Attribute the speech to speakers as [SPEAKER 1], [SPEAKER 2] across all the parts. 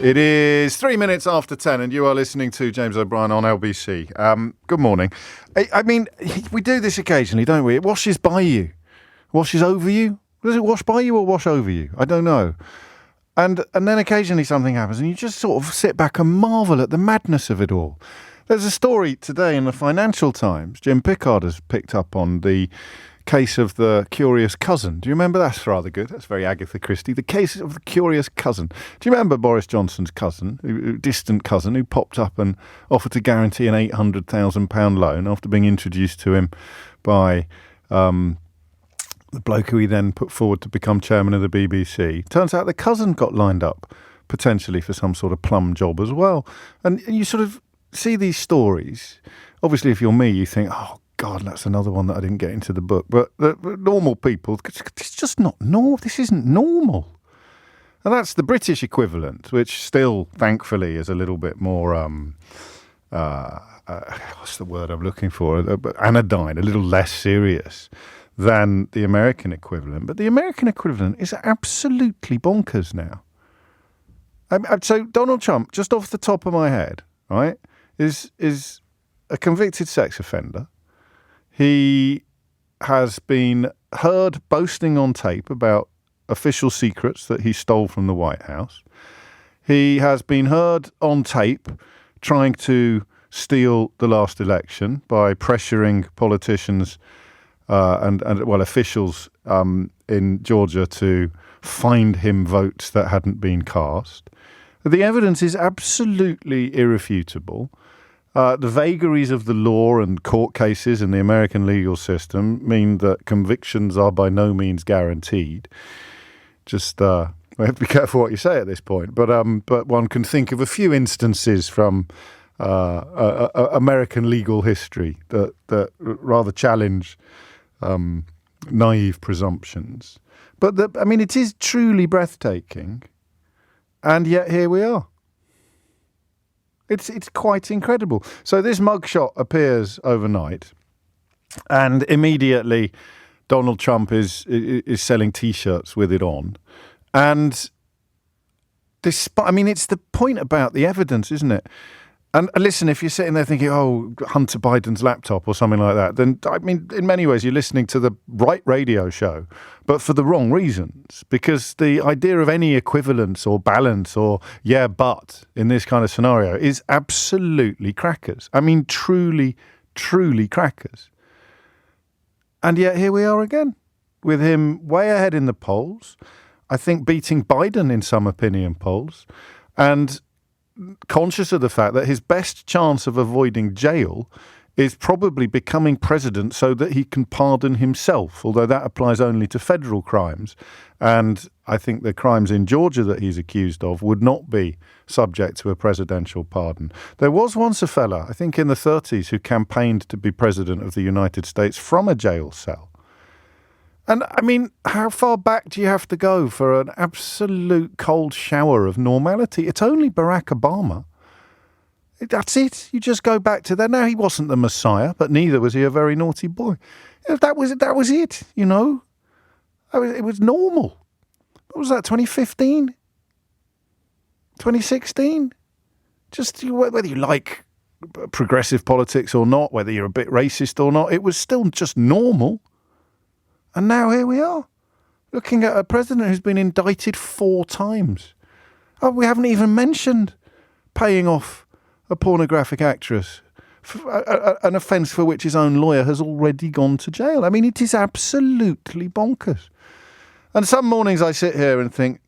[SPEAKER 1] It is 3 minutes after 10 and you are listening to James O'Brien on LBC. Good morning. I mean, we do this occasionally, don't we? It washes by you. Washes over you. Does it wash by you or wash over you? I don't know. And then occasionally something happens and you just sort of sit back and marvel at the madness of it all. There's a story today in the Financial Times. Jim Pickard has picked up on the case of the curious cousin. Do you remember? That's rather good. That's very Agatha Christie. The case of the curious cousin. Do you remember Boris Johnson's cousin, distant cousin, who popped up and offered to guarantee an £800,000 loan after being introduced to him by the bloke who he then put forward to become chairman of the BBC? Turns out the cousin got lined up potentially for some sort of plum job as well. And you sort of see these stories. Obviously, if you're me, you think, oh, God, that's another one that I didn't get into the book. But the normal people, it's just not normal. This isn't normal. And that's the British equivalent, which still, thankfully, is a little bit more, what's the word I'm looking for? Anodyne, a little less serious than the American equivalent. But the American equivalent is absolutely bonkers now. So Donald Trump, just off the top of my head, right, is a convicted sex offender. He has been heard boasting on tape about official secrets that he stole from the White House. He has been heard on tape trying to steal the last election by pressuring politicians and officials in Georgia to find him votes that hadn't been cast. The evidence is absolutely irrefutable. The vagaries of the law and court cases in the American legal system mean that convictions are by no means guaranteed. Just we have to be careful what you say at this point. But one can think of a few instances from American legal history that rather challenge naive presumptions. But it is truly breathtaking, and yet here we are. It's quite incredible. So this mugshot appears overnight, and immediately Donald Trump is selling T-shirts with it on. And it's the point about the evidence, isn't it? And listen, if you're sitting there thinking, oh, Hunter Biden's laptop or something like that, then, in many ways, you're listening to the right radio show, but for the wrong reasons. Because the idea of any equivalence or balance or, yeah, but in this kind of scenario is absolutely crackers. Truly, truly crackers. And yet here we are again, with him way ahead in the polls, I think beating Biden in some opinion polls, and conscious of the fact that his best chance of avoiding jail is probably becoming president so that he can pardon himself, although that applies only to federal crimes. And I think the crimes in Georgia that he's accused of would not be subject to a presidential pardon. There was once a fella, I think in the 30s, who campaigned to be president of the United States from a jail cell. And how far back do you have to go for an absolute cold shower of normality? It's only Barack Obama. That's it. You just go back to that. Now, he wasn't the Messiah, but neither was he a very naughty boy. That was it, you know. It was normal. What was that, 2015? 2016? Just whether you like progressive politics or not, whether you're a bit racist or not, it was still just normal. And now here we are, looking at a president who's been indicted 4 times. Oh, we haven't even mentioned paying off a pornographic actress, an offence for which his own lawyer has already gone to jail. It is absolutely bonkers. And some mornings I sit here and think,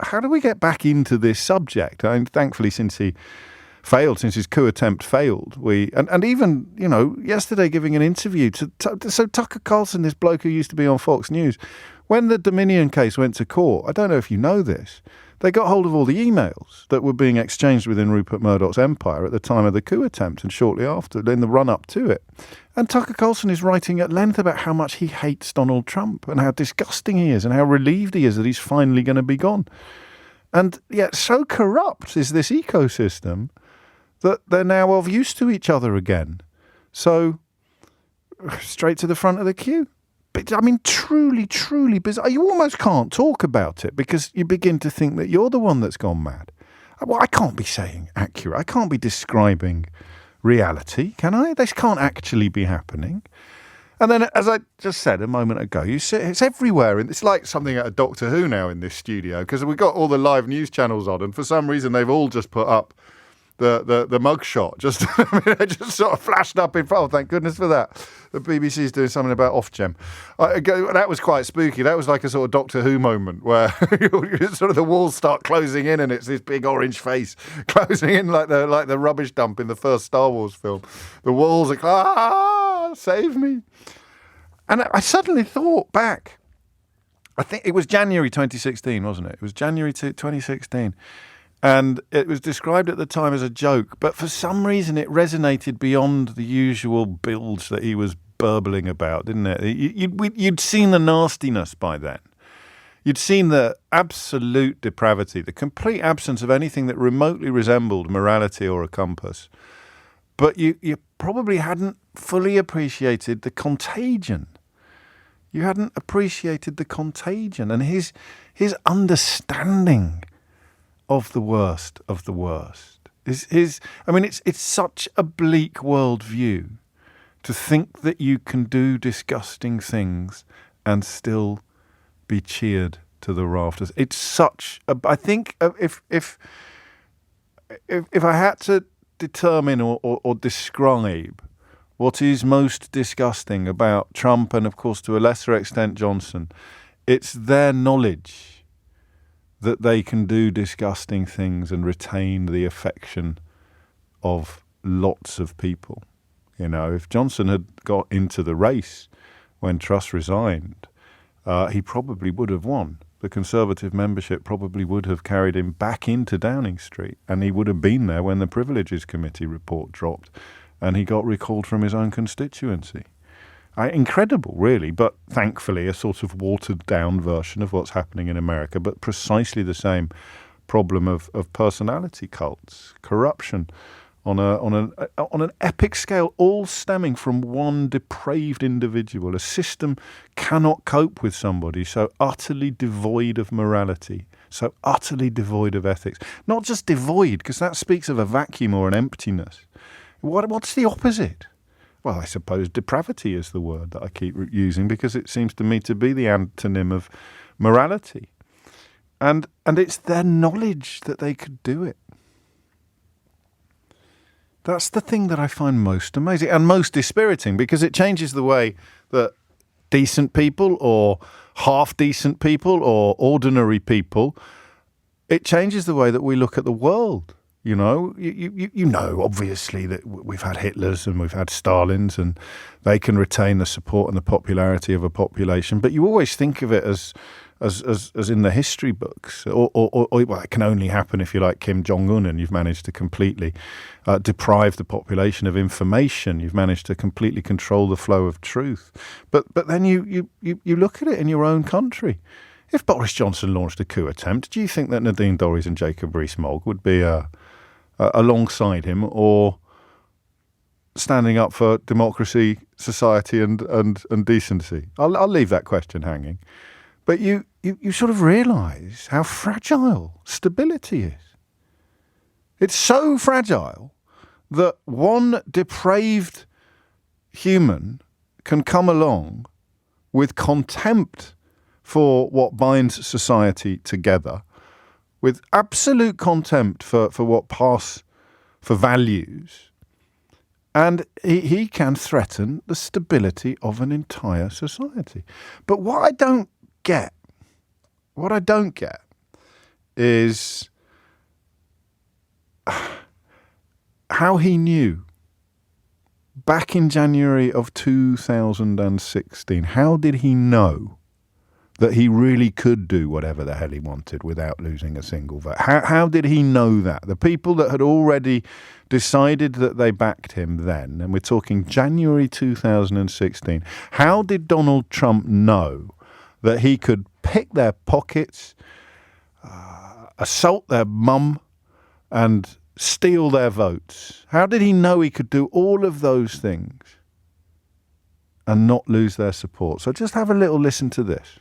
[SPEAKER 1] how do we get back into this subject? Thankfully, since his coup attempt failed, and even, yesterday giving an interview so Tucker Carlson, this bloke who used to be on Fox News, when the Dominion case went to court, I don't know if you know this, they got hold of all the emails that were being exchanged within Rupert Murdoch's empire at the time of the coup attempt and shortly after, in the run-up to it. And Tucker Carlson is writing at length about how much he hates Donald Trump and how disgusting he is and how relieved he is that he's finally going to be gone. And yet so corrupt is this ecosystem that they're now of use to each other again. So, straight to the front of the queue. But, truly, truly bizarre. You almost can't talk about it because you begin to think that you're the one that's gone mad. Well, I can't be saying accurate. I can't be describing reality, can I? This can't actually be happening. And then, as I just said a moment ago, you see it's everywhere. And it's like something at a Doctor Who now in this studio, because we've got all the live news channels on, and for some reason they've all just put up the mugshot. Just, I mean, it just sort of flashed up in front. Oh, thank goodness for that. The BBC's doing something about Ofgem. That was quite spooky. That was like a sort of Doctor Who moment where sort of the walls start closing in, and it's this big orange face closing in like the rubbish dump in the first Star Wars film. The walls are save me. And I suddenly thought back. I think it was January 2016, wasn't it? It was January 2016. And it was described at the time as a joke, but for some reason it resonated beyond the usual bilge that he was burbling about, didn't it? You'd seen the nastiness by then. You'd seen the absolute depravity, the complete absence of anything that remotely resembled morality or a compass. But you probably hadn't fully appreciated the contagion. You hadn't appreciated the contagion and his understanding of the worst of the worst. It's such a bleak worldview to think that you can do disgusting things and still be cheered to the rafters. It's such a, I think if I had to determine or describe what is most disgusting about Trump and, of course, to a lesser extent, Johnson, it's their knowledge that they can do disgusting things and retain the affection of lots of people. You know, if Johnson had got into the race when Truss resigned, he probably would have won. The Conservative membership probably would have carried him back into Downing Street, and he would have been there when the Privileges Committee report dropped and he got recalled from his own constituency. Incredible, really, but thankfully a sort of watered-down version of what's happening in America, but precisely the same problem of personality cults, corruption on an epic scale, all stemming from one depraved individual. A system cannot cope with somebody so utterly devoid of morality, so utterly devoid of ethics. Not just devoid, because that speaks of a vacuum or an emptiness. What's the opposite? Well, I suppose depravity is the word that I keep using because it seems to me to be the antonym of morality. And it's their knowledge that they could do it. That's the thing that I find most amazing and most dispiriting, because it changes the way that decent people or half-decent people or ordinary people, it changes the way that we look at the world. You know, you know, obviously that we've had Hitlers and we've had Stalins, and they can retain the support and the popularity of a population. But you always think of it as in the history books, or well, it can only happen if you're like Kim Jong-un and you've managed to completely deprive the population of information. You've managed to completely control the flow of truth. But then you look at it in your own country. If Boris Johnson launched a coup attempt, do you think that Nadine Dorries and Jacob Rees-Mogg would be alongside him or standing up for democracy, society and decency? I'll leave that question hanging. But you sort of realise how fragile stability is. It's so fragile that one depraved human can come along with contempt for what binds society together, with absolute contempt for what pass for values, and he can threaten the stability of an entire society. But what I don't get is how he knew back in January of 2016. How did he know that he really could do whatever the hell he wanted without losing a single vote? How did he know that? The people that had already decided that they backed him then, and we're talking January 2016, how did Donald Trump know that he could pick their pockets, assault their mum, and steal their votes? How did he know he could do all of those things and not lose their support? So just have a little listen to this.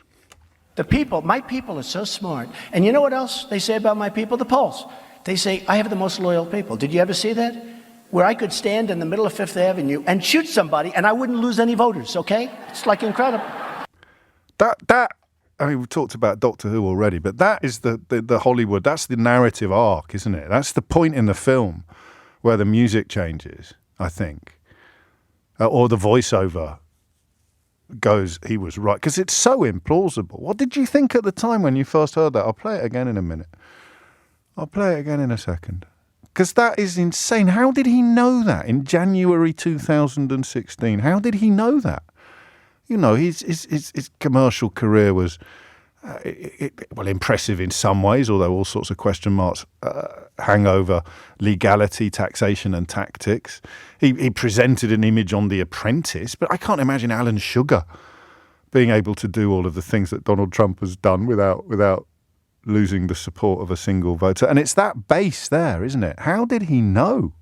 [SPEAKER 2] My people are so smart. And you know what else they say about my people? The polls. They say, I have the most loyal people. Did you ever see that? Where I could stand in the middle of Fifth Avenue and shoot somebody and I wouldn't lose any voters, okay? It's like incredible.
[SPEAKER 1] I mean, we've talked about Doctor Who already, but that is the Hollywood, that's the narrative arc, isn't it? That's the point in the film where the music changes, I think. Or the voiceover goes, he was right. Because it's so implausible. What did you think at the time when you first heard that? I'll play it again in a minute. I'll play it again in a second. Because that is insane. How did he know that in January 2016? How did he know that? You know, his commercial career was, impressive in some ways, although all sorts of question marks hang over legality, taxation and tactics. He presented an image on The Apprentice, but I can't imagine Alan Sugar being able to do all of the things that Donald Trump has done without losing the support of a single voter. And it's that base there, isn't it? How did he know?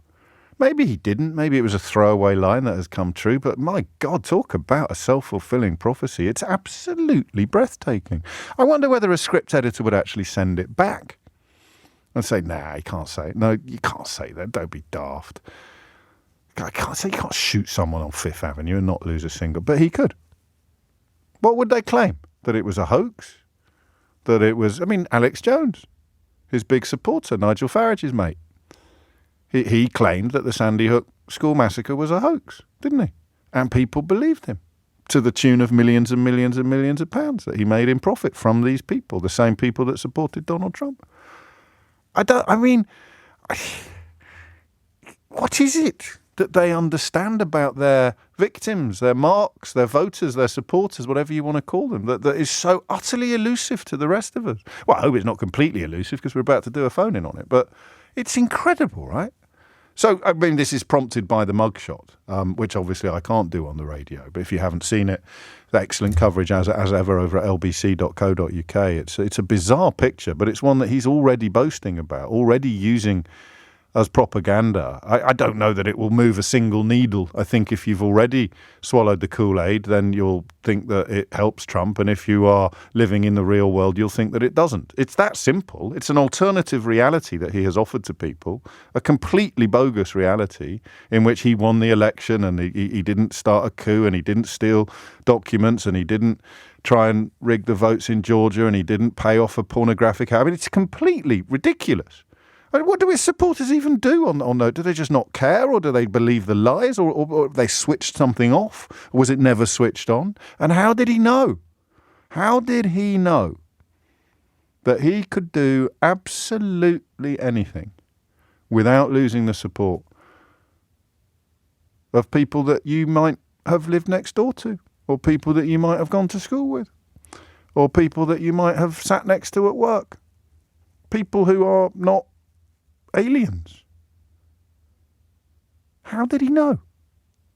[SPEAKER 1] Maybe he didn't. Maybe it was a throwaway line that has come true. But my God, talk about a self-fulfilling prophecy. It's absolutely breathtaking. I wonder whether a script editor would actually send it back and say, nah, you can't say it. No, you can't say that. Don't be daft. I can't say you can't shoot someone on Fifth Avenue and not lose a single. But he could. What would they claim? That it was a hoax? That it was, Alex Jones, his big supporter, Nigel Farage's mate. He claimed that the Sandy Hook school massacre was a hoax, didn't he? And people believed him to the tune of millions and millions and millions of pounds that he made in profit from these people, the same people that supported Donald Trump. What is it that they understand about their victims, their marks, their voters, their supporters, whatever you want to call them, that is so utterly elusive to the rest of us? Well, I hope it's not completely elusive because we're about to do a phone-in on it, but it's incredible, right? So, this is prompted by the mugshot, which obviously I can't do on the radio. But if you haven't seen it, excellent coverage as ever over at lbc.co.uk. It's a bizarre picture, but it's one that he's already boasting about, already using as propaganda. I don't know that it will move a single needle. I think if you've already swallowed the Kool-Aid, then you'll think that it helps Trump. And if you are living in the real world, you'll think that it doesn't. It's that simple. It's an alternative reality that he has offered to people, a completely bogus reality in which he won the election and he didn't start a coup and he didn't steal documents and he didn't try and rig the votes in Georgia and he didn't pay off a pornographic habit. It's completely ridiculous. What do his supporters even do on that? Do they just not care, or do they believe the lies, or have they switched something off? Or was it never switched on? And how did he know? How did he know that he could do absolutely anything without losing the support of people that you might have lived next door to, or people that you might have gone to school with, or people that you might have sat next to at work, people who are not aliens? How did he know?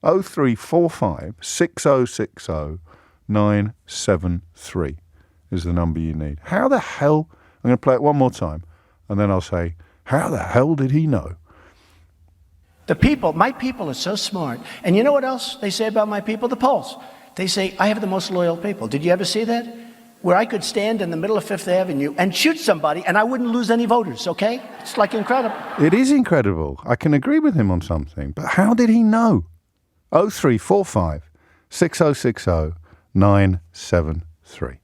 [SPEAKER 1] 0345 6060 973 is the number you need. How the hell, I'm going to play it one more time and then I'll say, how the hell did he know?
[SPEAKER 2] My people are so smart. And you know what else they say about my people? The polls. They say, I have the most loyal people. Did you ever see that? Where I could stand in the middle of Fifth Avenue and shoot somebody and I wouldn't lose any voters, okay? It's like incredible.
[SPEAKER 1] It is incredible. I can agree with him on something. But how did he know? 0345 6060 973.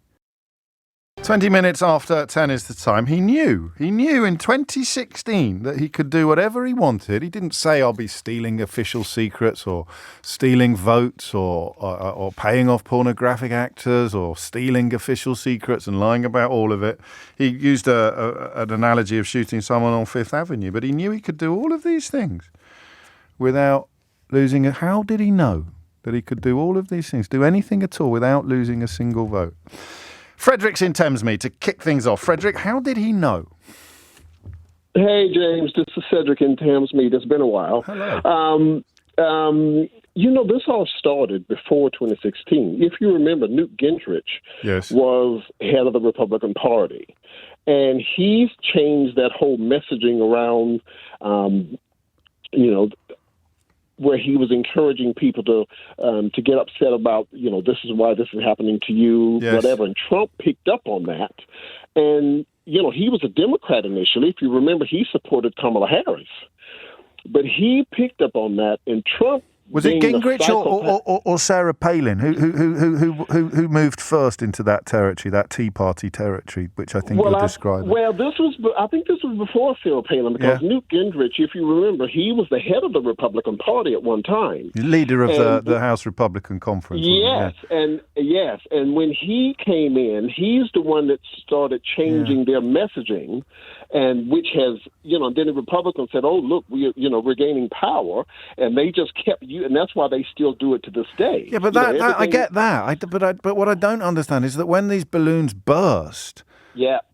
[SPEAKER 1] 20 minutes after 10 is the time. He knew in 2016 that he could do whatever he wanted. He didn't say, I'll be stealing official secrets or stealing votes or paying off pornographic actors or stealing official secrets and lying about all of it. He used an analogy of shooting someone on Fifth Avenue, but he knew he could do all of these things without losing a... How did he know that he could do all of these things, do anything at all without losing a single vote? Frederick's in Thamesmead to kick things off. Frederick, how did he know?
[SPEAKER 3] Hey, James, this is Cedric in Thamesmead. It's been a while.
[SPEAKER 1] Hello.
[SPEAKER 3] This all started before 2016. If you remember, Newt Gingrich was head of the Republican Party. And he's changed that whole messaging around, where he was encouraging people to get upset about, this is why this is happening to you, whatever. And Trump picked up on that. And, he was a Democrat initially. If you remember, he supported Kamala Harris. But he picked up on that, and Trump...
[SPEAKER 1] Was it Gingrich or Sarah Palin who moved first into that territory, that Tea Party territory, which I think you're describing?
[SPEAKER 3] Well, I think this was before Sarah Palin, because Newt Gingrich, if you remember, he was the head of the Republican Party at one time.
[SPEAKER 1] Leader of the House Republican Conference.
[SPEAKER 3] Yes, and when he came in, he's the one that started changing their messaging, and which has, then the Republicans said, oh, look, we're gaining power, and they just kept and that's why they still do it to this day.
[SPEAKER 1] Yeah, but I get that. But what I don't understand is that when these balloons burst,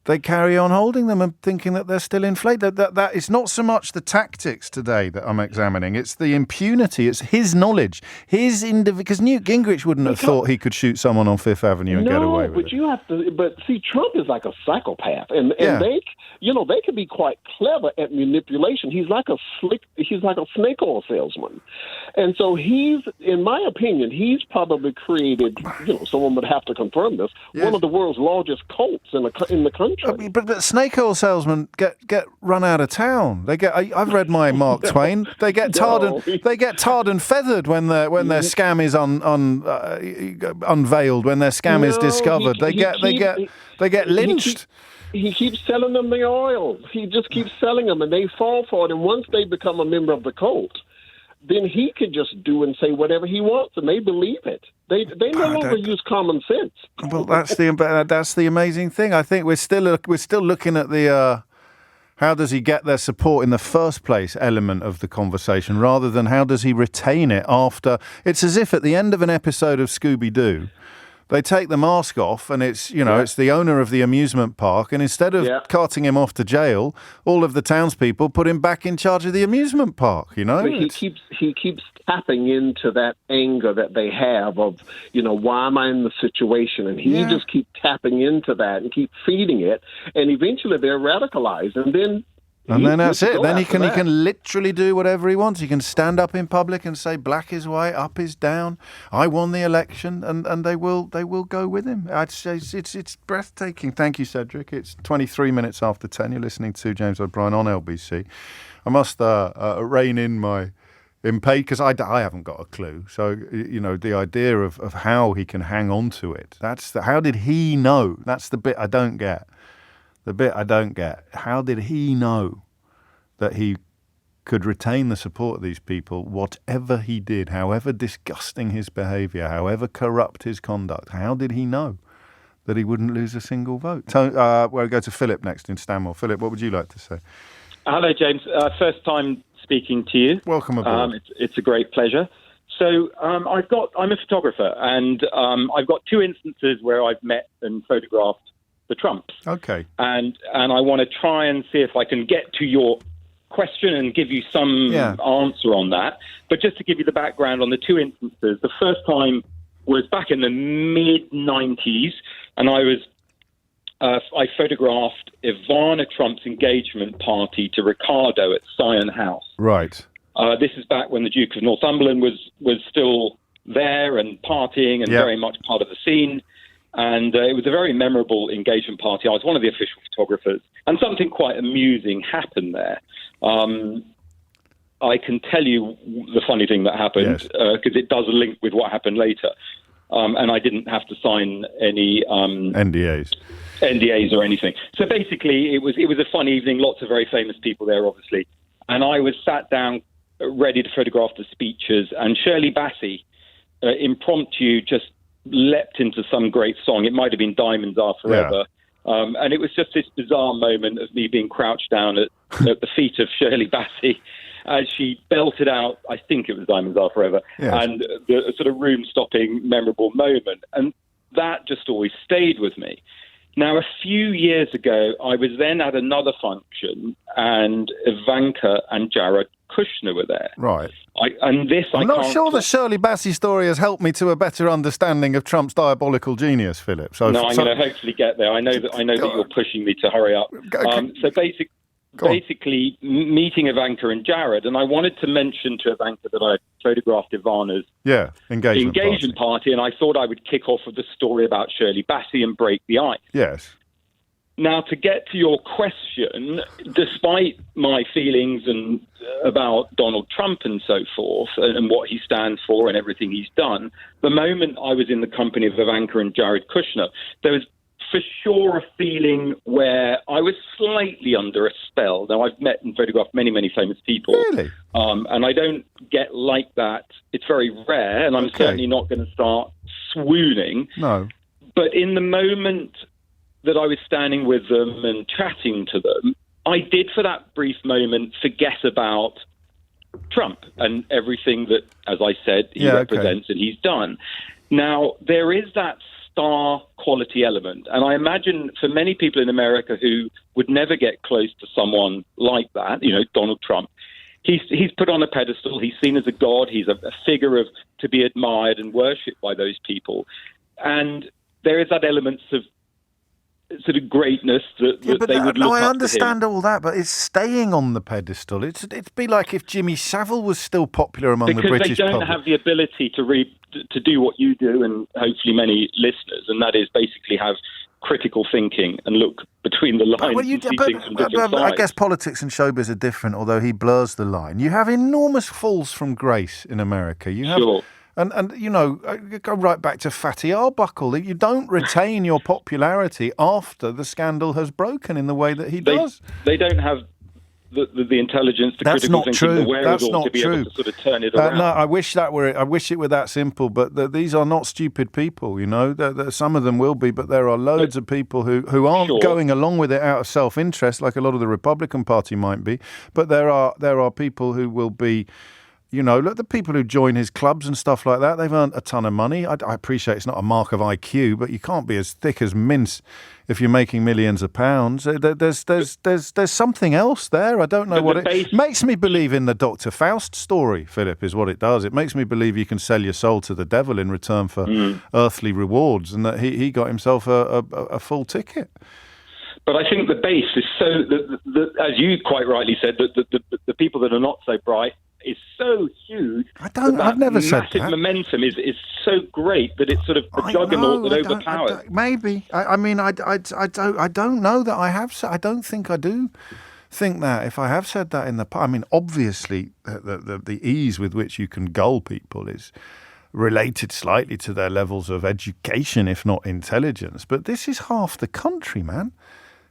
[SPEAKER 1] they carry on holding them and thinking that they're still inflated. That it's not so much the tactics today that I'm examining. It's the impunity. It's his knowledge. Because Newt Gingrich wouldn't have thought he could shoot someone on Fifth Avenue and get away with it.
[SPEAKER 3] But see, Trump is like a psychopath, and they can be quite clever at manipulation. He's like a snake oil salesman, and so in my opinion, he's probably created. Someone would have to confirm this. One of the world's largest cults in the country.
[SPEAKER 1] But snake oil salesmen get run out of town. I've read my Mark Twain. They get tarred and feathered when their scam is unveiled. When their scam is discovered, they get lynched.
[SPEAKER 3] He keeps selling them the oil. He just keeps selling them, and they fall for it. And once they become a member of the cult, then he can just do and say whatever he wants, and they believe it. They no longer use common sense.
[SPEAKER 1] Well, that's the amazing thing. I think we're still looking at the how does he get their support in the first place element of the conversation, rather than how does he retain it after. It's as if at the end of an episode of Scooby-Doo, they take the mask off, and it's it's the owner of the amusement park, and instead of carting him off to jail, all of the townspeople put him back in charge of the amusement park.
[SPEAKER 3] But he keeps tapping into that anger that they have of why am I in the situation, and he just keeps tapping into that and keep feeding it, and eventually they're radicalized, and then.
[SPEAKER 1] And then that's it. Then he can literally do whatever he wants. He can stand up in public and say black is white, up is down. I won the election, and they will go with him. I'd say it's breathtaking. Thank you, Cedric. It's 23 minutes after 10. You're listening to James O'Brien on LBC. I must rein in my impatience, because I haven't got a clue. So the idea of how he can hang on to it. How did he know? That's the bit I don't get. The bit I don't get, how did he know that he could retain the support of these people, whatever he did, however disgusting his behaviour, however corrupt his conduct? How did he know that he wouldn't lose a single vote? So, we'll go to Philip next in Stanmore. Philip, what would you like to say?
[SPEAKER 4] Hello, James. First time speaking to you.
[SPEAKER 1] Welcome aboard.
[SPEAKER 4] It's a great pleasure. So I'm a photographer, and I've got two instances where I've met and photographed the Trumps.
[SPEAKER 1] Okay.
[SPEAKER 4] And I want to try and see if I can get to your question and give you some answer on that. But just to give you the background on the two instances, the first time was back in the mid-90s, and I photographed Ivana Trump's engagement party to Ricardo at Scion House.
[SPEAKER 1] Right.
[SPEAKER 4] This is back when the Duke of Northumberland was still there and partying and very much part of the scene. And it was a very memorable engagement party. I was one of the official photographers. And something quite amusing happened there. I can tell you the funny thing that happened, because it does link with what happened later. And I didn't have to sign any NDAs or anything. So basically, it was a fun evening, lots of very famous people there, obviously. And I was sat down ready to photograph the speeches, and Shirley Bassey, impromptu, just leapt into some great song. It might have been Diamonds Are Forever. And it was just this bizarre moment of me being crouched down at the feet of Shirley Bassey as she belted out, I think it was Diamonds Are Forever, and the sort of room-stopping, memorable moment. And that just always stayed with me. Now, a few years ago, I was then at another function, and Ivanka and Jared Kushner were there.
[SPEAKER 1] Right.
[SPEAKER 4] I'm
[SPEAKER 1] not sure the Shirley Bassey story has helped me to a better understanding of Trump's diabolical genius, Philip. So
[SPEAKER 4] I'm going to hopefully get there. I know that you're pushing me to hurry up. So basically, meeting Ivanka and Jared, and I wanted to mention to Ivanka that I photographed Ivana's engagement party, and I thought I would kick off with the story about Shirley Bassey and break the ice.
[SPEAKER 1] Yes.
[SPEAKER 4] Now, to get to your question, despite my feelings about Donald Trump and so forth, and what he stands for and everything he's done, the moment I was in the company of Ivanka and Jared Kushner, there was for sure a feeling where I was slightly under a spell. Now, I've met and photographed many, many famous people.
[SPEAKER 1] Really?
[SPEAKER 4] And I don't get like that. It's very rare, and I'm certainly not going to start swooning.
[SPEAKER 1] No.
[SPEAKER 4] But in the moment that I was standing with them and chatting to them, I did for that brief moment forget about Trump and everything that, as I said, he represents and he's done. Now, there is that star quality element. And I imagine for many people in America who would never get close to someone like that, Donald Trump, he's put on a pedestal. He's seen as a god. He's a figure to be admired and worshipped by those people. And there is that element of sort of greatness that they would look up to him.
[SPEAKER 1] I understand all that, but it's staying on the pedestal. It'd be like if Jimmy Savile was still popular among the British public.
[SPEAKER 4] Because they don't have the ability to do what you do, and hopefully many listeners, and that is basically have critical thinking and look between the lines and see things from different sides.
[SPEAKER 1] I guess politics and showbiz are different, although he blurs the line. You have enormous falls from grace in America. You have...
[SPEAKER 4] Sure.
[SPEAKER 1] And go right back to Fatty Arbuckle. You don't retain your popularity after the scandal has broken in the way that he does.
[SPEAKER 4] They don't have the intelligence, the critical thinking, the wherewithal to be able to sort of turn it around.
[SPEAKER 1] No, I wish it were that simple. But these are not stupid people. Some of them will be, but there are loads of people who aren't going along with it out of self-interest, like a lot of the Republican Party might be. But there are people who will be. Look, the people who join his clubs and stuff like that, they've earned a ton of money. I appreciate it's not a mark of IQ, but you can't be as thick as mince if you're making millions of pounds. There's something else there. I don't know what it makes me believe in the Dr. Faust story, Philip, is what it does. It makes me believe you can sell your soul to the devil in return for earthly rewards, and that he got himself a full ticket.
[SPEAKER 4] But I think the base is so, as you quite rightly said, the people that are not so bright, is so huge.
[SPEAKER 1] I've never said that.
[SPEAKER 4] Massive momentum is so great that it's sort of a juggernaut that overpowers.
[SPEAKER 1] Maybe. I don't know that I have said. I don't think I do think that. If I have said that in the past, I mean, obviously, the ease with which you can gull people is related slightly to their levels of education, if not intelligence. But this is half the country, man.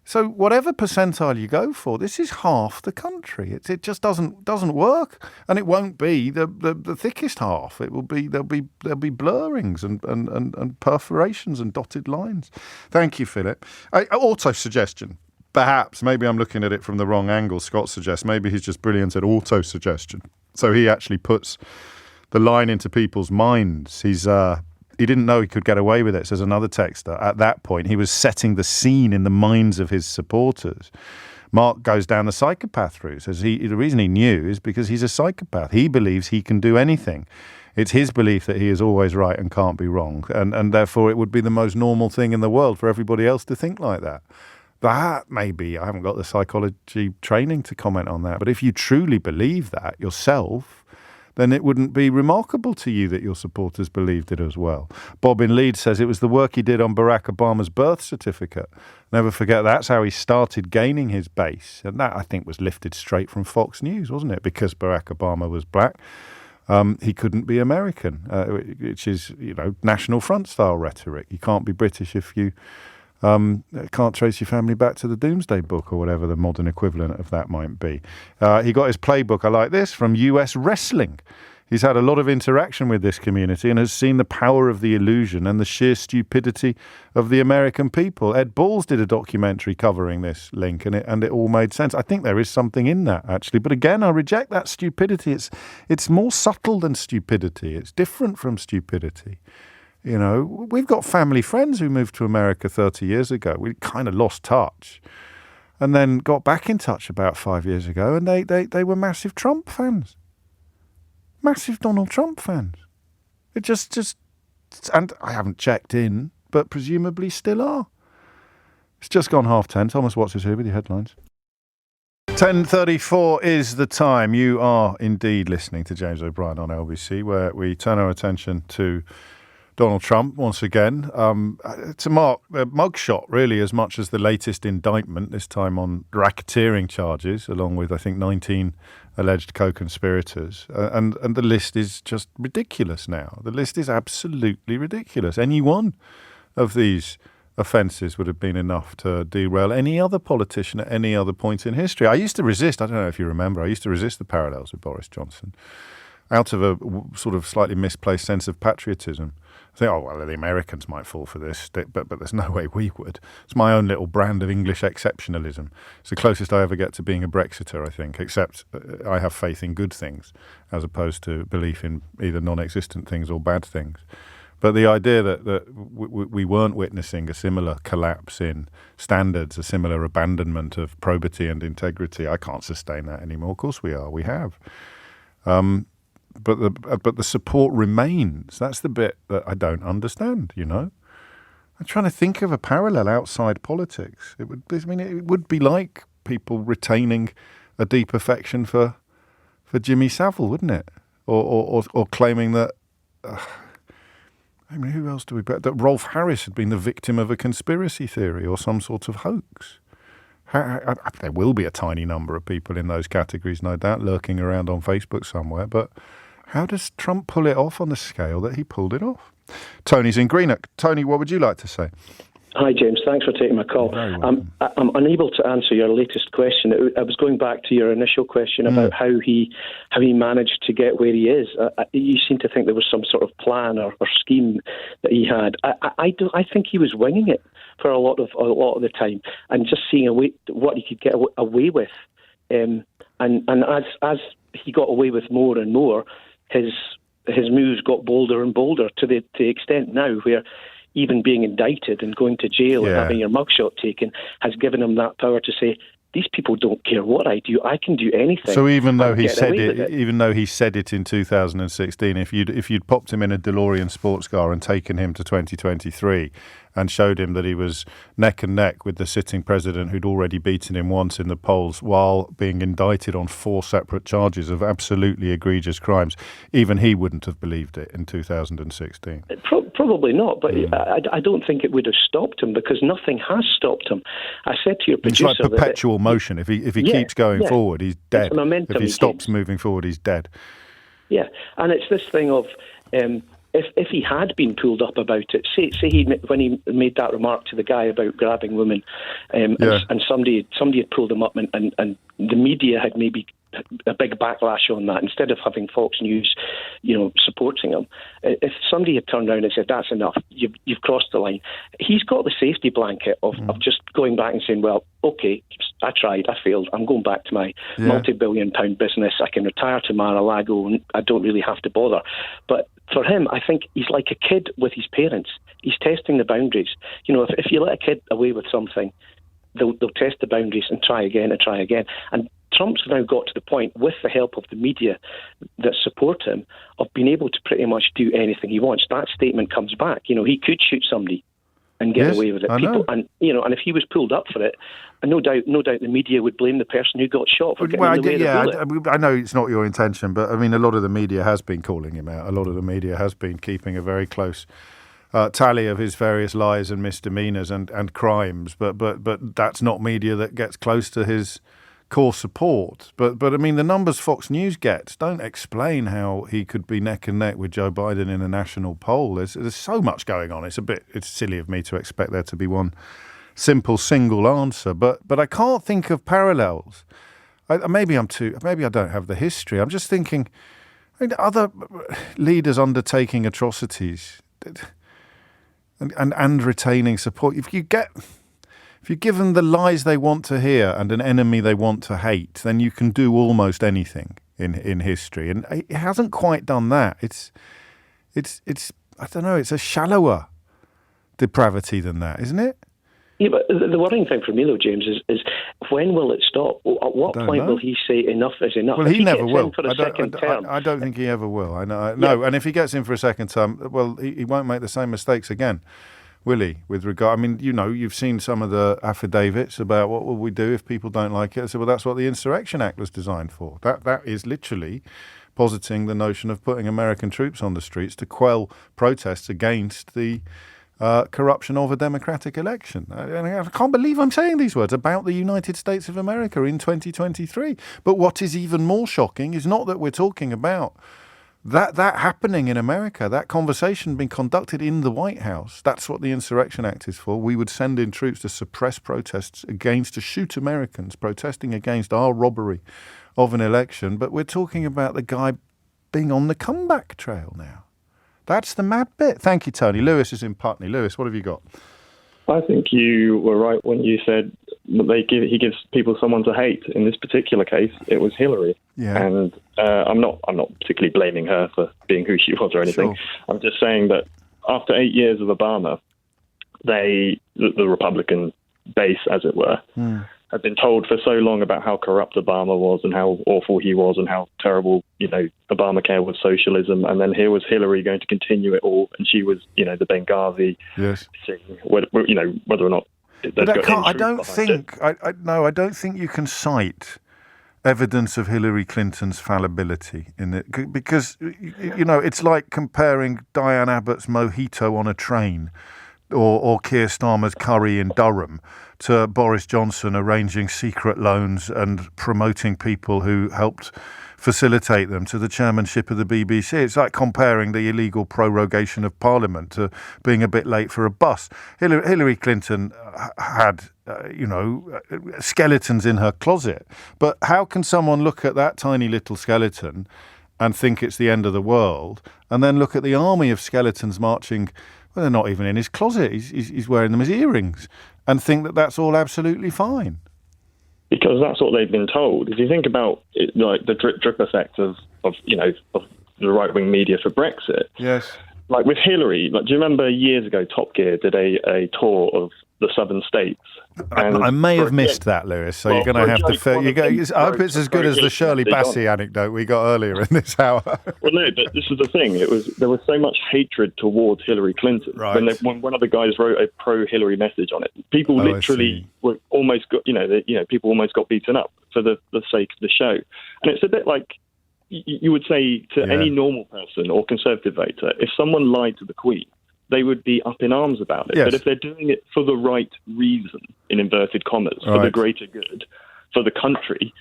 [SPEAKER 1] So whatever percentile you go for, this is half the country. It just doesn't work, and it won't be the thickest half. There'll be blurrings and perforations and dotted lines. Thank you, Philip. Auto suggestion. Perhaps maybe I'm looking at it from the wrong angle. Scott suggests maybe he's just brilliant at auto suggestion. So he actually puts the line into people's minds. He didn't know he could get away with it, says another texter. At that point, he was setting the scene in the minds of his supporters. Mark goes down the psychopath route. Says the reason he knew is because he's a psychopath. He believes he can do anything. It's his belief that he is always right and can't be wrong. And therefore, it would be the most normal thing in the world for everybody else to think like that. That maybe, I haven't got the psychology training to comment on that. But if you truly believe that yourself, then it wouldn't be remarkable to you that your supporters believed it as well. Bob in Leeds says it was the work he did on Barack Obama's birth certificate. Never forget that's how he started gaining his base. And that, I think, was lifted straight from Fox News, wasn't it? Because Barack Obama was black, he couldn't be American, which is, National Front style rhetoric. You can't be British if you can't trace your family back to the Doomsday Book or whatever the modern equivalent of that might be. He got his playbook, I like this, from US Wrestling. He's had a lot of interaction with this community and has seen the power of the illusion and the sheer stupidity of the American people. Ed Balls did a documentary covering this link, and it all made sense. I think there is something in that, actually. But again, I reject that stupidity. It's more subtle than stupidity. It's different from stupidity. We've got family friends who moved to America 30 years ago. We kind of lost touch and then got back in touch about 5 years ago, and they were massive Trump fans. Massive Donald Trump fans. It just and I haven't checked in, but presumably still are. It's just gone 10:30. Thomas Watts is here with your headlines. 10:34 is the time. You are indeed listening to James O'Brien on LBC, where we turn our attention to Donald Trump, once again, to mark the mugshot, really, as much as the latest indictment, this time on racketeering charges, along with, I think, 19 alleged co-conspirators. And the list is just ridiculous now. The list is absolutely ridiculous. Any one of these offences would have been enough to derail any other politician at any other point in history. I used to resist, I don't know if you remember, I used to resist the parallels with Boris Johnson out of a sort of slightly misplaced sense of patriotism. I think, oh, well, the Americans might fall for this, but there's no way we would. It's my own little brand of English exceptionalism. It's the closest I ever get to being a Brexiter, I think, except I have faith in good things as opposed to belief in either non-existent things or bad things. But the idea that we weren't witnessing a similar collapse in standards, a similar abandonment of probity and integrity, I can't sustain that anymore. Of course we are. We have. But the support remains. That's the bit that I don't understand, you know. I'm trying to think of a parallel outside politics. It would be like people retaining a deep affection for Jimmy Savile, wouldn't it? Or claiming that who else do we bet? That Rolf Harris had been the victim of a conspiracy theory or some sort of hoax. There will be a tiny number of people in those categories, no doubt, lurking around on Facebook somewhere, but how does Trump pull it off on the scale that he pulled it off? Tony's in Greenock. Tony, what would you like to say?
[SPEAKER 5] Hi, James. Thanks for taking my call. I'm unable to answer your latest question. I was going back to your initial question about how he managed to get where he is. You seem to think there was some sort of plan or scheme that he had. I think he was winging it for a lot of the time and just seeing what he could get away with. And as he got away with more and more, his moves got bolder and bolder to the extent now where even being indicted and going to jail and having your mugshot taken has given him that power to say, these people don't care what I do. I can do anything.
[SPEAKER 1] So even though he said it in 2016, if you'd popped him in a DeLorean sports car and taken him to 2023 and showed him that he was neck and neck with the sitting president who'd already beaten him once in the polls while being indicted on 4 separate charges of absolutely egregious crimes, even he wouldn't have believed it in 2016.
[SPEAKER 5] Probably not, but I don't think it would have stopped him because nothing has stopped him. I said to your producer,
[SPEAKER 1] it's like perpetual motion. If he keeps going forward, he's dead.
[SPEAKER 5] Momentum
[SPEAKER 1] if he stops moving forward, he's dead.
[SPEAKER 5] Yeah, and it's this thing of if he had been pulled up about it, say when he made that remark to the guy about grabbing women, and somebody had pulled him up, and the media had maybe a big backlash on that. Instead of having Fox News, supporting him, if somebody had turned around and said, "That's enough, you've crossed the line," he's got the safety blanket of just going back and saying, "Well, okay, I tried, I failed. I'm going back to my multi-billion-pound business. I can retire to Mar-a-Lago, and I don't really have to bother." But for him, I think he's like a kid with his parents. He's testing the boundaries. If you let a kid away with something, they'll test the boundaries and try again and try again. And Trump's now got to the point, with the help of the media that support him, of being able to pretty much do anything he wants. That statement comes back. He could shoot somebody and get away with it. And if he was pulled up for it, no doubt the media would blame the person who got shot for getting in the way of the bullet.
[SPEAKER 1] I know it's not your intention, but I mean, a lot of the media has been calling him out. A lot of the media has been keeping a very close tally of his various lies and misdemeanors and crimes. But that's not media that gets close to his core support. But I mean, the numbers Fox News gets don't explain how he could be neck and neck with Joe Biden in a national poll. There's so much going on. It's silly of me to expect there to be one simple single answer. But I can't think of parallels. Maybe I don't have the history. I'm just thinking, other leaders undertaking atrocities and retaining support. If you give them the lies they want to hear and an enemy they want to hate, then you can do almost anything in history. And it hasn't quite done that. It's I don't know, it's a shallower depravity than that, isn't it?
[SPEAKER 5] Yeah, but the worrying thing for me, though, James, is when will it stop? At what point will he say enough is enough?
[SPEAKER 1] Well, he never will.
[SPEAKER 5] I
[SPEAKER 1] don't think he ever will. No, and if he gets in for a second term, well, he won't make the same mistakes again, will he? With regard, I mean, you've seen some of the affidavits about what will we do if people don't like it. I said, well, that's what the Insurrection Act was designed for. That is literally positing the notion of putting American troops on the streets to quell protests against the corruption of a democratic election. I can't believe I'm saying these words about the United States of America in 2023. But what is even more shocking is not that we're talking about that happening in America, that conversation being conducted in the White House. That's what the Insurrection Act is for. We would send in troops to suppress protests to shoot Americans protesting against our robbery of an election. But we're talking about the guy being on the comeback trail now. That's the mad bit. Thank you, Tony. Lewis is in Putney. Lewis, what have you got? I
[SPEAKER 6] think you were right when you said that he gives people someone to hate. In this particular case, it was Hillary.
[SPEAKER 1] Yeah.
[SPEAKER 6] And I'm not particularly blaming her for being who she was or anything. Sure. I'm just saying that after 8 years of Obama, the Republican base, as it were, had been told for so long about how corrupt Obama was and how awful he was and how terrible, Obamacare was socialism. And then here was Hillary going to continue it all. And she was, the Benghazi thing, whether or not
[SPEAKER 1] but I don't think you can cite evidence of Hillary Clinton's fallibility in it, because, it's like comparing Diane Abbott's mojito on a train or Keir Starmer's curry in Durham to Boris Johnson arranging secret loans and promoting people who helped facilitate them to the chairmanship of the BBC. It's like comparing the illegal prorogation of Parliament to being a bit late for a bus. Hillary Clinton had, skeletons in her closet. But how can someone look at that tiny little skeleton and think it's the end of the world, and then look at the army of skeletons marching? Well, they're not even in his closet. He's wearing them as earrings, and think that that's all absolutely fine.
[SPEAKER 6] Because that's what they've been told. If you think about it, like the drip effect of the right-wing media for Brexit.
[SPEAKER 1] Yes.
[SPEAKER 6] Like with Hillary, do you remember years ago Top Gear did a tour of the southern states?
[SPEAKER 1] I may have missed that, Lewis. So you're going to have to. I hope it's as good as the Shirley Bassey anecdote we got earlier in this hour.
[SPEAKER 6] Well, no, but this is the thing. There was so much hatred towards Hillary Clinton when one of the guys wrote a pro-Hillary message on it. People literally were almost got people almost got beaten up for the sake of the show, and it's a bit like you would say to any normal person or conservative voter, if someone lied to the Queen, they would be up in arms about it. Yes. But if they're doing it for the right reason, in inverted commas, for the greater good, for the country,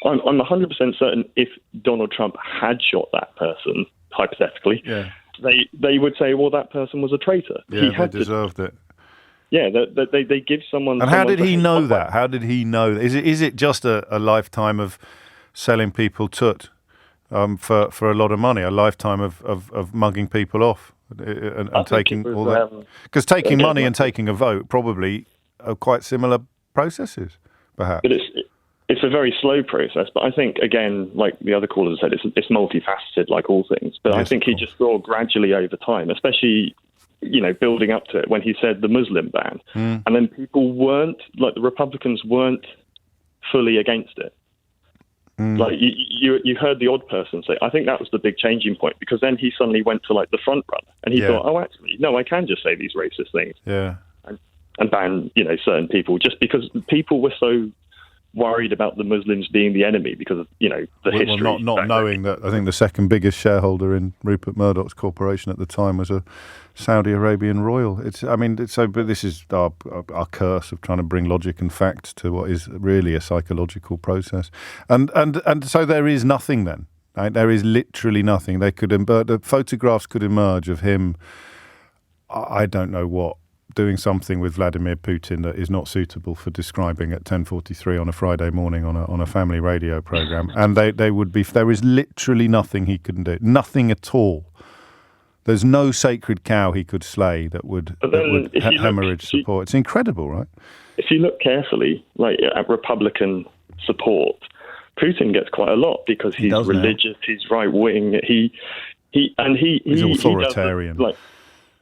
[SPEAKER 6] I'm 100% certain if Donald Trump had shot that person, hypothetically, they would say, well, that person was a traitor.
[SPEAKER 1] Yeah, he deserved it.
[SPEAKER 6] Yeah, they give someone...
[SPEAKER 1] And how did he know that? How did he know? Is it just a lifetime of selling people tut for a lot of money, a lifetime of mugging people off? And taking all that, because taking money and taking a vote probably are quite similar processes, perhaps.
[SPEAKER 6] But it's a very slow process. But I think, again, like the other callers said, it's multifaceted, like all things. But I think he just saw gradually over time, especially building up to it when he said the Muslim ban, and then people weren't, like the Republicans weren't fully against it. Like you heard the odd person say, I think that was the big changing point, because then he suddenly went to like the front run and he thought, oh, actually, no, I can just say these racist things and ban, certain people, just because people were so worried about the Muslims being the enemy because of, the history.
[SPEAKER 1] Well, not knowing that I think the second biggest shareholder in Rupert Murdoch's corporation at the time was a Saudi Arabian royal. But this is our curse of trying to bring logic and fact to what is really a psychological process. And so there is nothing then. Right? There is literally nothing. The photographs could emerge of him, I don't know what, doing something with Vladimir Putin that is not suitable for describing at 10:43 on a Friday morning on a family radio program, and they would be. There is literally nothing he couldn't do, nothing at all. There's no sacred cow he could slay that would hemorrhage support. It's incredible, right?
[SPEAKER 6] If you look carefully, like at Republican support, Putin gets quite a lot because he's religious, he's right wing, he's
[SPEAKER 1] authoritarian.
[SPEAKER 6] He does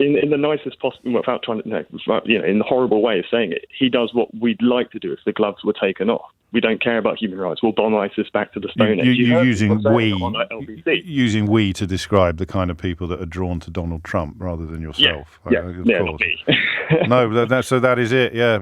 [SPEAKER 6] in the nicest possible, without trying to, in the horrible way of saying it, he does what we'd like to do if the gloves were taken off. we don't care about human rights. We'll bomb ISIS back to the Stone Age.
[SPEAKER 1] You're using
[SPEAKER 6] we
[SPEAKER 1] using we to describe the kind of people that are drawn to Donald Trump rather than yourself. Of course. No, so that is it. Yeah,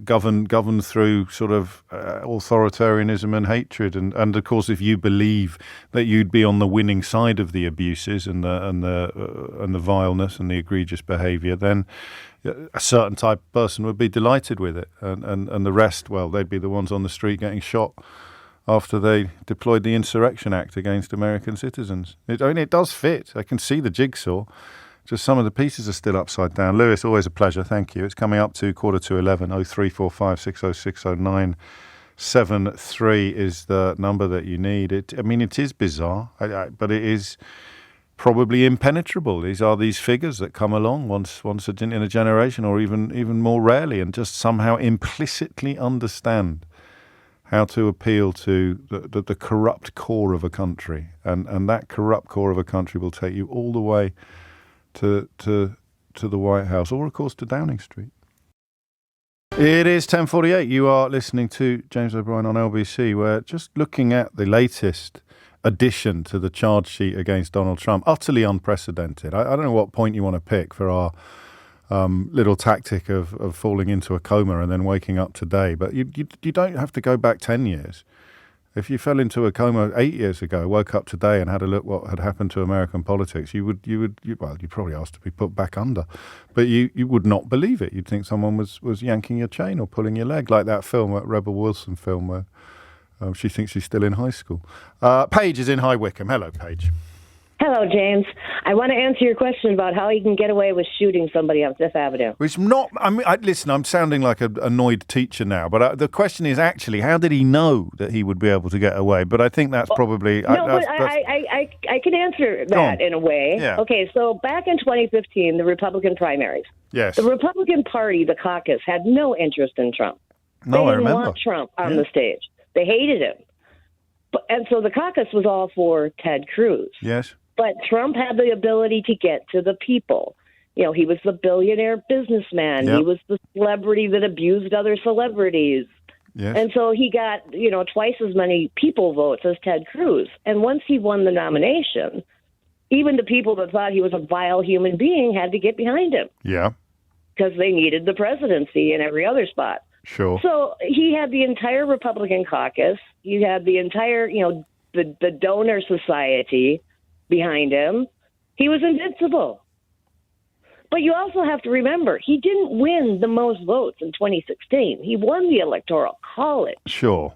[SPEAKER 1] govern through sort of authoritarianism and hatred, and of course, if you believe that you'd be on the winning side of the abuses and the vileness and the egregious behaviour, then a certain type of person would be delighted with it, and the rest, well, they'd be the ones on the street getting shot after they deployed the Insurrection Act against American citizens. It does fit. I can see the jigsaw. Just some of the pieces are still upside down. Lewis, always a pleasure. Thank you. It's coming up to 11:15. 0345 606 0973 is the number that you need. It is bizarre, but it is probably impenetrable. These are these figures that come along once in a generation, or even more rarely, and just somehow implicitly understand how to appeal to the corrupt core of a country, and that corrupt core of a country will take you all the way to the White House, or of course to Downing Street. It is 10:48. You are listening to James O'Brien on LBC. We're just looking at the latest addition to the charge sheet against Donald Trump. Utterly unprecedented. I don't know what point you want to pick for our little tactic of falling into a coma and then waking up today, but you don't have to go back 10 years. If you fell into a coma 8 years ago, woke up today and had a look what had happened to American politics, you'd probably ask to be put back under, but you would not believe it. You'd think someone was yanking your chain or pulling your leg, like that film, that Rebel Wilson film where she thinks she's still in high school. Paige is in High Wycombe. Hello, Paige.
[SPEAKER 7] Hello, James. I want to answer your question about how he can get away with shooting somebody on Fifth Avenue.
[SPEAKER 1] Listen, I'm sounding like an annoyed teacher now, but the question is actually, how did he know that he would be able to get away? But I think that's probably...
[SPEAKER 7] I can answer that in a way.
[SPEAKER 1] Yeah.
[SPEAKER 7] Okay, so back in 2015, the Republican primaries.
[SPEAKER 1] Yes.
[SPEAKER 7] The Republican Party, the caucus, had no interest in Trump.
[SPEAKER 1] No, I remember.
[SPEAKER 7] They didn't want Trump on the stage. They hated him. And so the caucus was all for Ted Cruz.
[SPEAKER 1] Yes.
[SPEAKER 7] But Trump had the ability to get to the people. You know, he was the billionaire businessman. Yep. He was the celebrity that abused other celebrities.
[SPEAKER 1] Yes.
[SPEAKER 7] And so he got, twice as many people votes as Ted Cruz. And once he won the nomination, even the people that thought he was a vile human being had to get behind him.
[SPEAKER 1] Yeah.
[SPEAKER 7] Because they needed the presidency in every other spot.
[SPEAKER 1] Sure.
[SPEAKER 7] So he had the entire Republican caucus. You had the entire, the donor society behind him. He was invincible. But you also have to remember, he didn't win the most votes in 2016. He won the Electoral College.
[SPEAKER 1] Sure.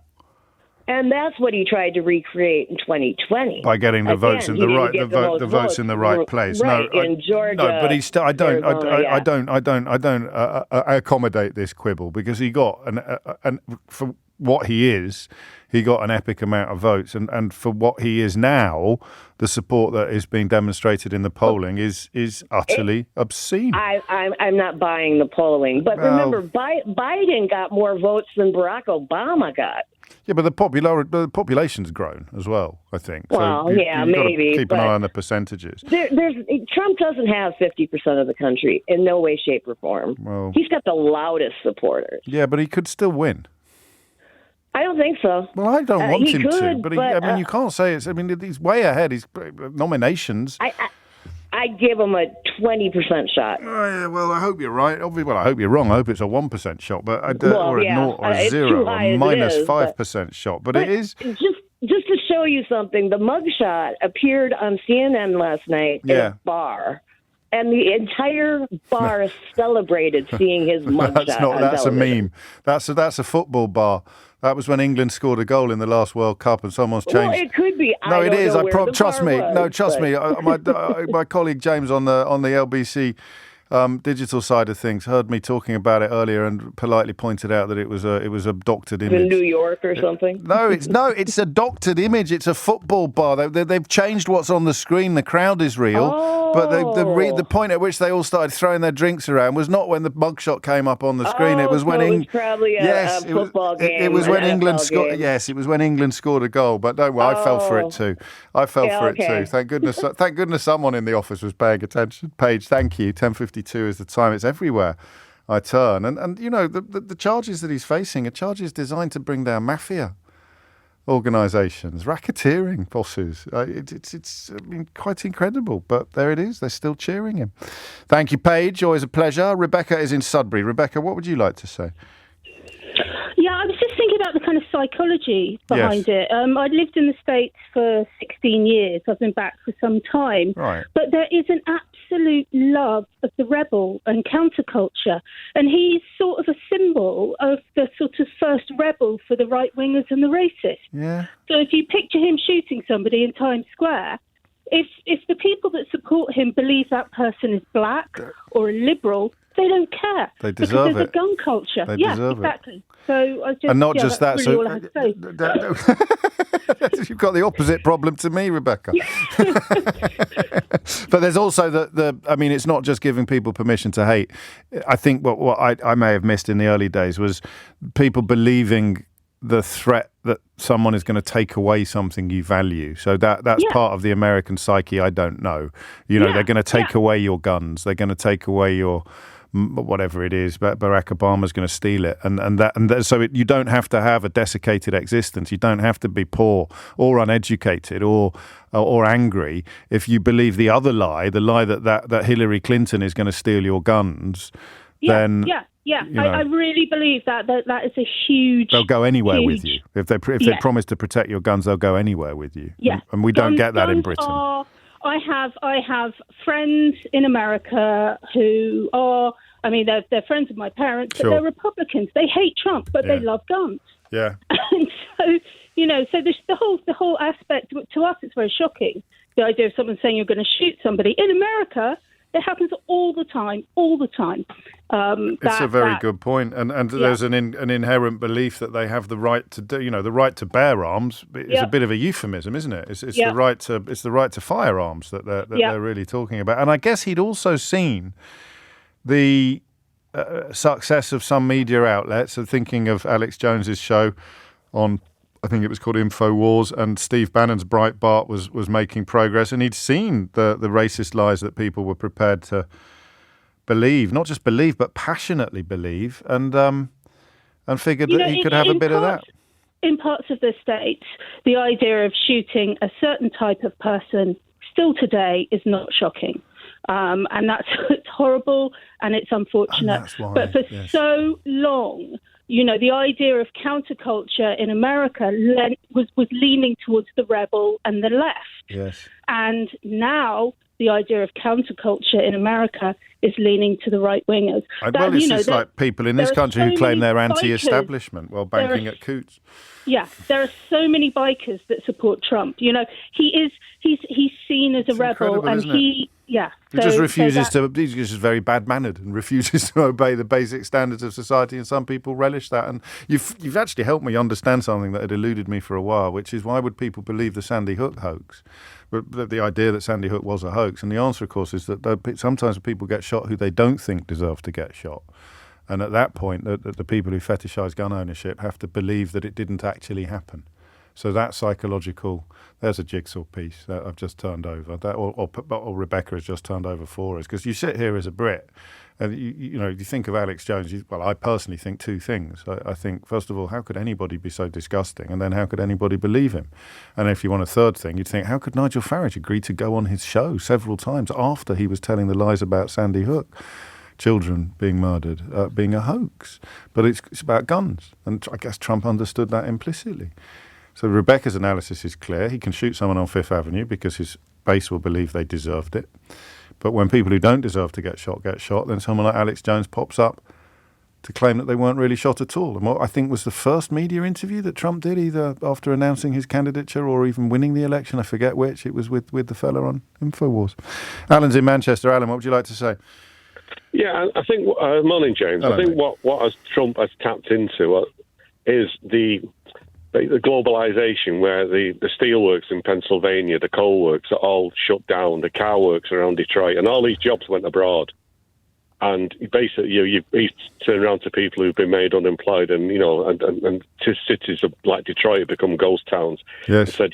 [SPEAKER 7] And that's what he tried to recreate in 2020.
[SPEAKER 1] By getting the votes in the votes in the right place.
[SPEAKER 7] Right, in Georgia.
[SPEAKER 1] No, but he's still. I don't accommodate this quibble, because he got and for what he is, he got an epic amount of votes, and for what he is now, the support that is being demonstrated in the polling is utterly obscene.
[SPEAKER 7] I'm not buying the polling, but remember, Biden got more votes than Barack Obama got.
[SPEAKER 1] Yeah, but the population's grown as well, I think.
[SPEAKER 7] Well,
[SPEAKER 1] so you've
[SPEAKER 7] maybe.
[SPEAKER 1] Got to keep an eye on the percentages.
[SPEAKER 7] Trump doesn't have 50% of the country in no way, shape, or form.
[SPEAKER 1] Well,
[SPEAKER 7] he's got the loudest supporters.
[SPEAKER 1] Yeah, but he could still win.
[SPEAKER 7] I don't think so.
[SPEAKER 1] Well, I don't want him
[SPEAKER 7] to.
[SPEAKER 1] But you can't say it's. I mean, he's way ahead. He's nominations.
[SPEAKER 7] I give him a 20% shot.
[SPEAKER 1] Oh, yeah, well, I hope you're right. Well, I hope you're wrong. I hope it's a 1% shot, but or a 0 or a 0 or minus 5% shot. But it is
[SPEAKER 7] just to show you something. The mugshot appeared on CNN last night in a bar, and the entire bar celebrated seeing his mugshot.
[SPEAKER 1] That's a meme. That's a football bar. That was when England scored a goal in the last World Cup, and someone's changed.
[SPEAKER 7] Well, it could be.
[SPEAKER 1] No, it is. Trust me. My colleague James on the LBC digital side of things heard me talking about it earlier and politely pointed out that it was a doctored image.
[SPEAKER 7] In New York or something?
[SPEAKER 1] It's a doctored image. It's a football bar. They've changed what's on the screen. The crowd is real. But the point at which they all started throwing their drinks around was not when the mugshot came up on the screen. It was when
[SPEAKER 7] probably a football game.
[SPEAKER 1] It was when England scored. Yes, it was when England scored a goal. But don't worry, I fell for it too. Thank goodness someone in the office was paying attention. Paige, thank you. 10:52 is the time. It's everywhere. I turn. And you know, the charges that he's facing are charges designed to bring down mafia organisations, racketeering bosses. It's quite incredible, but there it is. They're still cheering him. Thank you, Paige. Always a pleasure. Rebecca is in Sudbury. Rebecca, what would you like to say?
[SPEAKER 8] Yeah, I was just thinking about the kind of psychology behind it. I'd lived in the States for 16 years. I've been back for some time.
[SPEAKER 1] Right.
[SPEAKER 8] But there is an absolute love of the rebel and counterculture. And he's sort of a symbol of the sort of first rebel for the right-wingers and the racists.
[SPEAKER 1] Yeah.
[SPEAKER 8] So if you picture him shooting somebody in Times Square, if the people that support him believe that person is black or a liberal, they don't care.
[SPEAKER 1] They deserve
[SPEAKER 8] because there's
[SPEAKER 1] it.
[SPEAKER 8] a gun culture.
[SPEAKER 1] They
[SPEAKER 8] yeah,
[SPEAKER 1] deserve
[SPEAKER 8] exactly.
[SPEAKER 1] it.
[SPEAKER 8] So I just,
[SPEAKER 1] and not just that.
[SPEAKER 8] Really
[SPEAKER 1] So
[SPEAKER 8] all I had to say.
[SPEAKER 1] you've got the opposite problem to me, Rebecca. But there's also I mean, it's not just giving people permission to hate. I think what I may have missed in the early days was people believing the threat that someone is going to take away something you value. So that's part of the American psyche. I don't know. You know, they're going to take away your guns. They're going to take away your whatever it is. But Barack Obama's going to steal it, so you don't have to have a desiccated existence. You don't have to be poor or uneducated or angry if you believe the other lie, the lie that Hillary Clinton is going to steal your guns. Then
[SPEAKER 8] I really believe that is a huge.
[SPEAKER 1] They'll go anywhere with you if they promise to protect your guns. They'll go anywhere with you.
[SPEAKER 8] Yeah,
[SPEAKER 1] and we don't get that in Britain.
[SPEAKER 8] I have friends in America who are. I mean, they're friends of my parents, but they're Republicans. They hate Trump, but they love guns.
[SPEAKER 1] Yeah.
[SPEAKER 8] And so there's the whole aspect. To us, it's very shocking. The idea of someone saying you're going to shoot somebody in America. It happens all the time.
[SPEAKER 1] It's a very good point, and there's an inherent belief that they have the right to do. You know, the right to bear arms is a bit of a euphemism, isn't it? It's the right to firearms that they're really talking about. And I guess he'd also seen the success of some media outlets. So thinking of Alex Jones's show on, I think it was called InfoWars, and Steve Bannon's Breitbart was making progress, and he'd seen the racist lies that people were prepared to believe, not just believe, but passionately believe, and figured that he could have a bit of that.
[SPEAKER 8] In parts of the States, the idea of shooting a certain type of person still today is not shocking. And it's horrible and it's unfortunate.
[SPEAKER 1] And that's why,
[SPEAKER 8] but for so long, you know, the idea of counterculture in America was leaning towards the rebel and the left.
[SPEAKER 1] Yes.
[SPEAKER 8] And now the idea of counterculture in America is leaning to the right-wingers.
[SPEAKER 1] Well, it's just like people in this country who claim they're anti-establishment while banking at Coots.
[SPEAKER 8] Yeah, there are so many bikers that support Trump. You know, he's seen as a rebel, and he
[SPEAKER 1] just refuses to. He's just very bad-mannered and refuses to obey the basic standards of society, and some people relish that. And you've actually helped me understand something that had eluded me for a while, which is why would people believe the Sandy Hook hoax? But the idea that Sandy Hook was a hoax, and the answer, of course, is that sometimes people get shot who they don't think deserve to get shot. And at that point, the people who fetishise gun ownership have to believe that it didn't actually happen. So that psychological, there's a jigsaw piece that I've just turned over, or Rebecca has just turned over for us. Because you sit here as a Brit, and you think of Alex Jones. I personally think two things. I think, first of all, how could anybody be so disgusting? And then how could anybody believe him? And if you want a third thing, you'd think, how could Nigel Farage agree to go on his show several times after he was telling the lies about Sandy Hook? Children being murdered, being a hoax. But it's about guns. And I guess Trump understood that implicitly. So Rebecca's analysis is clear. He can shoot someone on Fifth Avenue because his base will believe they deserved it. But when people who don't deserve to get shot, then someone like Alex Jones pops up to claim that they weren't really shot at all. And what I think was the first media interview that Trump did, either after announcing his candidature or even winning the election, I forget which, it was with the fella on InfoWars. Alan's in Manchester. Alan, what would you like to say?
[SPEAKER 9] Yeah, I think, morning, James.
[SPEAKER 1] Hello,
[SPEAKER 9] I think what Trump has tapped into is the globalisation, where the steelworks in Pennsylvania, the coal works are all shut down, the car works around Detroit, and all these jobs went abroad. And basically, he's turned around to people who've been made unemployed, and cities like Detroit have become ghost towns.
[SPEAKER 1] Yes.
[SPEAKER 9] And said,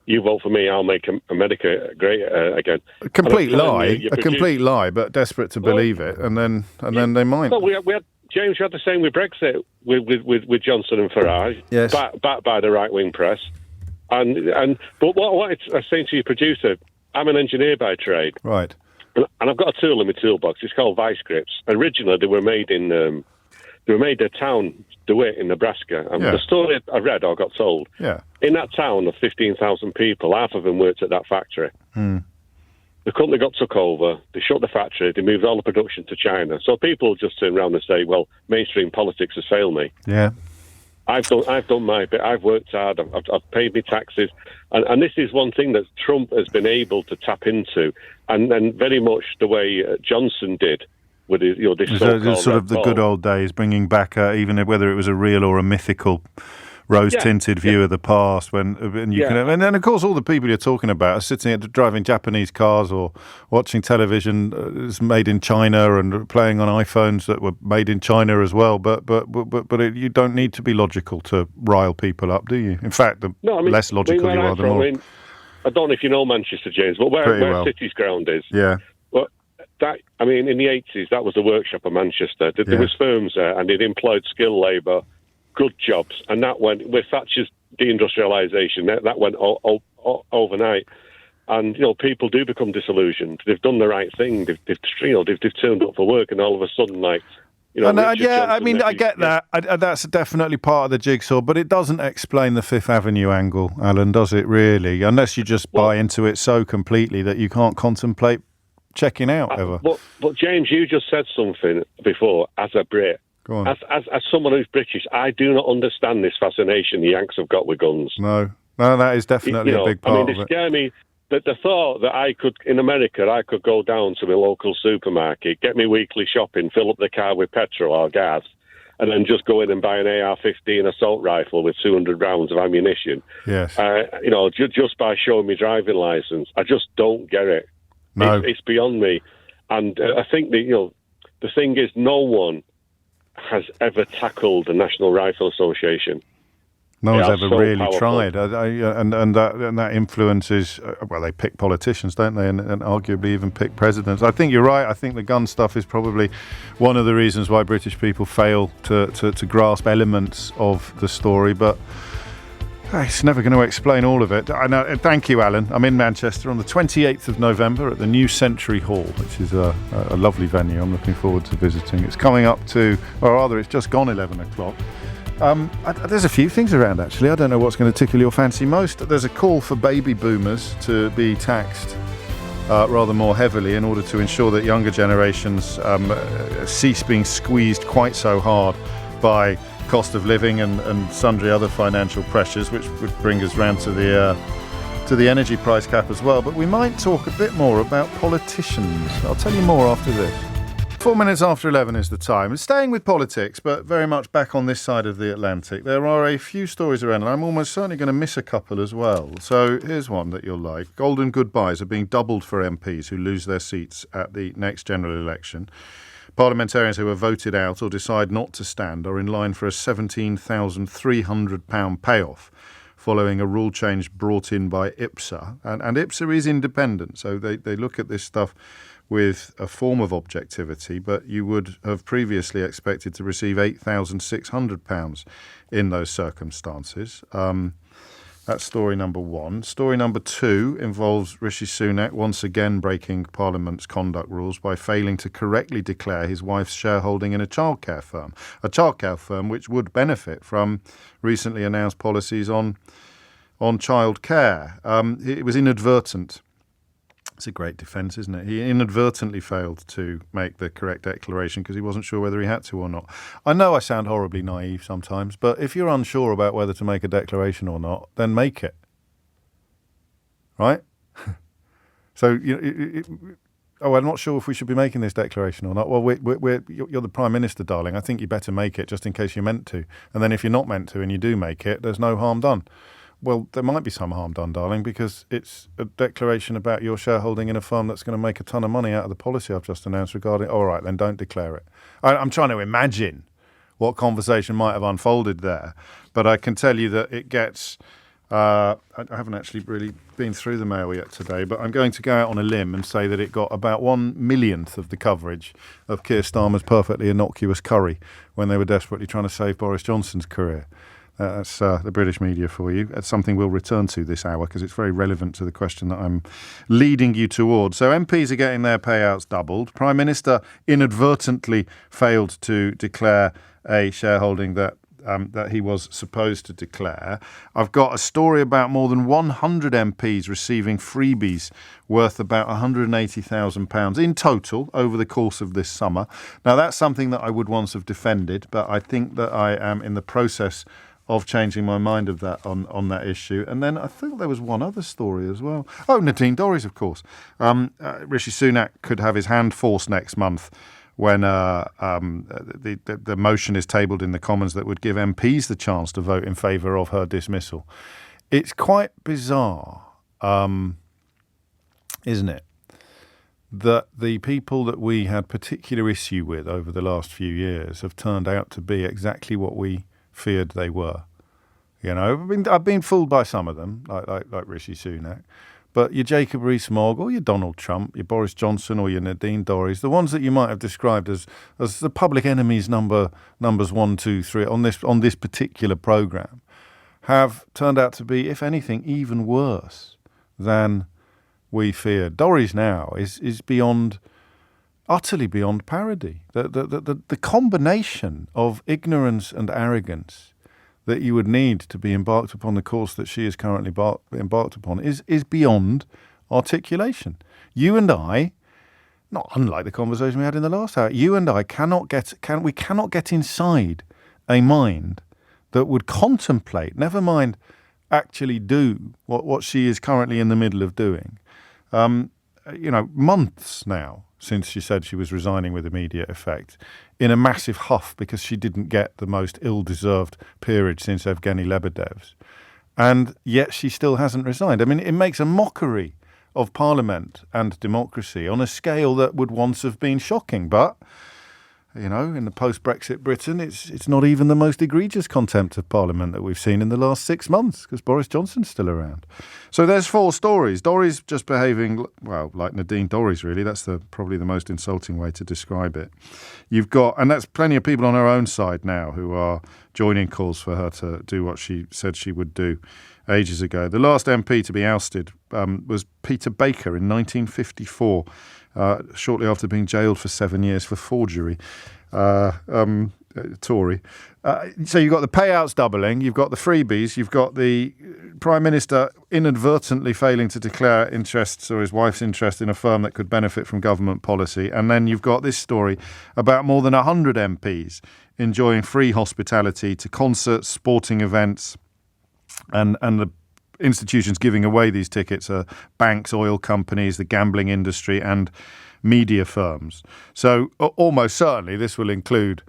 [SPEAKER 9] you vote for me, I'll make America great again.
[SPEAKER 1] A complete lie, but desperate to believe it, and then they might.
[SPEAKER 9] Well, we had James. We had the same with Brexit with Johnson and Farage,
[SPEAKER 1] yes,
[SPEAKER 9] backed by the right wing press, but what I was saying to your producer, I'm an engineer by trade,
[SPEAKER 1] right,
[SPEAKER 9] and I've got a tool in my toolbox. It's called vice grips. Originally, they were made in a town, DeWitt, in Nebraska. And the story I read or got told, in that town of 15,000 people, half of them worked at that factory. The company got took over, they shut the factory, they moved all the production to China. So people just turn around and say, well, mainstream politics has failed me.
[SPEAKER 1] Yeah.
[SPEAKER 9] I've done my bit, I've worked hard, I've paid my taxes. And this is one thing that Trump has been able to tap into, and very much the way Johnson did. With his, this
[SPEAKER 1] sort of the good old days, bringing back even whether it was a real or a mythical rose-tinted view of the past. And then of course all the people you're talking about are sitting driving Japanese cars or watching television made in China and playing on iPhones that were made in China as well. But you don't need to be logical to rile people up, do you? In fact, less logical you are, the more.
[SPEAKER 9] I don't know if you know Manchester, James, but where City's ground is.
[SPEAKER 1] Yeah.
[SPEAKER 9] In the 80s, that was the workshop of Manchester. There was firms there, and it employed skilled labour, good jobs, and that went with Thatcher's deindustrialisation. That went overnight, and people do become disillusioned. They've done the right thing. They've turned up for work, and all of a sudden, I get that. That's
[SPEAKER 1] definitely part of the jigsaw, but it doesn't explain the Fifth Avenue angle, Alan, does it really? Unless you just buy into it so completely that you can't contemplate checking out ever.
[SPEAKER 9] But James, you just said something before. As a Brit,
[SPEAKER 1] go on.
[SPEAKER 9] As someone who's British, I do not understand this fascination the Yanks have got with guns.
[SPEAKER 1] No, that is definitely a big part of it.
[SPEAKER 9] They scare me. That the thought that in America, I could go down to my local supermarket, get me weekly shopping, fill up the car with petrol or gas, and then just go in and buy an AR-15 assault rifle with 200 rounds of ammunition.
[SPEAKER 1] Yes.
[SPEAKER 9] Just by showing me driving license, I just don't get it.
[SPEAKER 1] No.
[SPEAKER 9] It's beyond me. And I think the thing is, no one has ever tackled the National Rifle Association.
[SPEAKER 1] No one's ever really tried. And that influences, they pick politicians, don't they? And arguably even pick presidents. I think you're right. I think the gun stuff is probably one of the reasons why British people fail to grasp elements of the story. But it's never going to explain all of it. I know. Thank you, Alan. I'm in Manchester on the 28th of November at the New Century Hall, which is a lovely venue. I'm looking forward to visiting. It's coming up to, or rather, it's just gone 11 o'clock. There's a few things around, actually. I don't know what's going to tickle your fancy most. There's a call for baby boomers to be taxed rather more heavily in order to ensure that younger generations cease being squeezed quite so hard by cost of living and sundry other financial pressures, which would bring us round to the energy price cap as well. But we might talk a bit more about politicians. I'll tell you more after this. 4 minutes after 11 is the time. It's staying with politics, but very much back on this side of the Atlantic. There are a few stories around, and I'm almost certainly going to miss a couple as well. So here's one that you'll like. Golden goodbyes are being doubled for MPs who lose their seats at the next general election. Parliamentarians who are voted out or decide not to stand are in line for a £17,300 payoff following a rule change brought in by IPSA. And IPSA is independent, so they look at this stuff with a form of objectivity, but you would have previously expected to receive £8,600 in those circumstances. That's story number one. Story number two involves Rishi Sunak once again breaking Parliament's conduct rules by failing to correctly declare his wife's shareholding in a childcare firm which would benefit from recently announced policies on childcare. It was inadvertent. It's a great defence, isn't it? He inadvertently failed to make the correct declaration because he wasn't sure whether he had to or not. I know I sound horribly naive sometimes, but if you're unsure about whether to make a declaration or not, then make it. Right? So, I'm not sure if we should be making this declaration or not. Well, you're the Prime Minister, darling. I think you better make it just in case you're meant to. And then if you're not meant to and you do make it, there's no harm done. Well, there might be some harm done, darling, because it's a declaration about your shareholding in a firm that's going to make a ton of money out of the policy I've just announced regarding... All right, then don't declare it. I'm trying to imagine what conversation might have unfolded there, but I can tell you that it gets I haven't actually really been through the Mail yet today, but I'm going to go out on a limb and say that it got about 1/1,000,000th of the coverage of Keir Starmer's perfectly innocuous curry when they were desperately trying to save Boris Johnson's career. That's the British media for you. That's something we'll return to this hour because it's very relevant to the question that I'm leading you towards. So MPs are getting their payouts doubled. Prime Minister inadvertently failed to declare a shareholding that he was supposed to declare. I've got a story about more than 100 MPs receiving freebies worth about £180,000 in total over the course of this summer. Now, that's something that I would once have defended, but I think that I am in the process of changing my mind of that on that issue. And then I think there was one other story as well. Oh, Nadine Dorries, of course. Rishi Sunak could have his hand forced next month when the motion is tabled in the Commons that would give MPs the chance to vote in favour of her dismissal. It's quite bizarre, isn't it, that the people that we had particular issue with over the last few years have turned out to be exactly what we feared they were. You know, I've been fooled by some of them, like Rishi Sunak. But your Jacob Rees-Mogg or your Donald Trump, your Boris Johnson or your Nadine Dorries, the ones that you might have described as the public enemies numbers 1, 2, 3 on this particular programme, have turned out to be, if anything, even worse than we feared. Dorries now is utterly beyond parody. The combination of ignorance and arrogance that you would need to be embarked upon the course that she is currently embarked upon is beyond articulation. You and I, not unlike the conversation we had in the last hour, you and I cannot get inside a mind that would contemplate, never mind actually do what she is currently in the middle of doing. Months now since she said she was resigning with immediate effect, in a massive huff because she didn't get the most ill-deserved peerage since Evgeny Lebedev's. And yet she still hasn't resigned. I mean, it makes a mockery of Parliament and democracy on a scale that would once have been shocking. But, you know, in the post-Brexit Britain, it's not even the most egregious contempt of Parliament that we've seen in the last 6 months because Boris Johnson's still around. So there's 4 stories. Dorries just behaving, well, like Nadine Dorries, really. That's probably the most insulting way to describe it. You've got, and that's plenty of people on her own side now who are joining calls for her to do what she said she would do ages ago. The last MP to be ousted was Peter Baker in 1954. Shortly after being jailed for 7 years for forgery. Tory. So you've got the payouts doubling, you've got the freebies, you've got the Prime Minister inadvertently failing to declare interests or his wife's interest in a firm that could benefit from government policy, and then you've got this story about more than 100 MPs enjoying free hospitality to concerts, sporting events, and the institutions giving away these tickets are banks, oil companies, the gambling industry and media firms. So almost certainly this will include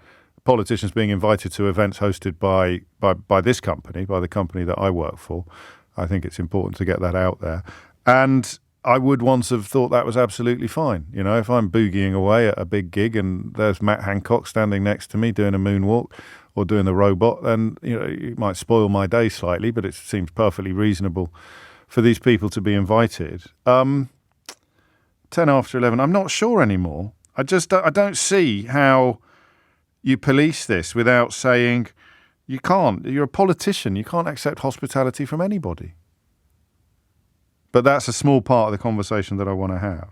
[SPEAKER 1] politicians being invited to events hosted by this company, by the company that I work for. I think it's important to get that out there. And I would once have thought that was absolutely fine. You know, if I'm boogieing away at a big gig and there's Matt Hancock standing next to me doing a moonwalk or doing the robot, then, you know, it might spoil my day slightly, but it seems perfectly reasonable for these people to be invited. 10 after 11, I'm not sure anymore. I don't see how you police this without saying you can't. You're a politician. You can't accept hospitality from anybody. But that's a small part of the conversation that I want to have.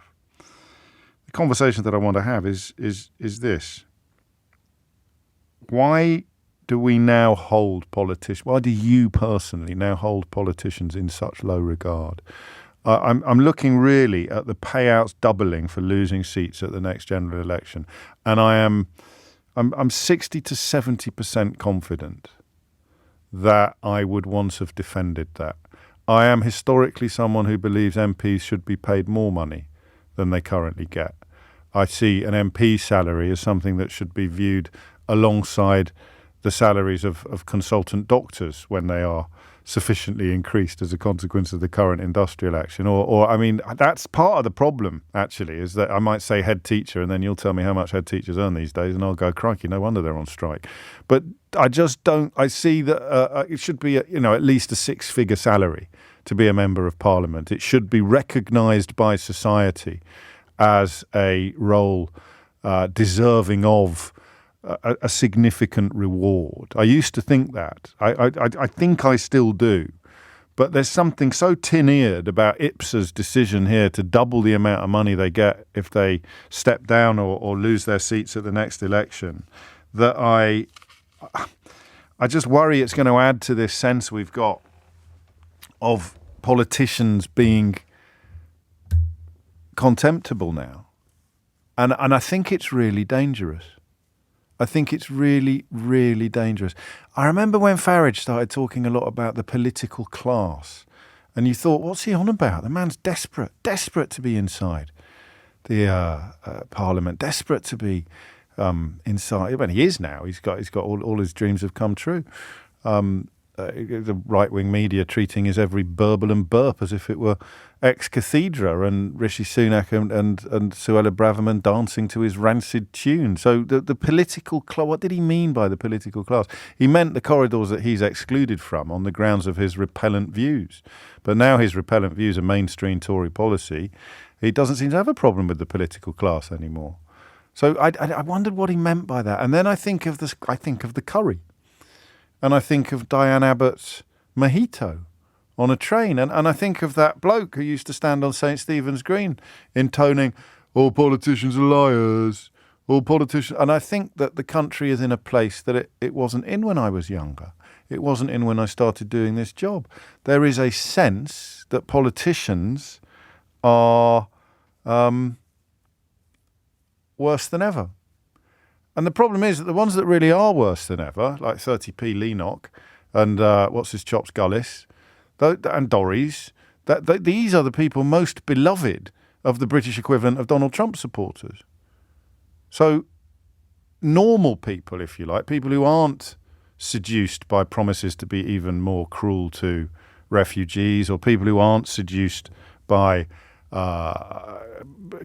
[SPEAKER 1] The conversation that I want to have is this. Why do we now hold politicians? Why do you personally now hold politicians in such low regard? I'm looking really at the payouts doubling for losing seats at the next general election, and I'm 60 to 70% confident that I would once have defended that. I am historically someone who believes MPs should be paid more money than they currently get. I see an MP salary as something that should be viewed alongside the salaries of consultant doctors when they are sufficiently increased as a consequence of the current industrial action. Or I mean, that's part of the problem, actually, is that I might say head teacher, and then you'll tell me how much head teachers earn these days, and I'll go, crikey, no wonder they're on strike. But I just don't, I see that it should be, at least a six-figure salary to be a member of parliament. It should be recognised by society as a role deserving of a significant reward. I used to think that. I think I still do. But there's something so tin-eared about IPSA's decision here to double the amount of money they get if they step down or lose their seats at the next election that I just worry it's going to add to this sense we've got of politicians being contemptible now. And I think it's really dangerous. I think it's really, really dangerous. I remember when Farage started talking a lot about the political class, and you thought, what's he on about? The man's desperate to be inside the Parliament, desperate to be inside. Well, he is now. He's got all his dreams have come true. The right-wing media treating his every burble and burp as if it were ex cathedra, and Rishi Sunak and Suella Braverman dancing to his rancid tune. So the political class, what did he mean by the political class? He meant the corridors that he's excluded from on the grounds of his repellent views. But now his repellent views are mainstream Tory policy. He doesn't seem to have a problem with the political class anymore. So I wondered what he meant by that. And then I think of the curry. And I think of Diane Abbott's mojito on a train. And I think of that bloke who used to stand on St. Stephen's Green intoning, all politicians are liars, all politicians. And I think that the country is in a place that it wasn't in when I was younger. It wasn't in when I started doing this job. There is a sense that politicians are worse than ever. And the problem is that the ones that really are worse than ever, like 30p Leenock and what's his chops Gullis, and Dorries, these are the people most beloved of the British equivalent of Donald Trump supporters. So normal people, if you like, people who aren't seduced by promises to be even more cruel to refugees, or people who aren't seduced by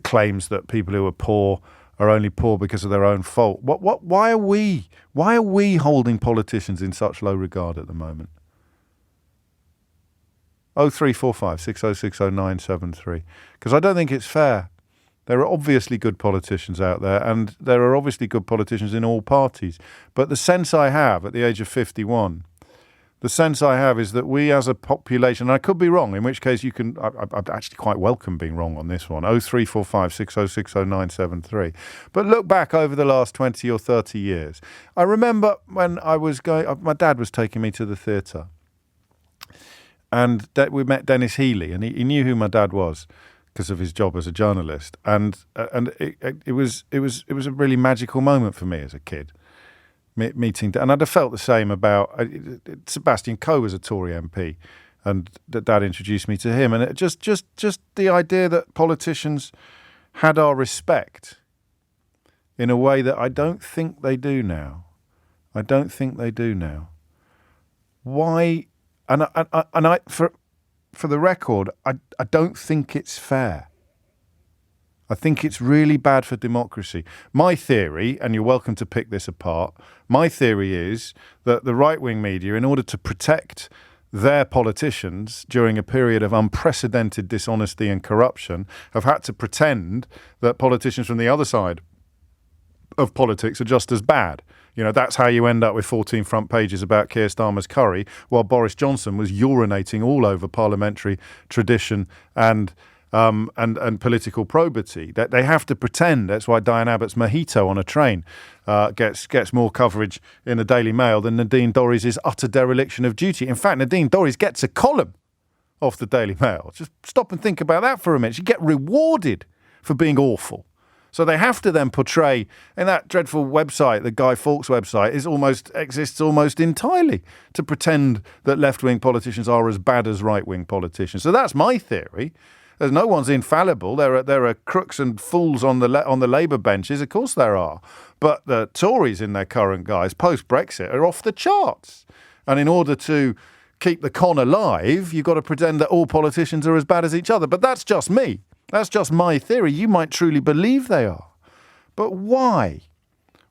[SPEAKER 1] claims that people who are poor are only poor because of their own fault. Why are we holding politicians in such low regard at the moment? 0345 6060 973. Because I don't think it's fair. There are obviously good politicians out there, and there are obviously good politicians in all parties. But the sense I have at the age of 51, the sense I have is that we as a population, and I could be wrong, in which case I'd actually quite welcome being wrong on this one, 0345 6060 973. But look back over the last 20 or 30 years. I remember when I was my dad was taking me to the theatre, and we met Dennis Healy, and he knew who my dad was because of his job as a journalist, and it was a really magical moment for me as a kid. Meeting, and I'd have felt the same about Sebastian Coe was a Tory MP, and Dad introduced me to him, and it just the idea that politicians had our respect in a way that I don't think they do now. Why? And I for the record, I don't think it's fair. I think it's really bad for democracy. My theory, and you're welcome to pick this apart, my theory is that the right-wing media, in order to protect their politicians during a period of unprecedented dishonesty and corruption, have had to pretend that politicians from the other side of politics are just as bad. That's how you end up with 14 front pages about Keir Starmer's curry, while Boris Johnson was urinating all over parliamentary tradition and political probity. That they have to pretend. That's why Diane Abbott's mojito on a train gets more coverage in the Daily Mail than Nadine Dorries' utter dereliction of duty. In fact, Nadine Dorries gets a column off the Daily Mail. Just stop and think about that for a minute. She get rewarded for being awful. So they have to then portray, and that dreadful website, the Guy Fawkes website, exists almost entirely to pretend that left-wing politicians are as bad as right-wing politicians. So that's my theory. There's no one's infallible. There are crooks and fools on the Labour benches. Of course there are. But the Tories in their current guise, post-Brexit, are off the charts. And in order to keep the con alive, you've got to pretend that all politicians are as bad as each other. But that's just me. That's just my theory. You might truly believe they are. But why?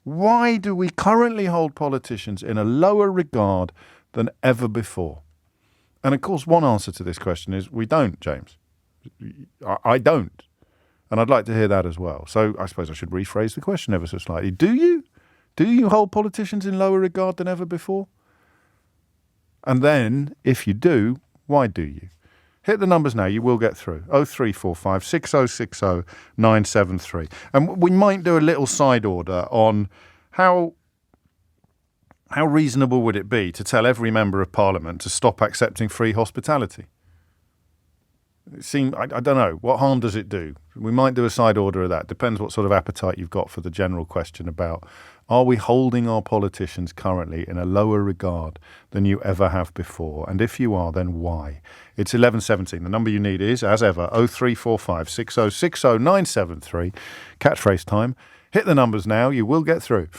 [SPEAKER 1] Why do we currently hold politicians in a lower regard than ever before? And of course, one answer to this question is we don't, James. I don't. And I'd like to hear that as well. So I suppose I should rephrase the question ever so slightly. Do you? Do you hold politicians in lower regard than ever before? And then, if you do, why do you? Hit the numbers now, you will get through. 0345 6060 973. And we might do a little side order on how reasonable would it be to tell every member of Parliament to stop accepting free hospitality? I don't know. What harm does it do? We might do a side order of that. Depends what sort of appetite you've got for the general question about, are we holding our politicians currently in a lower regard than you ever have before? And if you are, then why? It's 11:17. The number you need is, as ever, 0345 6060 973. Catchphrase time. Hit the numbers now. You will get through.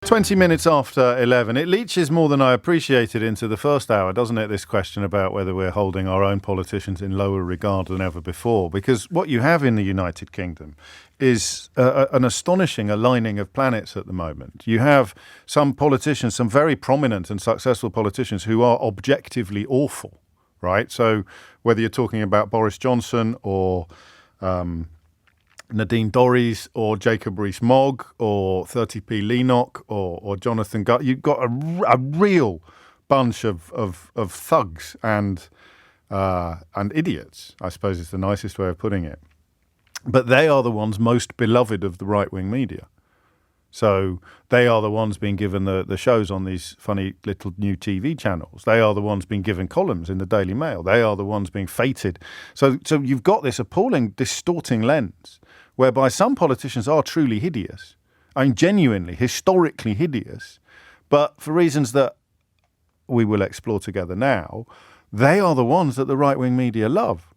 [SPEAKER 1] 20 minutes after 11. It leaches more than I appreciated into the first hour, doesn't it, this question about whether we're holding our own politicians in lower regard than ever before? Because what you have in the United Kingdom is an astonishing aligning of planets at the moment. You have some politicians, some very prominent and successful politicians who are objectively awful, right? So whether you're talking about Boris Johnson or Nadine Dorries or Jacob Rees-Mogg or 30p Lennox or Jonathan Gutt, you've got a real bunch of thugs and idiots, I suppose is the nicest way of putting it. But they are the ones most beloved of the right-wing media. So they are the ones being given the shows on these funny little new TV channels. They are the ones being given columns in the Daily Mail. They are the ones being feted. So you've got this appalling, distorting lens whereby some politicians are truly hideous. I mean, genuinely, historically hideous. But for reasons that we will explore together now, they are the ones that the right-wing media love.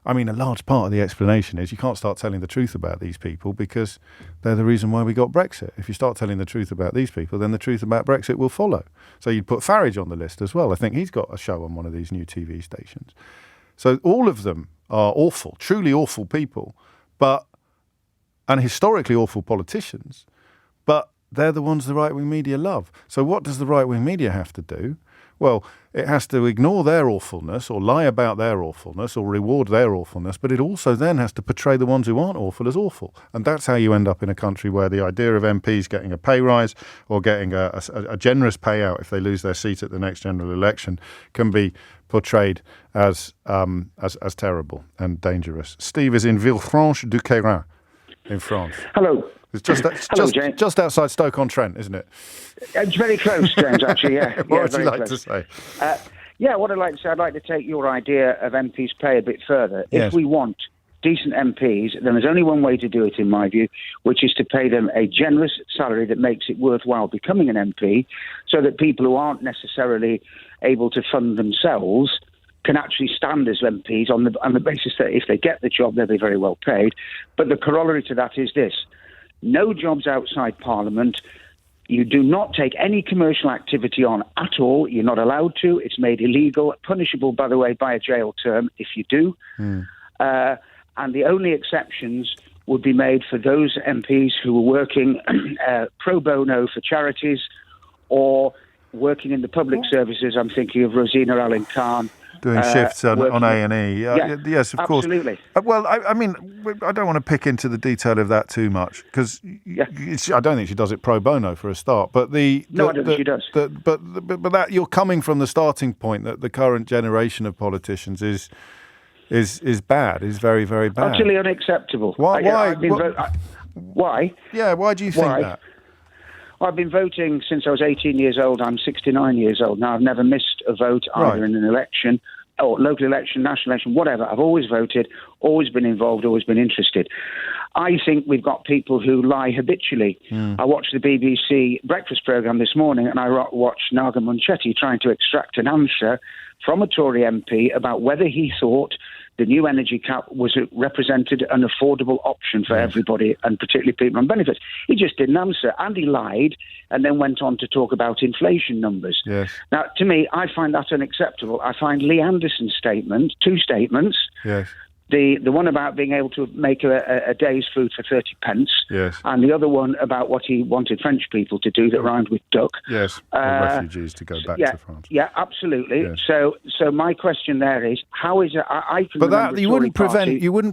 [SPEAKER 1] I mean, a large part of the explanation is you can't start telling the truth about these people because they're the reason why we got Brexit. If you start telling the truth about these people, then the truth about Brexit will follow. So you'd put Farage on the list as well. I think he's got a show on one of these new TV stations. So all of them are awful, truly awful people, and historically awful politicians, but they're the ones the right-wing media love. So what does the right-wing media have to do? Well, it has to ignore their awfulness or lie about their awfulness or reward their awfulness, but it also then has to portray the ones who aren't awful as awful. And that's how you end up in a country where the idea of MPs getting a pay rise or getting a generous payout if they lose their seat at the next general election can be portrayed as terrible and dangerous. Steve is in Villefranche-du-Queyrin in France.
[SPEAKER 10] Hello.
[SPEAKER 1] It's just outside Stoke-on-Trent, isn't it?
[SPEAKER 10] It's very close, James, actually, yeah.
[SPEAKER 1] What would you like to say?
[SPEAKER 10] What I'd like to say, I'd like to take your idea of MPs' pay a bit further.
[SPEAKER 1] Yes.
[SPEAKER 10] If we want decent MPs, then there's only one way to do it, in my view, which is to pay them a generous salary that makes it worthwhile becoming an MP, so that people who aren't necessarily able to fund themselves can actually stand as MPs on the basis that if they get the job, they'll be very well paid. But the corollary to that is this. No jobs outside Parliament. You do not take any commercial activity on at all. You're not allowed to. It's made illegal, punishable, by the way, by a jail term if you do. And the only exceptions would be made for those MPs who are working pro bono for charities or working in the public services. I'm thinking of Rosina Allen Khan.
[SPEAKER 1] Doing shifts on A&E. Yes, of course.
[SPEAKER 10] Absolutely.
[SPEAKER 1] Well, I mean, I don't want to pick into the detail of that too much because I don't think she does it pro bono for a start. But
[SPEAKER 10] I don't think she does.
[SPEAKER 1] But that you're coming from the starting point that the current generation of politicians is bad, is very, very bad.
[SPEAKER 10] Utterly unacceptable.
[SPEAKER 1] Why?
[SPEAKER 10] Why?
[SPEAKER 1] Yeah, why do you think that?
[SPEAKER 10] I've been voting since I was 18 years old. I'm 69 years old now. I've never missed a vote either in an election or local election, national election, whatever. I've always voted, always been involved, always been interested. I think we've got people who lie habitually. I watched the BBC breakfast programme this morning and I watched Naga Munchetti trying to extract an answer from a Tory MP about whether he thought the new energy cap represented an affordable option for everybody, and particularly people on benefits. He just didn't answer, and he lied, and then went on to talk about inflation numbers.
[SPEAKER 1] Yes.
[SPEAKER 10] Now, to me, I find that unacceptable. I find Lee Anderson's two statements.
[SPEAKER 1] Yes.
[SPEAKER 10] The one about being able to make a day's food for 30 pence,
[SPEAKER 1] yes,
[SPEAKER 10] and the other one about what he wanted French people to do that rhymed with duck.
[SPEAKER 1] Yes, refugees to go back to France.
[SPEAKER 10] Yeah, absolutely.
[SPEAKER 1] Yes.
[SPEAKER 10] So my question there is, how is it? I can
[SPEAKER 1] but that you wouldn't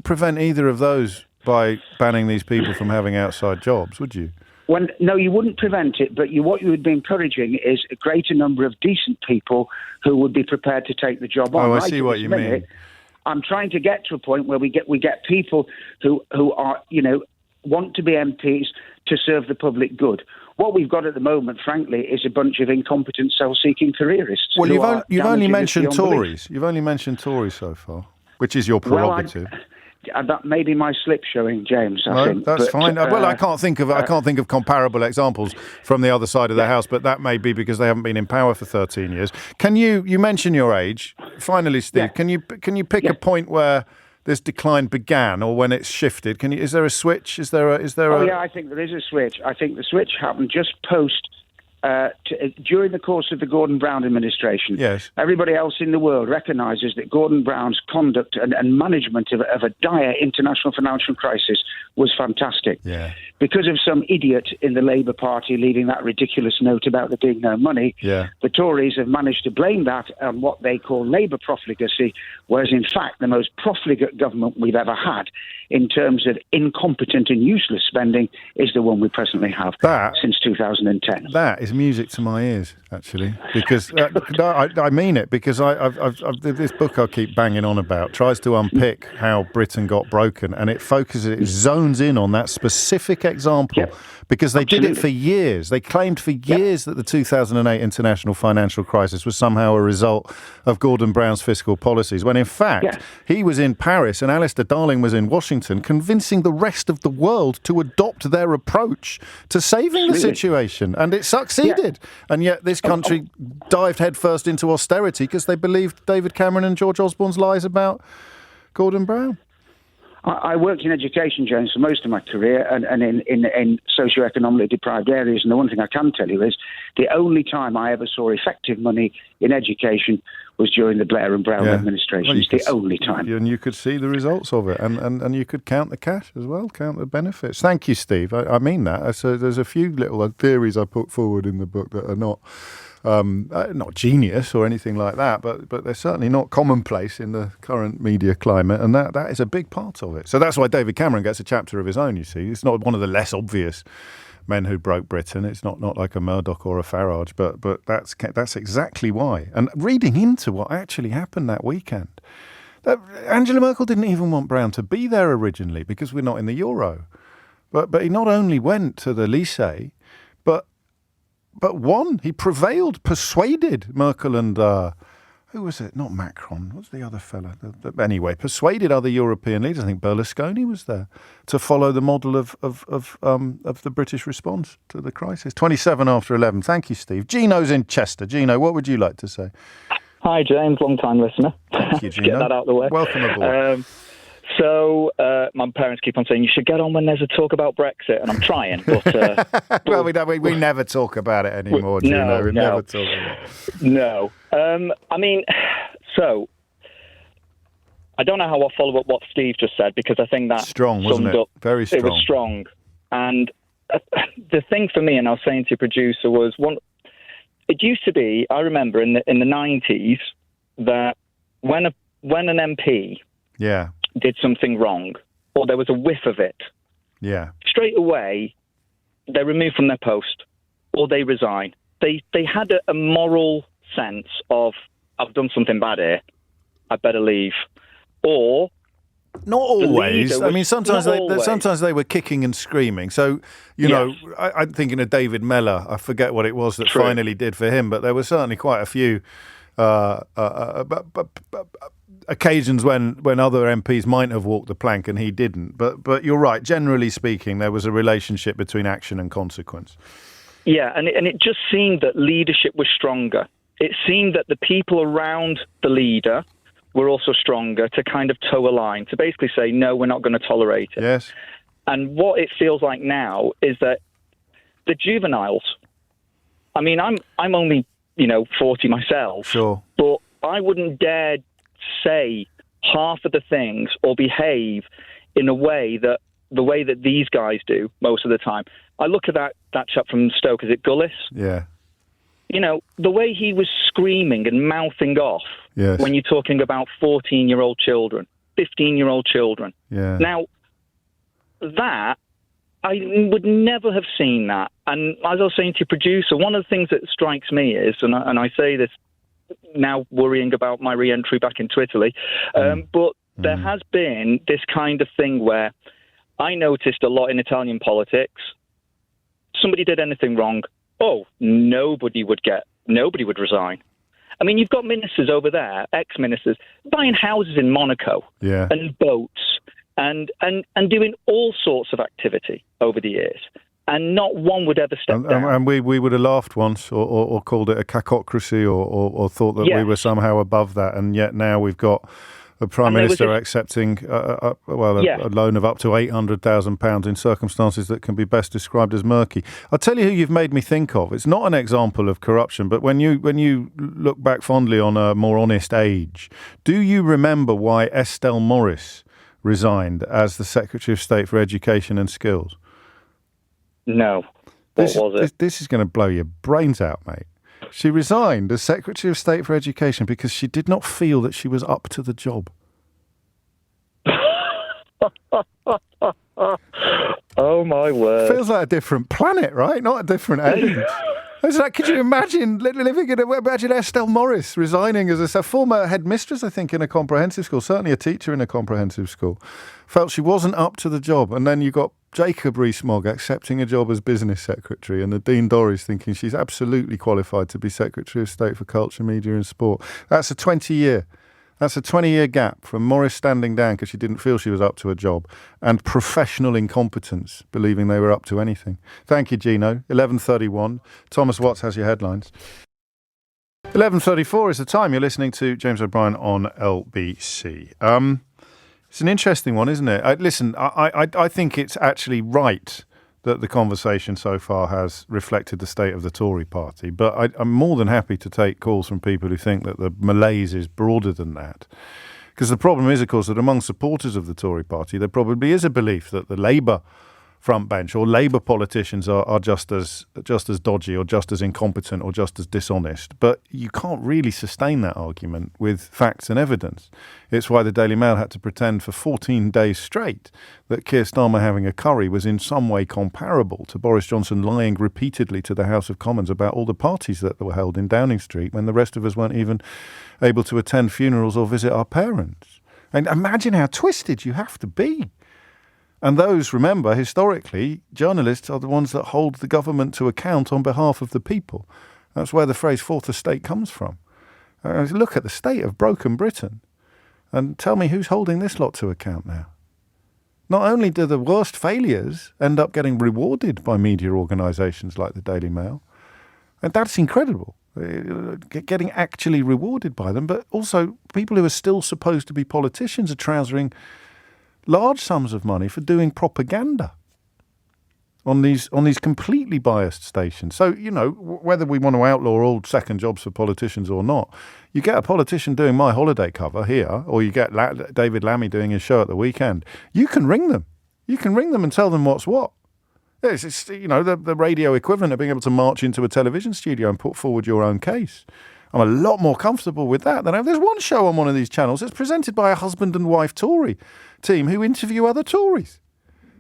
[SPEAKER 10] prevent
[SPEAKER 1] either of those by banning these people from having outside jobs, would you?
[SPEAKER 10] No, you wouldn't prevent it, but what you would be encouraging is a greater number of decent people who would be prepared to take the job on.
[SPEAKER 1] Oh, I see what you mean.
[SPEAKER 10] I'm trying to get to a point where we get people who are, want to be MPs to serve the public good. What we've got at the moment, frankly, is a bunch of incompetent, self-seeking careerists.
[SPEAKER 1] Well, you've only mentioned Tories. You've only mentioned Tories so far, which is your prerogative.
[SPEAKER 10] That may be my slip showing, James. I think.
[SPEAKER 1] That's fine. Well, I can't think of comparable examples from the other side of the house, but that may be because they haven't been in power for 13 years. Can you mention your age? Finally, Steve, can you pick a point where this decline began or when it's shifted? Is there a switch? Is there
[SPEAKER 10] yeah, I think there is a switch. I think the switch happened just post. During the course of the Gordon Brown administration,
[SPEAKER 1] yes,
[SPEAKER 10] everybody else in the world recognises that Gordon Brown's conduct and management of a dire international financial crisis was fantastic.
[SPEAKER 1] Yeah.
[SPEAKER 10] Because of some idiot in the Labour Party leaving that ridiculous note about there being no money, the Tories have managed to blame that on what they call Labour profligacy, whereas in fact the most profligate government we've ever had in terms of incompetent and useless spending is the one we presently have since 2010.
[SPEAKER 1] That is music to my ears, actually, because I mean it, because I've this book I keep banging on about tries to unpick how Britain got broken, and it zones in on that specific example, because they did it for years. They claimed for years that the 2008 international financial crisis was somehow a result of Gordon Brown's fiscal policies, when in fact he was in Paris and Alistair Darling was in Washington convincing the rest of the world to adopt their approach to saving the situation, and it succeeded. And yet this country dived headfirst into austerity because they believed David Cameron and George Osborne's lies about Gordon Brown.
[SPEAKER 10] I worked in education, James, for most of my career and in socioeconomically deprived areas. And the one thing I can tell you is the only time I ever saw effective money in education was during the Blair and Brown administration. It's the only time.
[SPEAKER 1] And you could see the results of it. And you could count the cash as well, count the benefits. Thank you, Steve. I mean that. So there's a few little theories I put forward in the book that are not genius or anything like that, but they're certainly not commonplace in the current media climate, and that is a big part of it. So that's why David Cameron gets a chapter of his own, you see. It's not one of the less obvious men who broke Britain. It's not like a Murdoch or a Farage, but that's exactly why. And reading into what actually happened that weekend, Angela Merkel didn't even want Brown to be there originally because we're not in the Euro. But he not only went to the Elysee, but won. He prevailed, persuaded Merkel and who was it? Not Macron. What's the other fella? Anyway, persuaded other European leaders. I think Berlusconi was there to follow the model of the British response to the crisis. 27 after 11. Thank you, Steve. Gino's in Chester. Gino, what would you like to say?
[SPEAKER 11] Hi, James. Long-time listener.
[SPEAKER 1] Thank you, Gino.
[SPEAKER 11] Get that out of the way.
[SPEAKER 1] Welcome aboard.
[SPEAKER 11] So my parents keep on saying you should get on when there's a talk about Brexit, and I'm trying. But
[SPEAKER 1] well, we never talk about it anymore, Gino. We never talk about it.
[SPEAKER 11] No. I mean, so I don't know how I'll follow up what Steve just said, because I think that
[SPEAKER 1] strong, wasn't it? Very strong.
[SPEAKER 11] It was strong, and the thing for me, and I was saying to your producer, was one. It used to be, I remember in the 90s, that when an MP did something wrong, or there was a whiff of it, straight away they're removed from their post, or they resign. They had a moral sense of, I've done something bad here, I better leave. Or
[SPEAKER 1] not always. I mean, sometimes they were kicking and screaming. So, you know, I'm thinking of David Mellor. I forget what it was that finally did for him, but there were certainly quite a few occasions when other MPs might have walked the plank and he didn't. But you're right. Generally speaking, there was a relationship between action and consequence.
[SPEAKER 11] Yeah, and it just seemed that leadership was stronger. It seemed that the people around the leader we're also stronger to kind of toe a line, to basically say, no, we're not going to tolerate it.
[SPEAKER 1] Yes.
[SPEAKER 11] And what it feels like now is that the juveniles, I mean, I'm only, 40 myself.
[SPEAKER 1] Sure.
[SPEAKER 11] But I wouldn't dare say half of the things or behave in the way that these guys do most of the time. I look at that chap from Stoke, is it Gullis?
[SPEAKER 1] Yeah.
[SPEAKER 11] The way he was screaming and mouthing off when you're talking about 14-year-old children, 15-year-old children.
[SPEAKER 1] Yeah.
[SPEAKER 11] Now, that, I would never have seen that. And as I was saying to your producer, one of the things that strikes me is, and I say this now worrying about my re-entry back into Italy, but there has been this kind of thing where I noticed a lot in Italian politics. Somebody did anything wrong. Oh, nobody would resign. I mean, you've got ministers over there, ex-ministers, buying houses in Monaco and boats and doing all sorts of activity over the years. And not one would ever step down.
[SPEAKER 1] And we would have laughed once or called it a cacocracy or thought that we were somehow above that. And yet now we've got a Prime Minister accepting a loan of up to £800,000 in circumstances that can be best described as murky. I'll tell you who you've made me think of. It's not an example of corruption, but when you look back fondly on a more honest age, do you remember why Estelle Morris resigned as the Secretary of State for Education and Skills?
[SPEAKER 11] No. What was it?
[SPEAKER 1] This is going to blow your brains out, mate. She resigned as Secretary of State for Education because she did not feel that she was up to the job.
[SPEAKER 11] Oh, my word.
[SPEAKER 1] Feels like a different planet, right? Not a different age. It's like, could you imagine imagine Estelle Morris resigning as a former headmistress, I think, in a comprehensive school, certainly a teacher in a comprehensive school, felt she wasn't up to the job. And then you got Jacob Rees-Mogg accepting a job as business secretary and Nadine Dorries thinking she's absolutely qualified to be Secretary of State for Culture, Media and Sport. That's a 20-year gap from Morris standing down because she didn't feel she was up to a job and professional incompetence, believing they were up to anything. Thank you, Gino. 11:31. Thomas Watts has your headlines. 11:34 is the time. You're listening to James O'Brien on LBC. It's an interesting one, isn't it? I think it's actually right that the conversation so far has reflected the state of the Tory party. But I'm more than happy to take calls from people who think that the malaise is broader than that. Because the problem is, of course, that among supporters of the Tory party, there probably is a belief that the Labour front bench or Labour politicians are just as dodgy or just as incompetent or just as dishonest. But you can't really sustain that argument with facts and evidence. It's why the Daily Mail had to pretend for 14 days straight that Keir Starmer having a curry was in some way comparable to Boris Johnson lying repeatedly to the House of Commons about all the parties that were held in Downing Street when the rest of us weren't even able to attend funerals or visit our parents. And imagine how twisted you have to be. And those, remember, historically, journalists are the ones that hold the government to account on behalf of the people. That's where the phrase fourth estate comes from. Look at the state of broken Britain and tell me who's holding this lot to account now. Not only do the worst failures end up getting rewarded by media organisations like the Daily Mail, and that's incredible, getting actually rewarded by them, but also people who are still supposed to be politicians are trousering large sums of money for doing propaganda on these completely biased stations. So, whether we want to outlaw all second jobs for politicians or not, you get a politician doing My Holiday cover here, or you get David Lammy doing his show at the weekend, you can ring them. You can ring them and tell them what's what. It's the radio equivalent of being able to march into a television studio and put forward your own case. I'm a lot more comfortable with that than there's one show on one of these channels that's presented by a husband and wife Tory team who interview other Tories.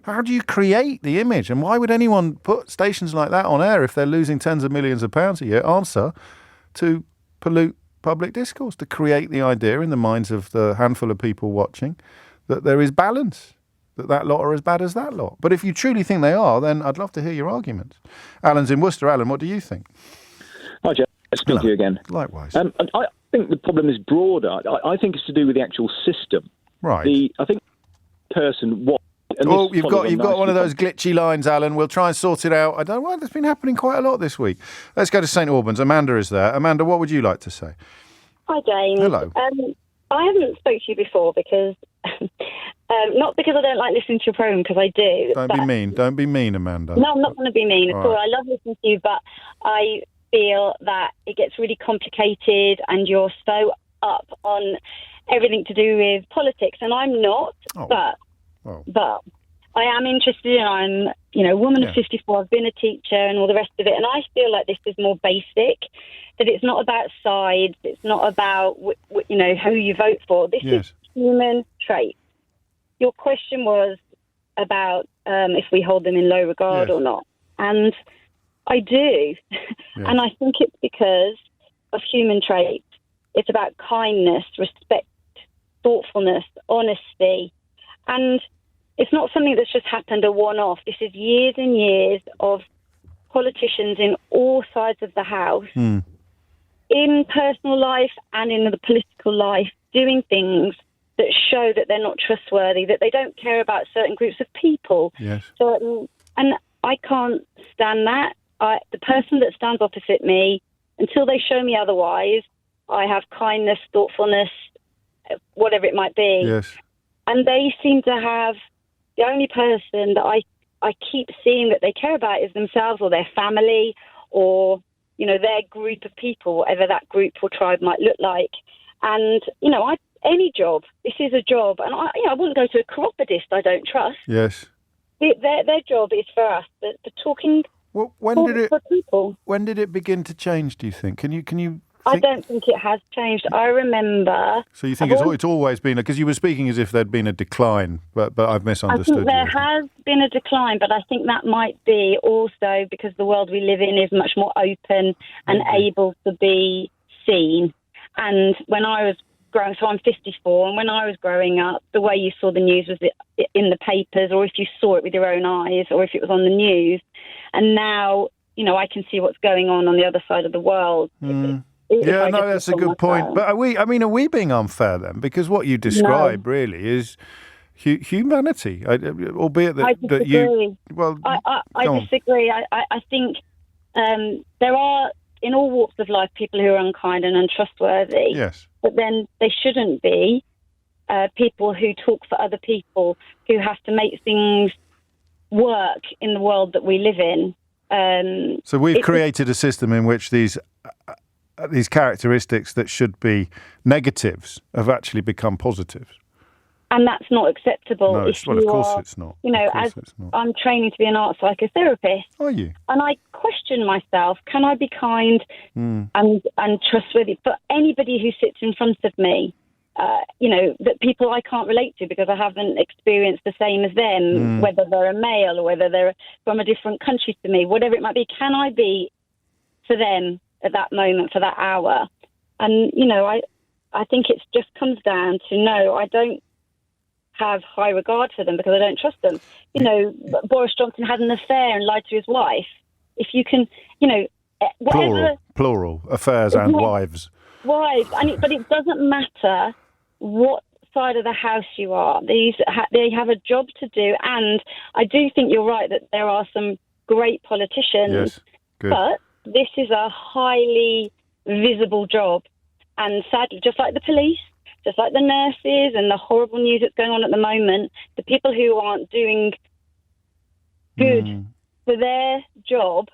[SPEAKER 1] How do you create the image? And why would anyone put stations like that on air if they're losing tens of millions of pounds a year? Answer: to pollute public discourse, to create the idea in the minds of the handful of people watching that there is balance, that lot are as bad as that lot. But if you truly think they are, then I'd love to hear your arguments. Alan's in Worcester. Alan, what do you think?
[SPEAKER 12] Hi, Jeff. Nice to speak to you again.
[SPEAKER 1] Likewise.
[SPEAKER 12] I think the problem is broader. I think it's to do with the actual system.
[SPEAKER 1] Right.
[SPEAKER 12] I think person what.
[SPEAKER 1] You've got one of those glitchy lines, Alan. We'll try and sort it out. I don't know. That's been happening quite a lot this week. Let's go to St Albans. Amanda is there. Amanda, what would you like to say?
[SPEAKER 13] Hi, James.
[SPEAKER 1] Hello.
[SPEAKER 13] I haven't spoke to you before because, not because I don't like listening to your program, because I do.
[SPEAKER 1] Don't be mean. Don't be mean, Amanda.
[SPEAKER 13] No, I'm not going to be mean at all.
[SPEAKER 1] Right.
[SPEAKER 13] I love listening to you, but I feel that it gets really complicated and you're so up on everything to do with politics, and I'm not, but I am interested, and I'm, a woman of 54, I've been a teacher and all the rest of it, and I feel like this is more basic, that it's not about sides, it's not about, who you vote for. This is human traits. Your question was about if we hold them in low regard or not, and I do, and I think it's because of human traits. It's about kindness, respect, thoughtfulness, honesty, and it's not something that's just happened a one-off. This is years and years of politicians in all sides of the house, in personal life and in the political life, doing things that show that they're not trustworthy, that they don't care about certain groups of people.
[SPEAKER 1] Yes.
[SPEAKER 13] And I can't stand that. The person that stands opposite me, until they show me otherwise, I have kindness, thoughtfulness, whatever it might be.
[SPEAKER 1] Yes.
[SPEAKER 13] And they seem to have, the only person that I keep seeing that they care about is themselves or their family or, their group of people, whatever that group or tribe might look like. And, any job, this is a job. And I wouldn't go to a chiropodist I don't trust.
[SPEAKER 1] Yes.
[SPEAKER 13] Their job is for us, for talking for people.
[SPEAKER 1] When did it begin to change, do you think? Can you
[SPEAKER 13] I don't think it has changed. I remember.
[SPEAKER 1] So you think it's always been, because you were speaking as if there'd been a decline, but I've misunderstood.
[SPEAKER 13] I think there has been a decline, but I think that might be also because the world we live in is much more open and able to be seen. And when I was growing, so I'm 54, and when I was growing up, the way you saw the news was in the papers, or if you saw it with your own eyes, or if it was on the news. And now, I can see what's going on the other side of the world.
[SPEAKER 1] That's a good point. But are we being unfair then? Because what you describe really is humanity, albeit that,
[SPEAKER 13] I disagree.
[SPEAKER 1] that you... Well,
[SPEAKER 13] I disagree. I think there are, in all walks of life, people who are unkind and untrustworthy.
[SPEAKER 1] Yes.
[SPEAKER 13] But then they shouldn't be people who talk for other people, who have to make things work in the world that we live in.
[SPEAKER 1] So we've created a system in which these characteristics that should be negatives have actually become positives.
[SPEAKER 13] And that's not acceptable.
[SPEAKER 1] No, of course it's not.
[SPEAKER 13] I'm training to be an art psychotherapist.
[SPEAKER 1] Are you?
[SPEAKER 13] And I question myself, can I be kind and trustworthy for anybody who sits in front of me? That people I can't relate to because I haven't experienced the same as them, whether they're a male or whether they're from a different country to me, whatever it might be. Can I be for them at that moment, for that hour? And, I think it just comes down to, no, I don't have high regard for them because I don't trust them. Boris Johnson had an affair and lied to his wife. If you can, whatever...
[SPEAKER 1] Plural, affairs and wives.
[SPEAKER 13] Wives, but it doesn't matter what side of the house you are. They have a job to do, and I do think you're right that there are some great politicians.
[SPEAKER 1] Yes, good.
[SPEAKER 13] But this is a highly visible job, and sadly, just like the police, just like the nurses and the horrible news that's going on at the moment, the people who aren't doing good for their job,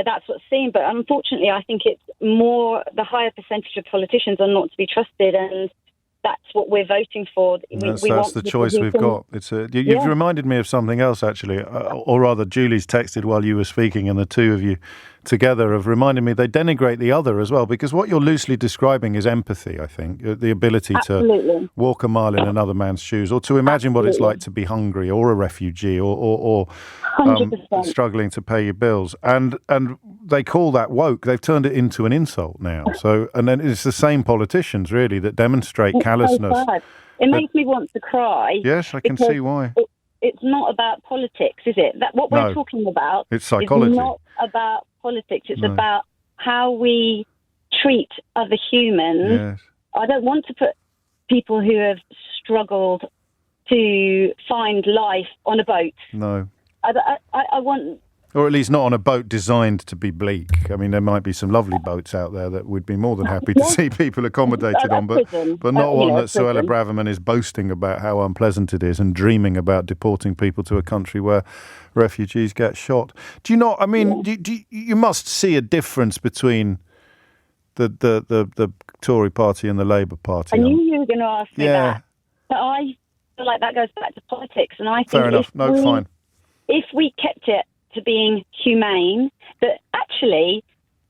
[SPEAKER 13] that's what's seen. But unfortunately, I think it's more the higher percentage of politicians are not to be trusted, and that's what we're voting for.
[SPEAKER 1] That's the choice we've got. You've reminded me of something else, actually, or rather, Julie's texted while you were speaking, and the two of you together have reminded me they denigrate the other as well, because what you're loosely describing is empathy, I think, the ability to walk a mile in another man's shoes, or to imagine what it's like to be hungry or a refugee or struggling to pay your bills. And they call that woke. They've turned it into an insult now. So, and then it's the same politicians, really, that demonstrate callousness.
[SPEAKER 13] So it makes me want to cry.
[SPEAKER 1] Yes, I can see why.
[SPEAKER 13] It's not about politics, is it? What we're talking about
[SPEAKER 1] it's psychology.
[SPEAKER 13] Is not about politics. It's about how we treat other humans.
[SPEAKER 1] Yes.
[SPEAKER 13] I don't want to put people who have struggled to find life on a boat.
[SPEAKER 1] No.
[SPEAKER 13] I want
[SPEAKER 1] Or at least not on a boat designed to be bleak. I mean, there might be some lovely boats out there that we'd be more than happy to see people accommodated on, but not one that Suella Braverman is boasting about how unpleasant it is and dreaming about deporting people to a country where refugees get shot. Do you not? I mean, you must see a difference between the Tory party and the Labour Party.
[SPEAKER 13] I knew you were going to ask me that. But I feel like that goes back to politics, and I think
[SPEAKER 1] fair enough. Fine.
[SPEAKER 13] If we kept it to being humane, but actually,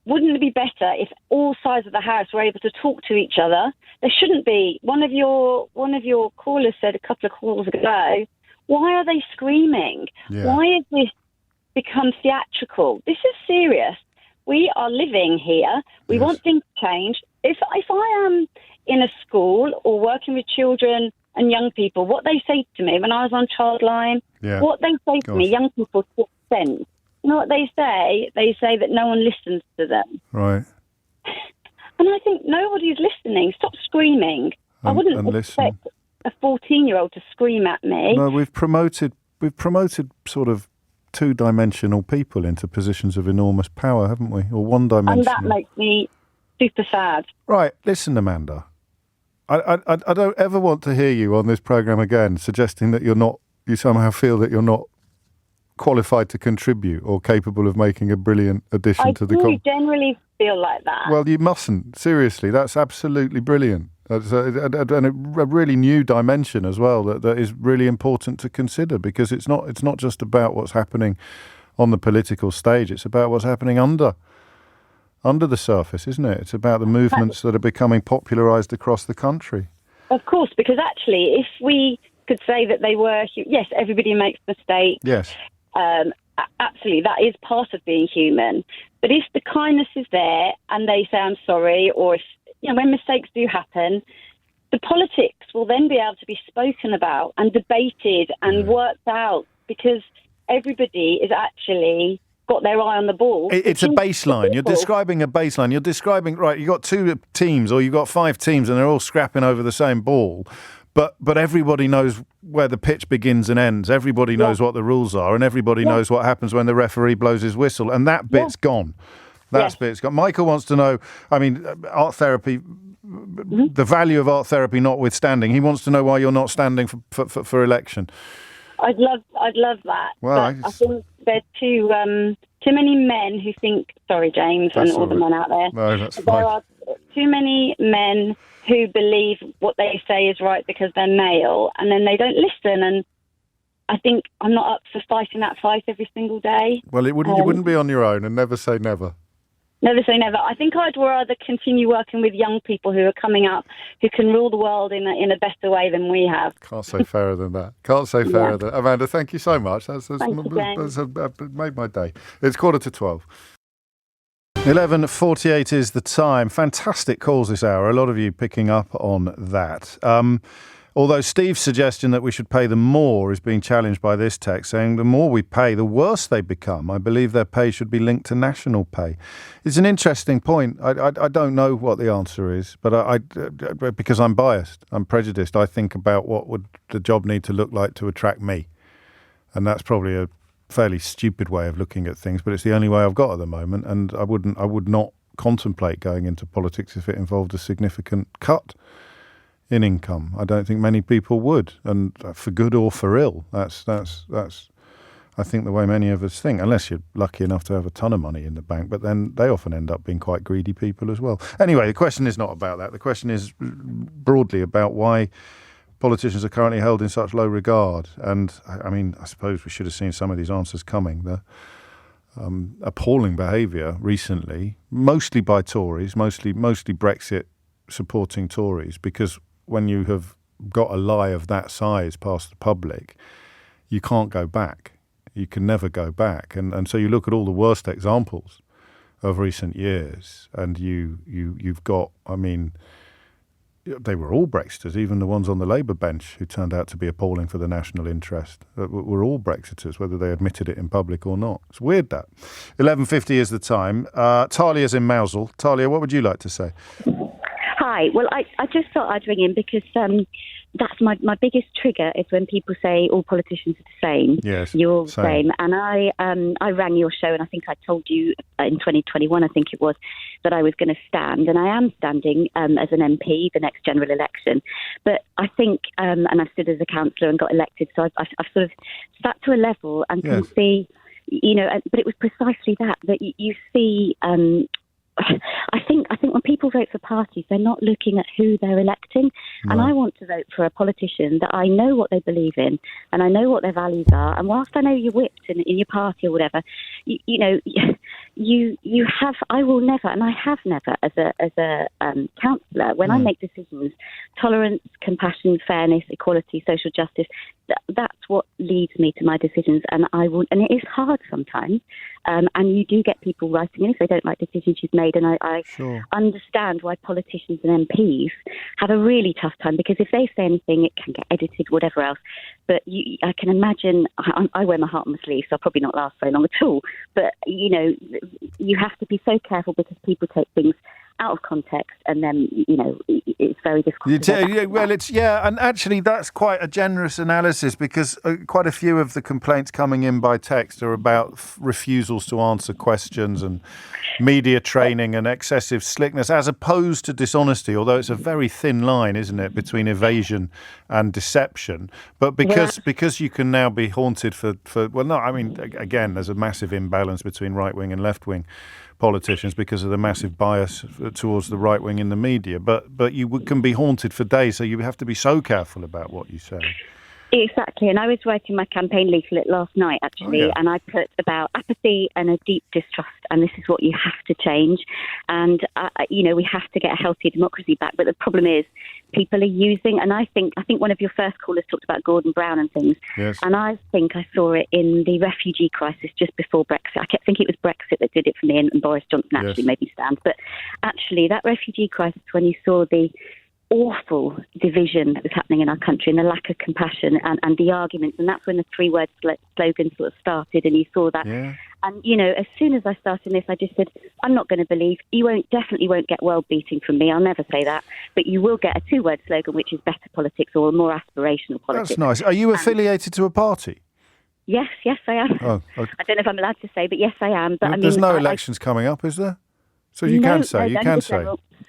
[SPEAKER 13] wouldn't it be better if all sides of the House were able to talk to each other? There shouldn't be. One of your callers said a couple of calls ago, why are they screaming? Yeah. Why has this become theatrical? This is serious. We are living here. We want things to change. If I am in a school or working with children and young people, what they say to me when I was on Childline, what they say to me, young people talk sense. You know what they say? They say that no one listens to them.
[SPEAKER 1] Right.
[SPEAKER 13] And I think nobody's listening. Stop screaming. I wouldn't expect a 14-year-old to scream at me.
[SPEAKER 1] No, we've promoted sort of two-dimensional people into positions of enormous power, haven't we? Or one-dimensional.
[SPEAKER 13] And that makes me super sad.
[SPEAKER 1] Right. Listen, Amanda. I don't ever want to hear you on this programme again suggesting that you somehow feel that you're not qualified to contribute or capable of making a brilliant addition to the
[SPEAKER 13] I generally feel like that.
[SPEAKER 1] Well, you mustn't. Seriously, that's absolutely brilliant. That's a really new dimension as well that is really important to consider, because it's not just about what's happening on the political stage. It's about what's happening under the surface, isn't it? It's about the movements that are becoming popularised across the country.
[SPEAKER 13] Of course, because actually, if we could say that they were, yes, everybody makes mistakes.
[SPEAKER 1] Yes.
[SPEAKER 13] Absolutely, that is part of being human. But if the kindness is there and they say, I'm sorry, or if, when mistakes do happen, the politics will then be able to be spoken about and debated and worked out, because everybody is actually got their eye on the ball.
[SPEAKER 1] It's a baseline. You're describing a baseline. You're describing, right, you've got two teams or you've got 5 teams and they're all scrapping over the same ball. But everybody knows where the pitch begins and ends. Everybody knows what the rules are, and everybody knows what happens when the referee blows his whistle. And that bit's gone. That bit's gone. Michael wants to know, I mean, art therapy, the value of art therapy notwithstanding, he wants to know why you're not standing for election.
[SPEAKER 13] I'd love that. Well, I think there's too many men who think, sorry, James, and all the men out there.
[SPEAKER 1] No, that's fine.
[SPEAKER 13] There are too many men who believe what they say is right because they're male, and then they don't listen. And I think I'm not up for fighting that fight every single day.
[SPEAKER 1] Well, you wouldn't be on your own, and never say never.
[SPEAKER 13] Never say never. I think I'd rather continue working with young people who are coming up, who can rule the world in a better way than we have.
[SPEAKER 1] Can't say fairer than that. Can't say fairer than that. Amanda, thank you so much. That's made my day. It's 11:45. 11:48 is the time. Fantastic calls this hour. A lot of you picking up on that. Although Steve's suggestion that we should pay them more is being challenged by this text, saying the more we pay, the worse they become. I believe their pay should be linked to national pay. It's an interesting point. I don't know what the answer is, but I because I'm biased, I'm prejudiced, I think about what would the job need to look like to attract me. And that's probably a fairly stupid way of looking at things, but it's the only way I've got at the moment, and I would not contemplate going into politics if it involved a significant cut in income. I don't think many people would, and for good or for ill. That's I think the way many of us think, unless you're lucky enough to have a ton of money in the bank, but then they often end up being quite greedy people as well. Anyway, the question is not about that. The question is broadly about why politicians are currently held in such low regard. And I mean, I suppose we should have seen some of these answers coming. The appalling behaviour recently, mostly by Tories, mostly Brexit supporting Tories, because when you have got a lie of that size past the public, you can't go back. You can never go back. And so you look at all the worst examples of recent years, and you've got, I mean, they were all Brexiters, even the ones on the Labour bench who turned out to be appalling for the national interest, were all Brexiters, whether they admitted it in public or not. It's weird that. 11:50 is the time. Talia's in Mousehole. Talia, what would you like to say?
[SPEAKER 14] Hi. Hi. Well, I just thought I'd ring in because that's my biggest trigger is when people say all politicians are the same.
[SPEAKER 1] Yes,
[SPEAKER 14] you're all the same. And I rang your show, and I think I told you in 2021, I think it was, that I was going to stand, and I am standing as an MP the next general election. But I think, and I stood as a councillor and got elected, so I've sort of sat to a level and can see, but it was precisely that you see. I think when people vote for parties, they're not looking at who they're electing. No. And I want to vote for a politician that I know what they believe in and I know what their values are. And whilst I know you're whipped in your party or whatever, you have. I will never, and I have never, as a councillor, when I make decisions, tolerance, compassion, fairness, equality, social justice. That's what leads me to my decisions, and I will. And it is hard sometimes, and you do get people writing in if they don't like decisions you've made. And I understand why politicians and MPs have a really tough time, because if they say anything, it can get edited, whatever else. But I can imagine. I wear my heart on my sleeve, so I'll probably not last very long at all. But you have to be so careful because people take things out of context, and then it's very difficult.
[SPEAKER 1] And actually that's quite a generous analysis, because quite a few of the complaints coming in by text are about refusals to answer questions and media training and excessive slickness, as opposed to dishonesty. Although it's a very thin line, isn't it, between evasion and deception? But because you can now be haunted for again, there's a massive imbalance between right wing and left wing politicians because of the massive bias towards the right wing in the media. But you can be haunted for days, so you have to be so careful about what you say.
[SPEAKER 14] Exactly, and I was writing my campaign leaflet last night, actually, and I put about apathy and a deep distrust, and this is what you have to change. And, we have to get a healthy democracy back, but the problem is people are using, and I think one of your first callers talked about Gordon Brown and things, and I think I saw it in the refugee crisis just before Brexit. I kept thinking it was Brexit that did it for me, and Boris Johnson actually made me stand. But actually, that refugee crisis, when you saw the awful division that was happening in our country and the lack of compassion and the arguments, and that's when the three-word slogan sort of started, and you saw that. Yeah. And, as soon as I started this, I just said, I'm not going to believe, definitely won't get world beating from me, I'll never say that, but you will get a two-word slogan, which is better politics or more aspirational politics.
[SPEAKER 1] That's nice. Are you affiliated to a party?
[SPEAKER 14] Yes, I am.
[SPEAKER 1] Oh, okay.
[SPEAKER 14] I don't know if I'm allowed to say, but yes, I am. But
[SPEAKER 1] there's no elections coming up, is there? So you can say.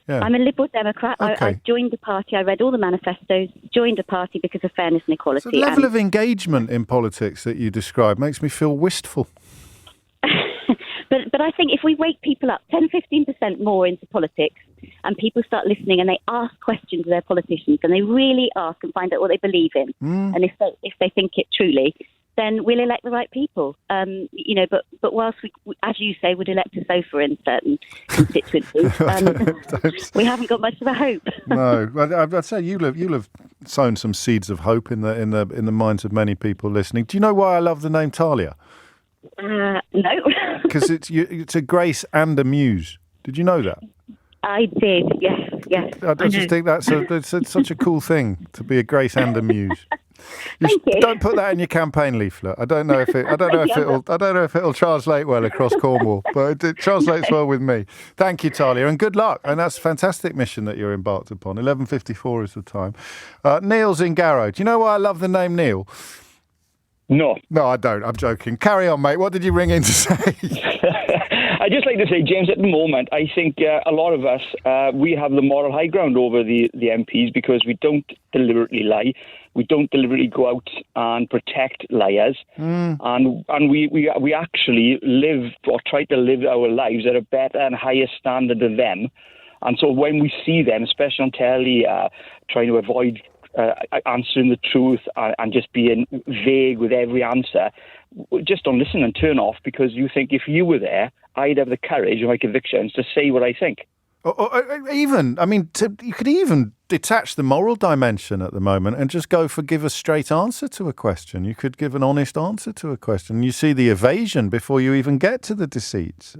[SPEAKER 1] Yeah.
[SPEAKER 14] I'm a Liberal Democrat.
[SPEAKER 1] Okay.
[SPEAKER 14] I joined the party. I read all the manifestos, joined a party because of fairness and equality.
[SPEAKER 1] So the level of engagement in politics that you describe makes me feel wistful.
[SPEAKER 14] But I think if we wake people up 10-15% more into politics, and people start listening and they ask questions of their politicians, and they really ask and find out what they believe in, and if they think it truly, then we'll elect the right people. But whilst we, as you say, would elect a sofa in certain constituencies, we haven't got much of a hope.
[SPEAKER 1] No, I'd say you'll have sown some seeds of hope in the minds of many people listening. Do you know why I love the name Talia?
[SPEAKER 14] No.
[SPEAKER 1] Because it's a grace and a muse. Did you know that?
[SPEAKER 14] I did. Yes.
[SPEAKER 1] I just think that's such a cool thing, to be a grace and a muse.
[SPEAKER 14] Thank you.
[SPEAKER 1] Don't put that in your campaign leaflet. I don't know if it'll translate well across Cornwall, but it translates well with me. Thank you, Talia, and good luck. And that's a fantastic mission that you're embarked upon. 11:54 is the time. Neil's in Garrow. Do you know why I love the name Neil?
[SPEAKER 15] No,
[SPEAKER 1] I don't. I'm joking. Carry on, mate. What did you ring in to say?
[SPEAKER 15] I'd just like to say, James, at the moment, I think a lot of us, we have the moral high ground over the MPs because we don't deliberately lie. We don't deliberately go out and protect liars. And we actually live or try to live our lives at a better and higher standard than them. And so when we see them, especially on telly, trying to avoid answering the truth and just being vague with every answer, just don't listen and turn off, because you think if you were there, I'd have the courage of my convictions to say what I think.
[SPEAKER 1] You could even detach the moral dimension at the moment and just go for give a straight answer to a question. You could give an honest answer to a question. You see the evasion before you even get to the deceits.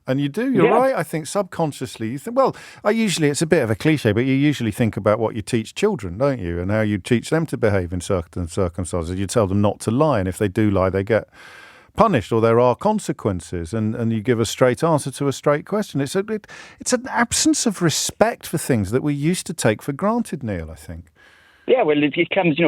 [SPEAKER 1] And you do, you're right. I think subconsciously you think, it's a bit of a cliche, but you usually think about what you teach children, don't you? And how you teach them to behave in certain circumstances. You tell them not to lie, and if they do lie, they get punished or there are consequences, and you give a straight answer to a straight question. It's an absence of respect for things that we used to take for granted, Neil, I think.
[SPEAKER 15] Yeah, well, it comes,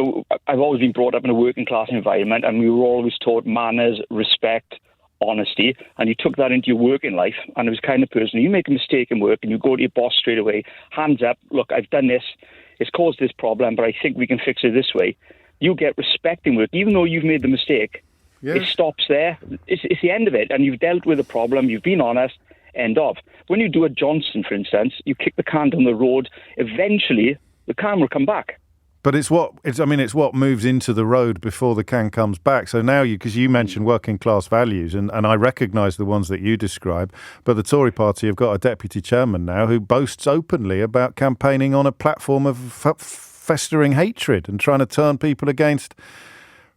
[SPEAKER 15] I've always been brought up in a working class environment, and we were always taught manners, respect, honesty, and you took that into your working life. And I was the kind of person, you make a mistake in work and you go to your boss straight away, hands up, look, I've done this, it's caused this problem, but I think we can fix it this way. You get respect in work, even though you've made the mistake. Yeah. It stops there. It's the end of it, and you've dealt with the problem, you've been honest, end of. When you do a Johnson, for instance, you kick the can down the road, eventually the can will come back.
[SPEAKER 1] But it's what moves into the road before the can comes back. So now because you mentioned working class values, and I recognise the ones that you describe, but the Tory party have got a deputy chairman now who boasts openly about campaigning on a platform of festering hatred and trying to turn people against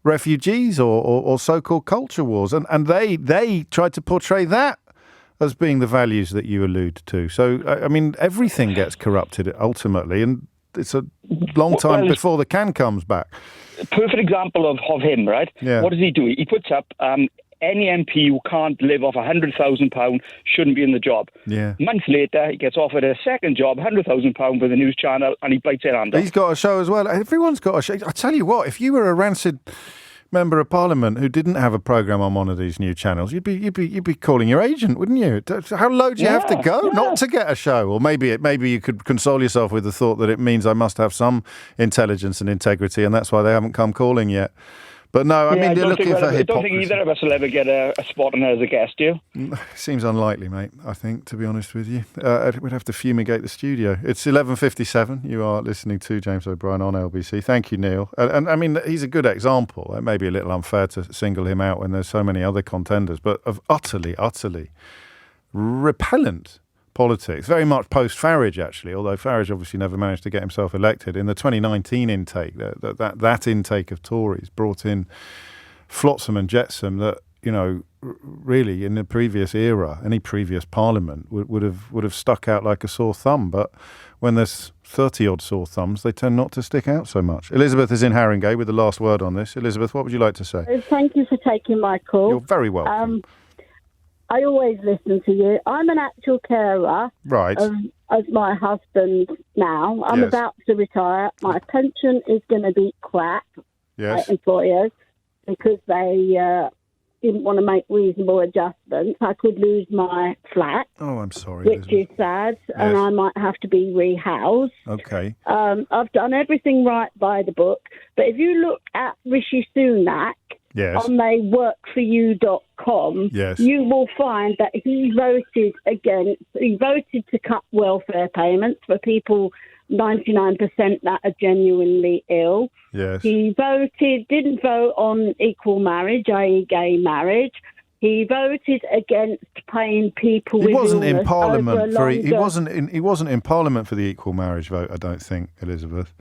[SPEAKER 1] refugees or so-called culture wars. And they tried to portray that as being the values that you allude to. So, I mean, everything gets corrupted ultimately, and it's a long time before the can comes back.
[SPEAKER 15] Perfect example of him, right? Yeah. What does he do? He puts up any MP who can't live off £100,000 shouldn't be in the job.
[SPEAKER 1] Yeah.
[SPEAKER 15] Months later, he gets offered a second job, £100,000 with a news channel, and he bites their hand off.
[SPEAKER 1] He's got a show as well. Everyone's got a show. I tell you what, if you were a rancid member of Parliament who didn't have a programme on one of these new channels, you'd be calling your agent, wouldn't you? How low do you have to go not to get a show? Or maybe you could console yourself with the thought that it means I must have some intelligence and integrity, and that's why they haven't come calling yet. But no, I mean, they're looking for hypocrisy.
[SPEAKER 15] I don't think either of us will ever get a spot on her as a guest, do you?
[SPEAKER 1] Seems unlikely, mate, I think, to be honest with you. We'd have to fumigate the studio. It's 11:57. You are listening to James O'Brien on LBC. Thank you, Neil. And I mean, he's a good example. It may be a little unfair to single him out when there's so many other contenders, but of utterly repellent politics, very much post-Farage, actually, although Farage obviously never managed to get himself elected. In the 2019 intake, that intake of Tories brought in flotsam and jetsam that, really in the previous era, any previous parliament would have stuck out like a sore thumb. But when there's 30-odd sore thumbs, they tend not to stick out so much. Elizabeth is in Haringey with the last word on this. Elizabeth, what would you like to say?
[SPEAKER 16] Thank you for taking my call.
[SPEAKER 1] You're very welcome.
[SPEAKER 16] I always listen to you. I'm an actual carer of my husband now. I'm about to retire. My pension is going to be crap by employers because they didn't want to make reasonable adjustments. I could lose my flat.
[SPEAKER 1] Oh, I'm sorry.
[SPEAKER 16] Which is sad, and I might have to be rehoused.
[SPEAKER 1] Okay.
[SPEAKER 16] I've done everything right by the book. But if you look at Rishi Sunak, on theyworkforyou.com, you will find that he voted to cut welfare payments for people, 99% that are genuinely ill.
[SPEAKER 1] Yes.
[SPEAKER 16] He didn't vote on equal marriage, i.e. gay marriage. He voted against paying people with illness
[SPEAKER 1] in Parliament
[SPEAKER 16] over
[SPEAKER 1] he wasn't in Parliament for the equal marriage vote, I don't think, Elizabeth.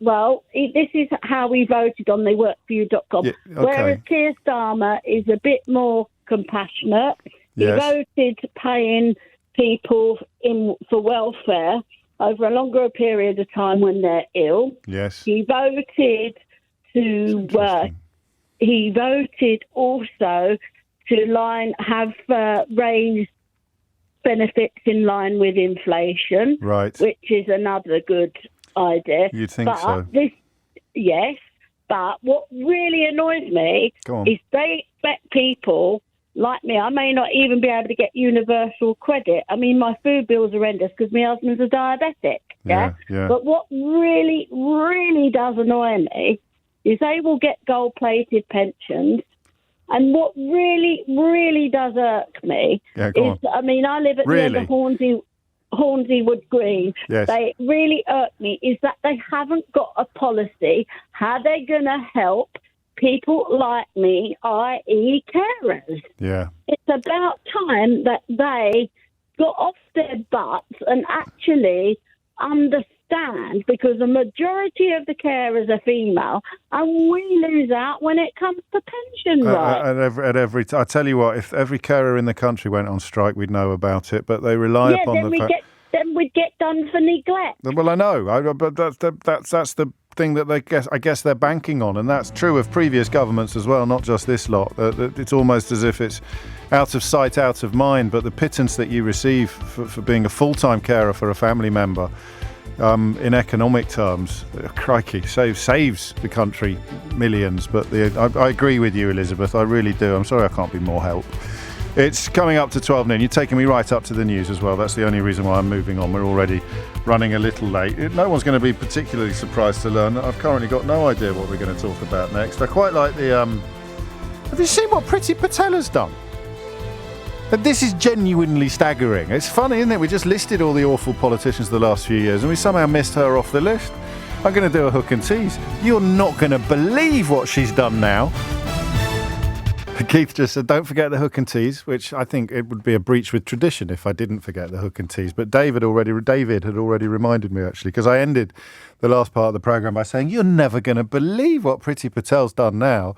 [SPEAKER 16] Well, this is how we voted on theyworkforyou.com.
[SPEAKER 1] Yeah, okay.
[SPEAKER 16] Whereas Keir Starmer is a bit more compassionate. He voted paying people for welfare over a longer period of time when they're ill.
[SPEAKER 1] Yes.
[SPEAKER 16] He voted he voted also to have raised benefits in line with inflation.
[SPEAKER 1] Right.
[SPEAKER 16] Which is another good idea.
[SPEAKER 1] You'd think so.
[SPEAKER 16] Yes, but what really annoys me is they expect people like me. I may not even be able to get universal credit. I mean, my food bill's horrendous because my husband's a diabetic. Yeah. But what really, really does annoy me is they will get gold-plated pensions. And what really, really does irk me is, I mean, I live at the end of Hornsey Wood Green.
[SPEAKER 1] Yes.
[SPEAKER 16] They really irk me is that they haven't got a policy how they're going to help people like me, i.e. carers.
[SPEAKER 1] Yeah.
[SPEAKER 16] It's about time that they got off their butts and actually understand, because the majority of the carers are female, and we lose out when it comes to pension rights.
[SPEAKER 1] I tell you what, if every carer in the country went on strike, we'd know about it. But they rely upon the fact.
[SPEAKER 16] Then we'd get done for neglect.
[SPEAKER 1] Well, I know, but that's thing that I guess they're banking on, and that's true of previous governments as well, not just this lot. It's almost as if it's out of sight, out of mind, but the pittance that you receive for being a full-time carer for a family member, in economic terms, crikey, saves the country millions. But I agree with you, Elizabeth, I really do. I'm sorry I can't be more help. It's coming up to 12 noon. You're taking me right up to the news as well. That's the only reason why I'm moving on. We're already running a little late. No one's going to be particularly surprised to learn that I've currently got no idea what we're going to talk about next. I quite like the... Have you seen what Priti Patel has done? This is genuinely staggering. It's funny, isn't it? We just listed all the awful politicians of the last few years and we somehow missed her off the list. I'm going to do a hook and tease. You're not going to believe what she's done now. Keith just said, don't forget the hook and tease, which I think it would be a breach with tradition if I didn't forget the hook and tease. But David had already reminded me, actually, because I ended the last part of the programme by saying, you're never going to believe what Priti Patel's done now.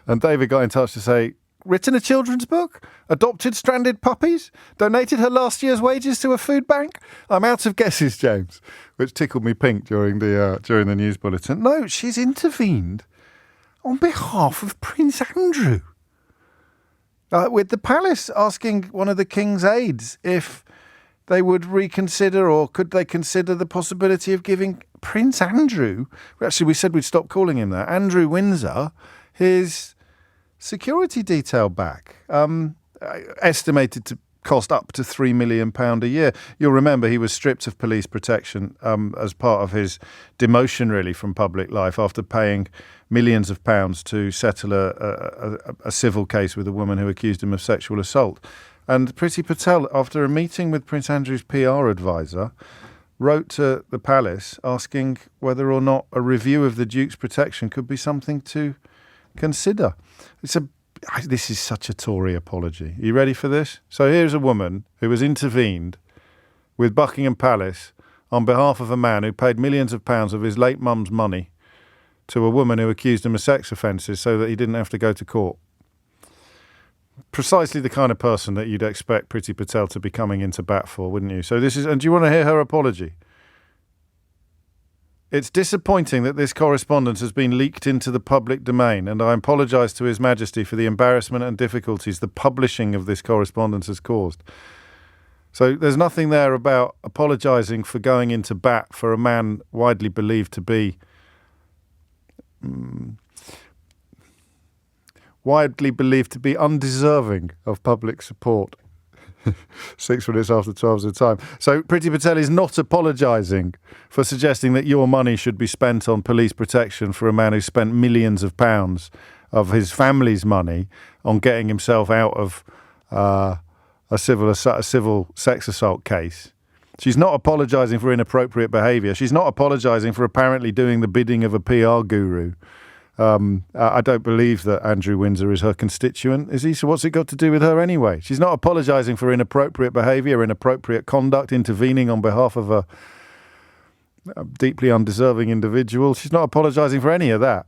[SPEAKER 1] And David got in touch to say, written a children's book, adopted stranded puppies, donated her last year's wages to a food bank. I'm out of guesses, James, which tickled me pink during the news bulletin. No, she's intervened on behalf of Prince Andrew. With the palace asking one of the king's aides if they would reconsider or could they consider the possibility of giving Prince Andrew, actually we said we'd stop calling him that, Andrew Windsor, his security detail back, estimated to cost up to £3 million a year. You'll remember he was stripped of police protection as part of his demotion, really, from public life after paying millions of pounds to settle a civil case with a woman who accused him of sexual assault. And Priti Patel, after a meeting with Prince Andrew's PR advisor, wrote to the palace asking whether or not a review of the Duke's protection could be something to consider. This is such a Tory apology. Are you ready for this? So here's a woman who has intervened with Buckingham Palace on behalf of a man who paid millions of pounds of his late mum's money to a woman who accused him of sex offences so that he didn't have to go to court. Precisely the kind of person that you'd expect Priti Patel to be coming into bat for, wouldn't you? So and do you want to hear her apology? It's disappointing that this correspondence has been leaked into the public domain, and I apologise to His Majesty for the embarrassment and difficulties the publishing of this correspondence has caused. So there's nothing there about apologising for going into bat for a man widely believed to be undeserving of public support. 6 minutes after 12 is the time. So Priti Patel is not apologising for suggesting that your money should be spent on police protection for a man who spent millions of pounds of his family's money on getting himself out of a civil sex assault case. She's not apologising for inappropriate behaviour. She's not apologising for apparently doing the bidding of a PR guru. I don't believe that Andrew Windsor is her constituent, is he? So what's it got to do with her anyway? She's not apologising for inappropriate behaviour, inappropriate conduct, intervening on behalf of a deeply undeserving individual. She's not apologising for any of that.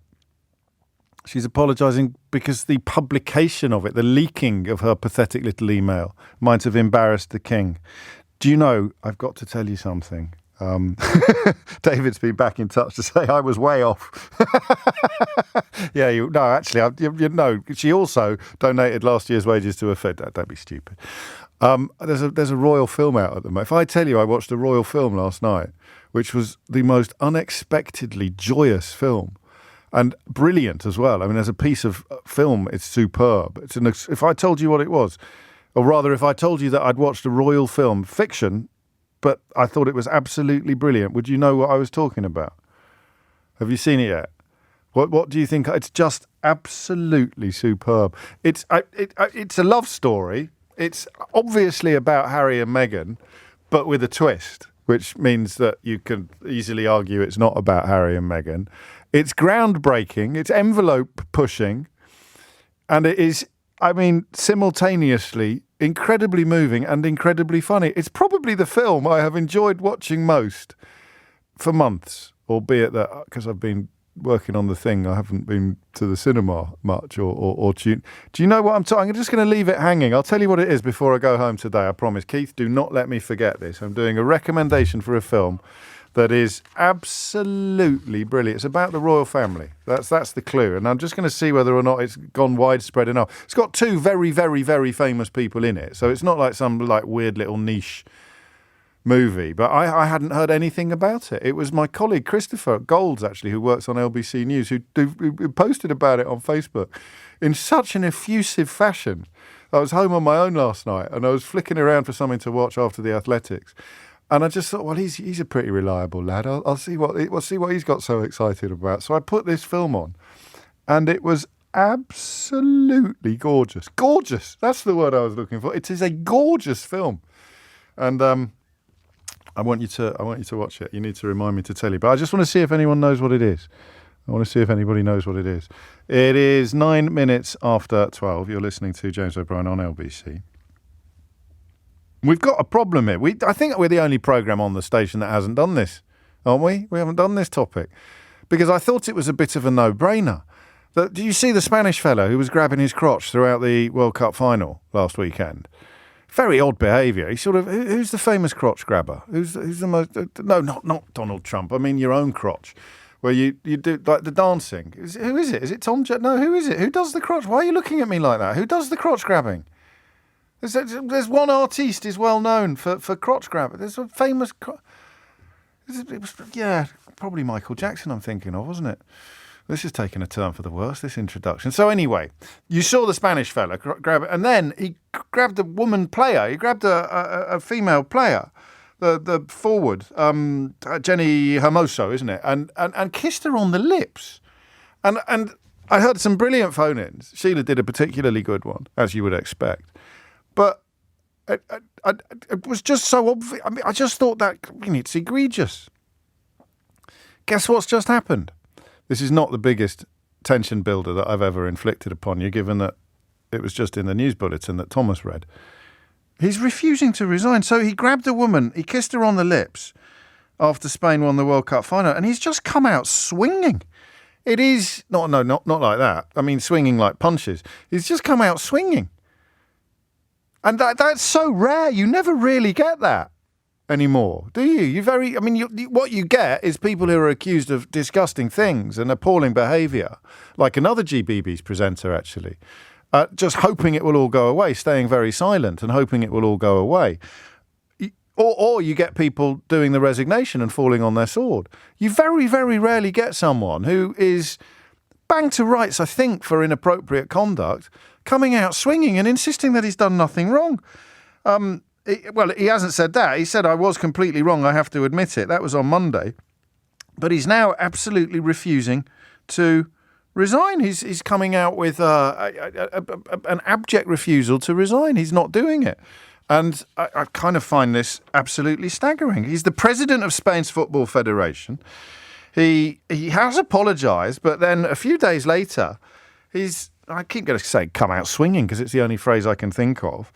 [SPEAKER 1] She's apologising because the publication of it, the leaking of her pathetic little email, might have embarrassed the king. Do you know, I've got to tell you something. David's been back in touch to say I was way off. She also donated last year's wages to a fed. Don't be stupid. There's a royal film out at the moment. If I tell you I watched a royal film last night, which was the most unexpectedly joyous film and brilliant as well. I mean, as a piece of film, it's superb. If I told you what it was, or rather, if I told you that I'd watched a royal film, fiction, but I thought it was absolutely brilliant, would you know what I was talking about? Have you seen it yet? What do you think? It's just absolutely superb. It's a love story. It's obviously about Harry and Meghan, but with a twist, which means that you can easily argue it's not about Harry and Meghan. It's groundbreaking. It's envelope pushing. And it is, simultaneously incredibly moving and incredibly funny. It's probably the film I have enjoyed watching most for months, albeit that because I've been working on the thing, I haven't been to the cinema much or tune. Do you know what I'm talking? I'm just going to leave it hanging. I'll tell you what it is before I go home today, I promise. Keith, do not let me forget this. I'm doing a recommendation for a film that is absolutely brilliant. It's about the royal family. That's the clue. And I'm just going to see whether or not it's gone widespread enough. It's got two very, very, very famous people in it. So it's not like some like weird little niche movie. But I hadn't heard anything about it. It was my colleague Christopher Golds, actually, who works on LBC News, who posted about it on Facebook in such an effusive fashion. I was home on my own last night and I was flicking around for something to watch after the athletics. And I just thought, well, he's a pretty reliable lad. I'll see what he's got so excited about. So I put this film on, and it was absolutely gorgeous. Gorgeous. That's the word I was looking for. It is a gorgeous film, and I want you to watch it. You need to remind me to tell you, but I just want to see if anyone knows what it is. I want to see if anybody knows what it is. It is 9 minutes after 12. You're listening to James O'Brien on LBC. We've got a problem here. I think we're the only programme on the station that hasn't done this, aren't we? We haven't done this topic. Because I thought it was a bit of a no-brainer. Do you see the Spanish fellow who was grabbing his crotch throughout the World Cup final last weekend? Very odd behaviour. He sort of, who's the famous crotch grabber? Who's the most, no, not Donald Trump. I mean your own crotch. Where you do like the dancing. Who is it? Is it Tom? No, who is it? Who does the crotch? Why are you looking at me like that? Who does the crotch grabbing? There's one artiste is well known for crotch grabbing. There's a famous... probably Michael Jackson I'm thinking of, wasn't it? This is taking a turn for the worse, this introduction. So anyway, you saw the Spanish fella grab it, and then he grabbed a woman player. He grabbed a female player, the forward, Jenny Hermoso, isn't it? And kissed her on the lips. And I heard some brilliant phone-ins. Sheila did a particularly good one, as you would expect. But it was just so obvious. I mean, I just thought that it's egregious. Guess what's just happened? This is not the biggest tension builder that I've ever inflicted upon you, given that it was just in the news bulletin that Thomas read. He's refusing to resign. So he grabbed a woman, he kissed her on the lips after Spain won the World Cup final, and he's just come out swinging. It is, not like that. I mean, swinging like punches. He's just come out swinging. And that's so rare. You never really get that anymore, do you? What you get is people who are accused of disgusting things and appalling behaviour, like another GBB's presenter, actually, just hoping it will all go away, staying very silent and hoping it will all go away. Or you get people doing the resignation and falling on their sword. You very, very rarely get someone who is banged to rights, I think, for inappropriate conduct, coming out swinging and insisting that he's done nothing wrong. He hasn't said that. He said, I was completely wrong, I have to admit it. That was on Monday. But he's now absolutely refusing to resign. He's coming out with an abject refusal to resign. He's not doing it. And I kind of find this absolutely staggering. He's the president of Spain's Football Federation. He has apologised, but then a few days later, I keep going to say come out swinging because it's the only phrase I can think of.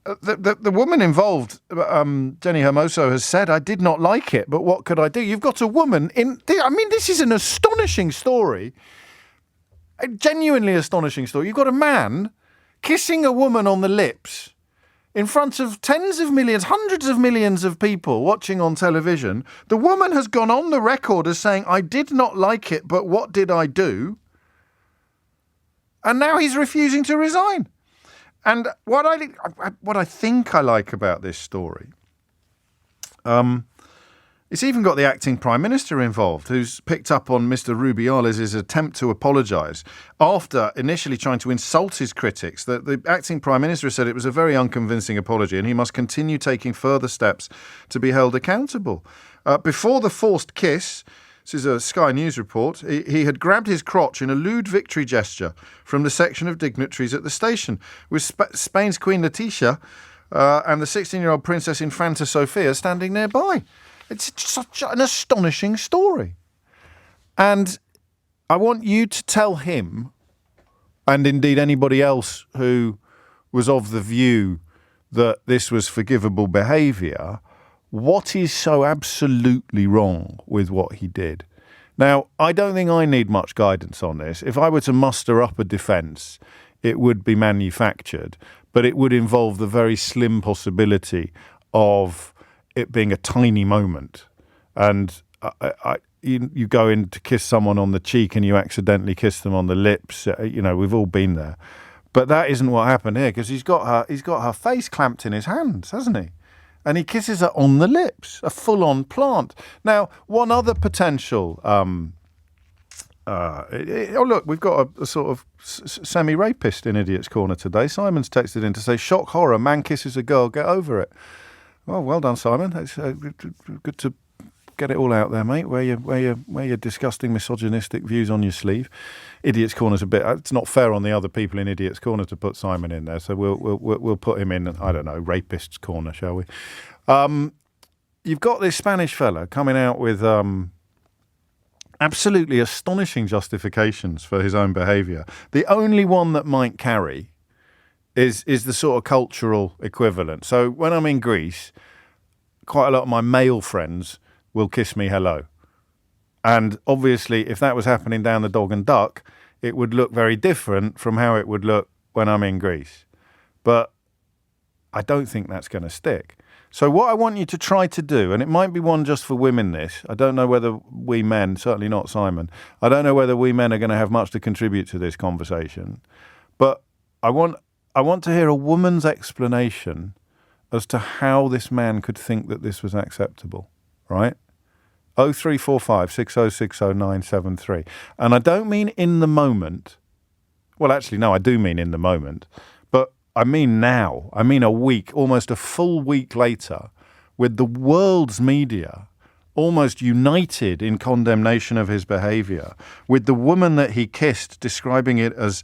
[SPEAKER 1] The woman involved, Jenny Hermoso, has said, I did not like it, but what could I do? You've got a woman this is an astonishing story, a genuinely astonishing story. You've got a man kissing a woman on the lips in front of tens of millions, hundreds of millions of people watching on television. The woman has gone on the record as saying, I did not like it, but what did I do? And now he's refusing to resign. And what I think I like about this story, it's even got the acting Prime Minister involved, who's picked up on Mr. Rubiales' attempt to apologise after initially trying to insult his critics. The acting Prime Minister said it was a very unconvincing apology and he must continue taking further steps to be held accountable. Before the forced kiss, this is a Sky News report, he had grabbed his crotch in a lewd victory gesture from the section of dignitaries at the station, with Spain's Queen Letizia and the 16-year-old Princess Infanta Sofia standing nearby. It's such an astonishing story. And I want you to tell him, and indeed anybody else who was of the view that this was forgivable behaviour, what is so absolutely wrong with what he did? Now, I don't think I need much guidance on this. If I were to muster up a defence, it would be manufactured, but it would involve the very slim possibility of it being a tiny moment and you go in to kiss someone on the cheek and you accidentally kiss them on the lips. We've all been there. But that isn't what happened here, because he's got her face clamped in his hands, hasn't he? And he kisses her on the lips, a full-on plant. Now, one other potential... look, we've got a sort of semi-rapist in Idiot's Corner today. Simon's texted in to say, shock horror, man kisses a girl, get over it. Well done, Simon. It's good to get it all out there, mate. Wear your disgusting misogynistic views on your sleeve. Idiot's Corner's a bit... It's not fair on the other people in Idiot's Corner to put Simon in there, so we'll put him in, I don't know, Rapist's Corner, shall we? You've got this Spanish fella coming out with absolutely astonishing justifications for his own behaviour. The only one that might carry is the sort of cultural equivalent. So when I'm in Greece, quite a lot of my male friends will kiss me hello. And obviously, if that was happening down the Dog and Duck, it would look very different from how it would look when I'm in Greece. But I don't think that's going to stick. So what I want you to try to do, and it might be one just for women this, I don't know whether we men, certainly not Simon, I don't know whether we men are going to have much to contribute to this conversation, but I want to hear a woman's explanation as to how this man could think that this was acceptable, right? 0345 6060 973. And I don't mean in the moment. Well, actually, no, I do mean in the moment. But I mean now. I mean a week, almost a full week later, with the world's media almost united in condemnation of his behaviour, with the woman that he kissed describing it as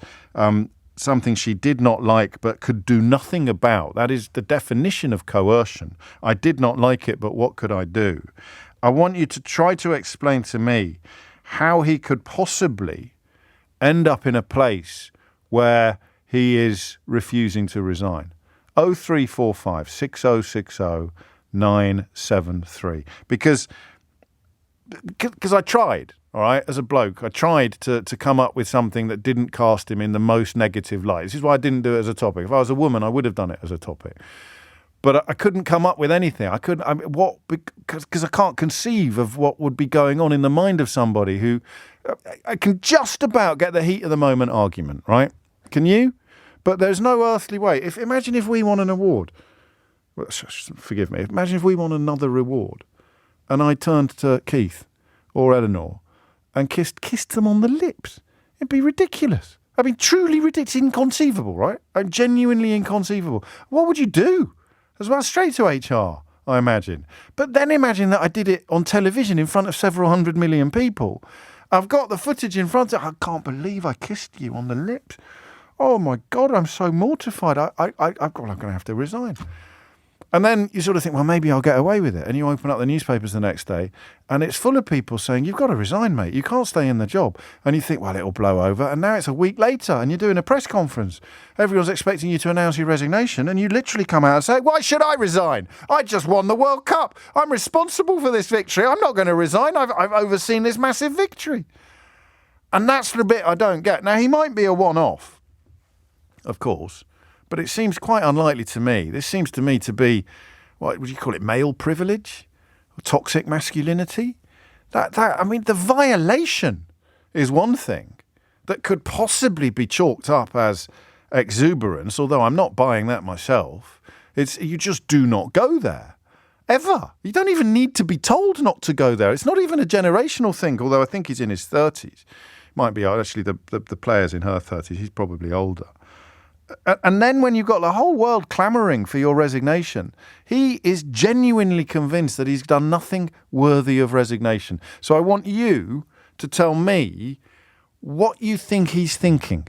[SPEAKER 1] something she did not like but could do nothing about. That is the definition of coercion. I did not like it, but what could I do? I want you to try to explain to me how he could possibly end up in a place where he is refusing to resign. 0345 6060 973. Because I tried, all right, as a bloke, I tried to come up with something that didn't cast him in the most negative light. This is why I didn't do it as a topic. If I was a woman, I would have done it as a topic. But I couldn't come up with anything. Because I can't conceive of what would be going on in the mind of somebody who I can just about get the heat of the moment argument, right? Can you? But there's no earthly way. Imagine if we won an award. Well, forgive me. Imagine if we won another reward, and I turned to Keith or Eleanor and kissed them on the lips. It'd be ridiculous. I mean, truly ridiculous. It's inconceivable, right? Genuinely inconceivable. What would you do? As well, straight to HR, I imagine. But then imagine that I did it on television in front of several 100 million people. I've got the footage in front of... I can't believe I kissed you on the lips. Oh, my God, I'm so mortified. I'm going to have to resign. And then you sort of think, well, maybe I'll get away with it. And you open up the newspapers the next day, and it's full of people saying, you've got to resign, mate. You can't stay in the job. And you think, well, it'll blow over. And now it's a week later, and you're doing a press conference. Everyone's expecting you to announce your resignation, and you literally come out and say, why should I resign? I just won the World Cup. I'm responsible for this victory. I'm not going to resign. I've overseen this massive victory. And that's the bit I don't get. Now, he might be a one-off, of course. But it seems quite unlikely to me. This seems to me to be, what would you call it, male privilege? Or toxic masculinity? I mean, the violation is one thing that could possibly be chalked up as exuberance, although I'm not buying that myself. You just do not go there. Ever. You don't even need to be told not to go there. It's not even a generational thing, although I think he's in his 30s. Might be actually the player's in her 30s. He's probably older. And then when you've got the whole world clamouring for your resignation, he is genuinely convinced that he's done nothing worthy of resignation. So I want you to tell me what you think he's thinking.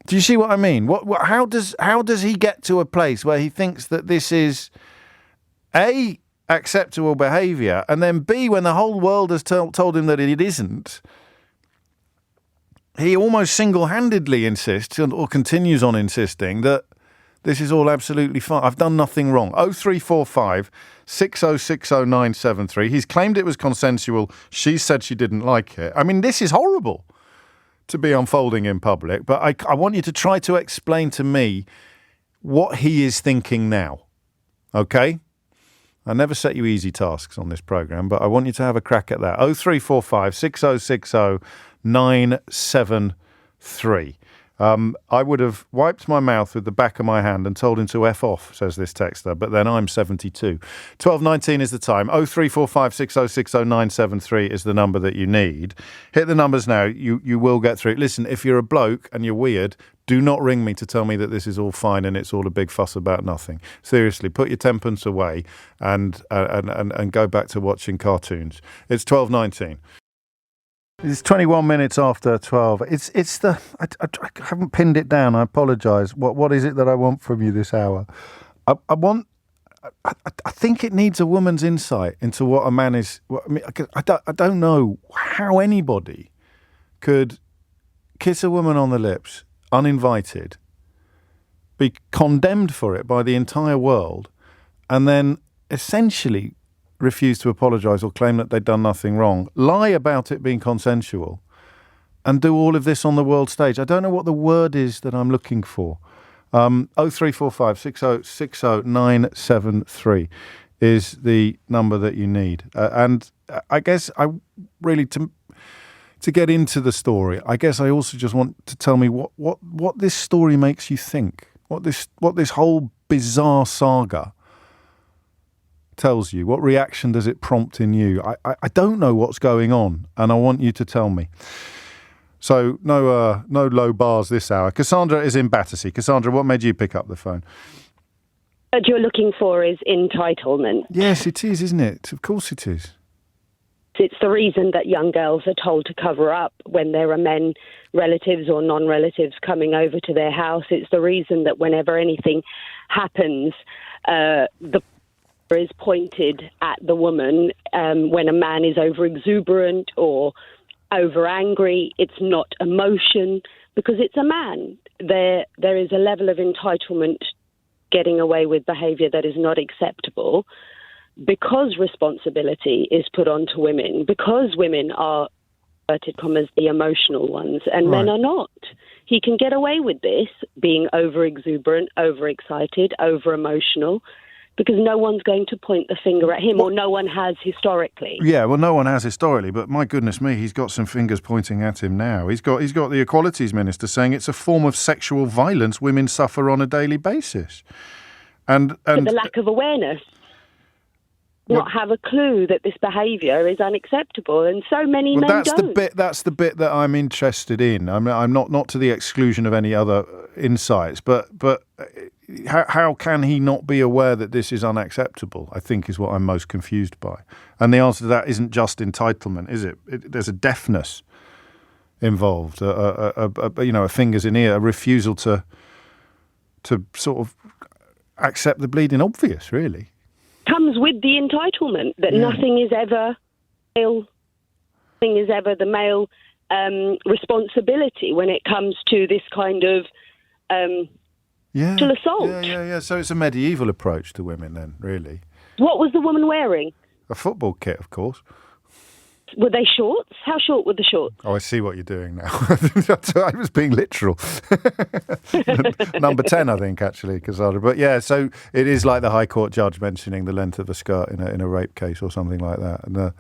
[SPEAKER 1] Do you see what I mean? How does he get to a place where he thinks that this is A, acceptable behaviour, and then B, when the whole world has told him that it isn't, he almost single-handedly insists or continues on insisting that this is all absolutely fine. I've done nothing wrong. 0345 6060 973. He's claimed it was consensual. She said she didn't like it. I mean, this is horrible to be unfolding in public, but I want you to try to explain to me what he is thinking now. Okay? I never set you easy tasks on this programme, but I want you to have a crack at that. 0345 6060 973. I would have wiped my mouth with the back of my hand and told him to F off, says this texter, but then I'm 72. 12:19 is the time. 0345 6060 973 is the number that you need. Hit the numbers now. You will get through. Listen, if you're a bloke and you're weird, do not ring me to tell me that this is all fine and it's all a big fuss about nothing. Seriously, put your 10pence away and go back to watching cartoons. It's 12:19. It's 21 minutes after 12. It's the I haven't pinned it down. I apologise. What is it that I want from you this hour? I think it needs a woman's insight into what a man is. I don't know how anybody could kiss a woman on the lips uninvited, be condemned for it by the entire world, and then essentially refuse to apologise or claim that they'd done nothing wrong, lie about it being consensual, and do all of this on the world stage. I don't know what the word is that I'm looking for. 0345 6060 973 is the number that you need. And I guess I really, to get into the story, I guess I also just want to tell me what this story makes you think, what this whole bizarre saga tells you. What reaction does it prompt in you? I don't know what's going on, and I want you to tell me. So no low bars this hour. Cassandra is in Battersea. Cassandra, what made you pick up the phone?
[SPEAKER 17] What you're looking for is entitlement.
[SPEAKER 1] Yes, it is, isn't it? Of course it is.
[SPEAKER 17] It's the reason that young girls are told to cover up when there are men, relatives or non-relatives coming over to their house. It's the reason that whenever anything happens, the is pointed at the woman. When a man is over-exuberant or over-angry, it's not emotion because it's a man. There is a level of entitlement getting away with behaviour that is not acceptable because responsibility is put onto women, because women are, inverted commas, the emotional ones, and men are not. He can get away with this, being over-exuberant, over-excited, over-emotional, because no one's going to point the finger at him, or no one has historically. Yeah, well, no one has historically, but my goodness me, he's got some fingers pointing at him now. He's got the Equalities Minister saying it's a form of sexual violence women suffer on a daily basis. And the lack of awareness. Not have a clue that this behaviour is unacceptable, and so many men don't. That's the bit that I'm interested in. I'm not to the exclusion of any other insights, but how can he not be aware that this is unacceptable? I think is what I'm most confused by. And the answer to that isn't just entitlement, is it? There's a deafness involved, a fingers in ear, a refusal to sort of accept the bleeding obvious, really. Comes with the entitlement that nothing is ever the male responsibility when it comes to this kind of sexual assault. Yeah. So it's a medieval approach to women then, really. What was the woman wearing? A football kit, of course. Were they shorts? How short were the shorts? Oh, I see what you're doing now. I was being literal. Number 10, I think, actually, Cassandra. But yeah, so it is like the High Court judge mentioning the length of a skirt in a rape case or something like that. And,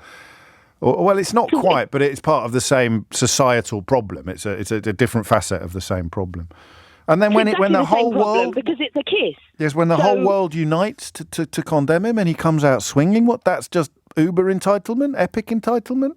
[SPEAKER 17] well, it's not quite, but it's part of the same societal problem. It's a different facet of the same problem. And then when the whole world, because it's a kiss. Yes, when the whole world unites to condemn him, and he comes out swinging. That's just uber entitlement, epic entitlement.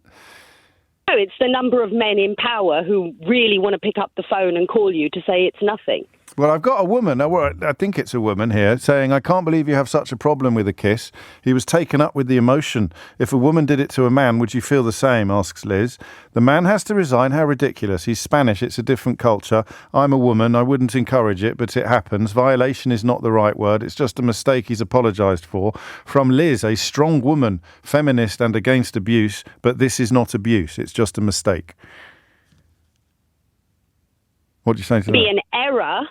[SPEAKER 17] No, it's the number of men in power who really want to pick up the phone and call you to say it's nothing. Well, I've got a woman, I think it's a woman here, saying, I can't believe you have such a problem with a kiss. He was taken up with the emotion. If a woman did it to a man, would you feel the same, asks Liz. The man has to resign. How ridiculous. He's Spanish. It's a different culture. I'm a woman. I wouldn't encourage it, but it happens. Violation is not the right word. It's just a mistake he's apologised for. From Liz, a strong woman, feminist and against abuse, but this is not abuse. It's just a mistake. What do you say to that? Be an error.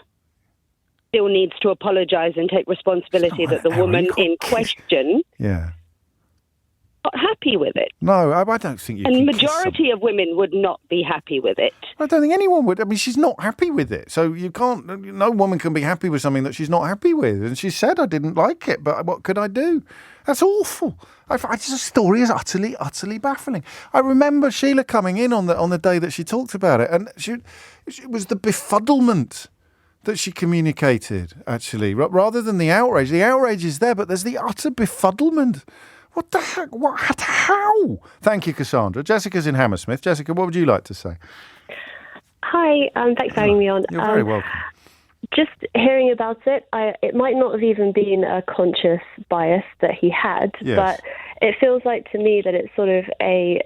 [SPEAKER 17] Still needs to apologise and take responsibility that the woman in question not happy with it. No, I don't think you can. And the majority of women would not be happy with it. I don't think anyone would. I mean, she's not happy with it. So you can't, no woman can be happy with something that she's not happy with. And she said, I didn't like it, but what could I do?
[SPEAKER 1] That's awful. The story is utterly, utterly baffling. I remember Sheila coming in on the day that she talked about it, and it was the befuddlement that she communicated, actually, rather than the outrage. The outrage is there, but there's the utter befuddlement. What the heck? How? Thank you, Cassandra. Jessica's in Hammersmith. Jessica, what would you like to say?
[SPEAKER 18] Hi, thanks for having me on.
[SPEAKER 1] You're very welcome.
[SPEAKER 18] Just hearing about it, it might not have even been a conscious bias that he had,
[SPEAKER 1] Yes.
[SPEAKER 18] but it feels like to me that it's sort of an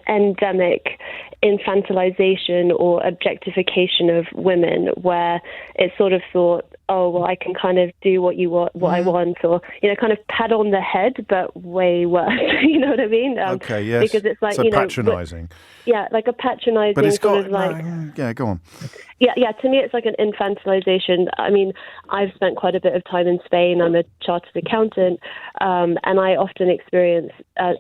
[SPEAKER 18] endemic infantilization or objectification of women, where it's sort of thought, oh, well, I can kind of do what I want, or, kind of pat on the head, but way worse. You know what I mean?
[SPEAKER 1] Okay, yes.
[SPEAKER 18] Because it's like,
[SPEAKER 1] so patronising.
[SPEAKER 18] Yeah, like a patronising
[SPEAKER 1] But it's
[SPEAKER 18] sort
[SPEAKER 1] got,
[SPEAKER 18] of
[SPEAKER 1] yeah, go on.
[SPEAKER 18] Yeah, to me it's like an infantilization. I mean, I've spent quite a bit of time in Spain. I'm a chartered accountant, and I often experience,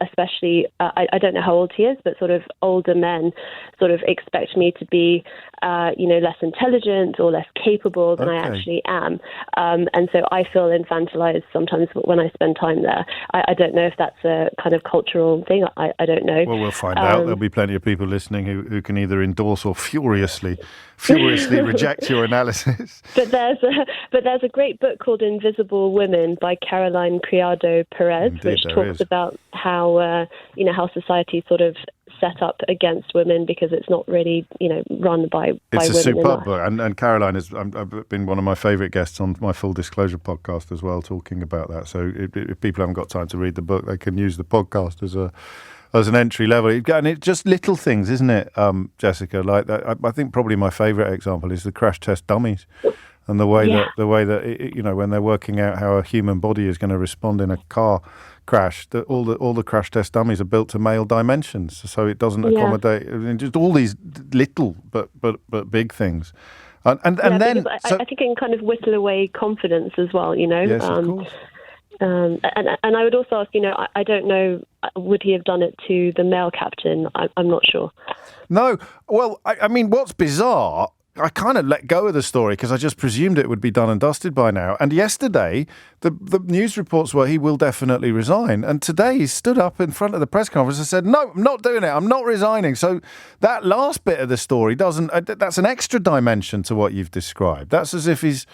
[SPEAKER 18] especially, I don't know how old he is, but sort of older men sort of expect me to be, less intelligent or less capable than I actually am. And so I feel infantilized sometimes when I spend time there. I don't know if that's a kind of cultural thing. I don't know.
[SPEAKER 1] Well, we'll find out. There'll be plenty of people listening who can either endorse or furiously reject your analysis.
[SPEAKER 18] But there's a great book called Invisible Women by Caroline Criado Perez,
[SPEAKER 1] Indeed,
[SPEAKER 18] which talks about how how society sort of set up against women because it's not really run by women.
[SPEAKER 1] It's a superb book, and Caroline has been one of my favourite guests on my Full Disclosure podcast as well, talking about that. So if people haven't got time to read the book, they can use the podcast as an entry level. And it's just little things, isn't it, Jessica? Like that, I think probably my favourite example is the crash test dummies, and the way that when they're working out how a human body is going to respond in a car crash, that all the crash test dummies are built to male dimensions, so it doesn't accommodate. I mean, just all these little but big things. And then
[SPEAKER 18] I think it can kind of whittle away confidence as well.
[SPEAKER 1] Yes, of course.
[SPEAKER 18] And I would also ask, I don't know, would he have done it to the male captain? I'm not sure.
[SPEAKER 1] No. Well, I mean, what's bizarre, I kind of let go of the story because I just presumed it would be done and dusted by now. And yesterday, the news reports were he will definitely resign. And today he stood up in front of the press conference and said, no, I'm not doing it. I'm not resigning. So that last bit of the story that's an extra dimension to what you've described. That's as if he's...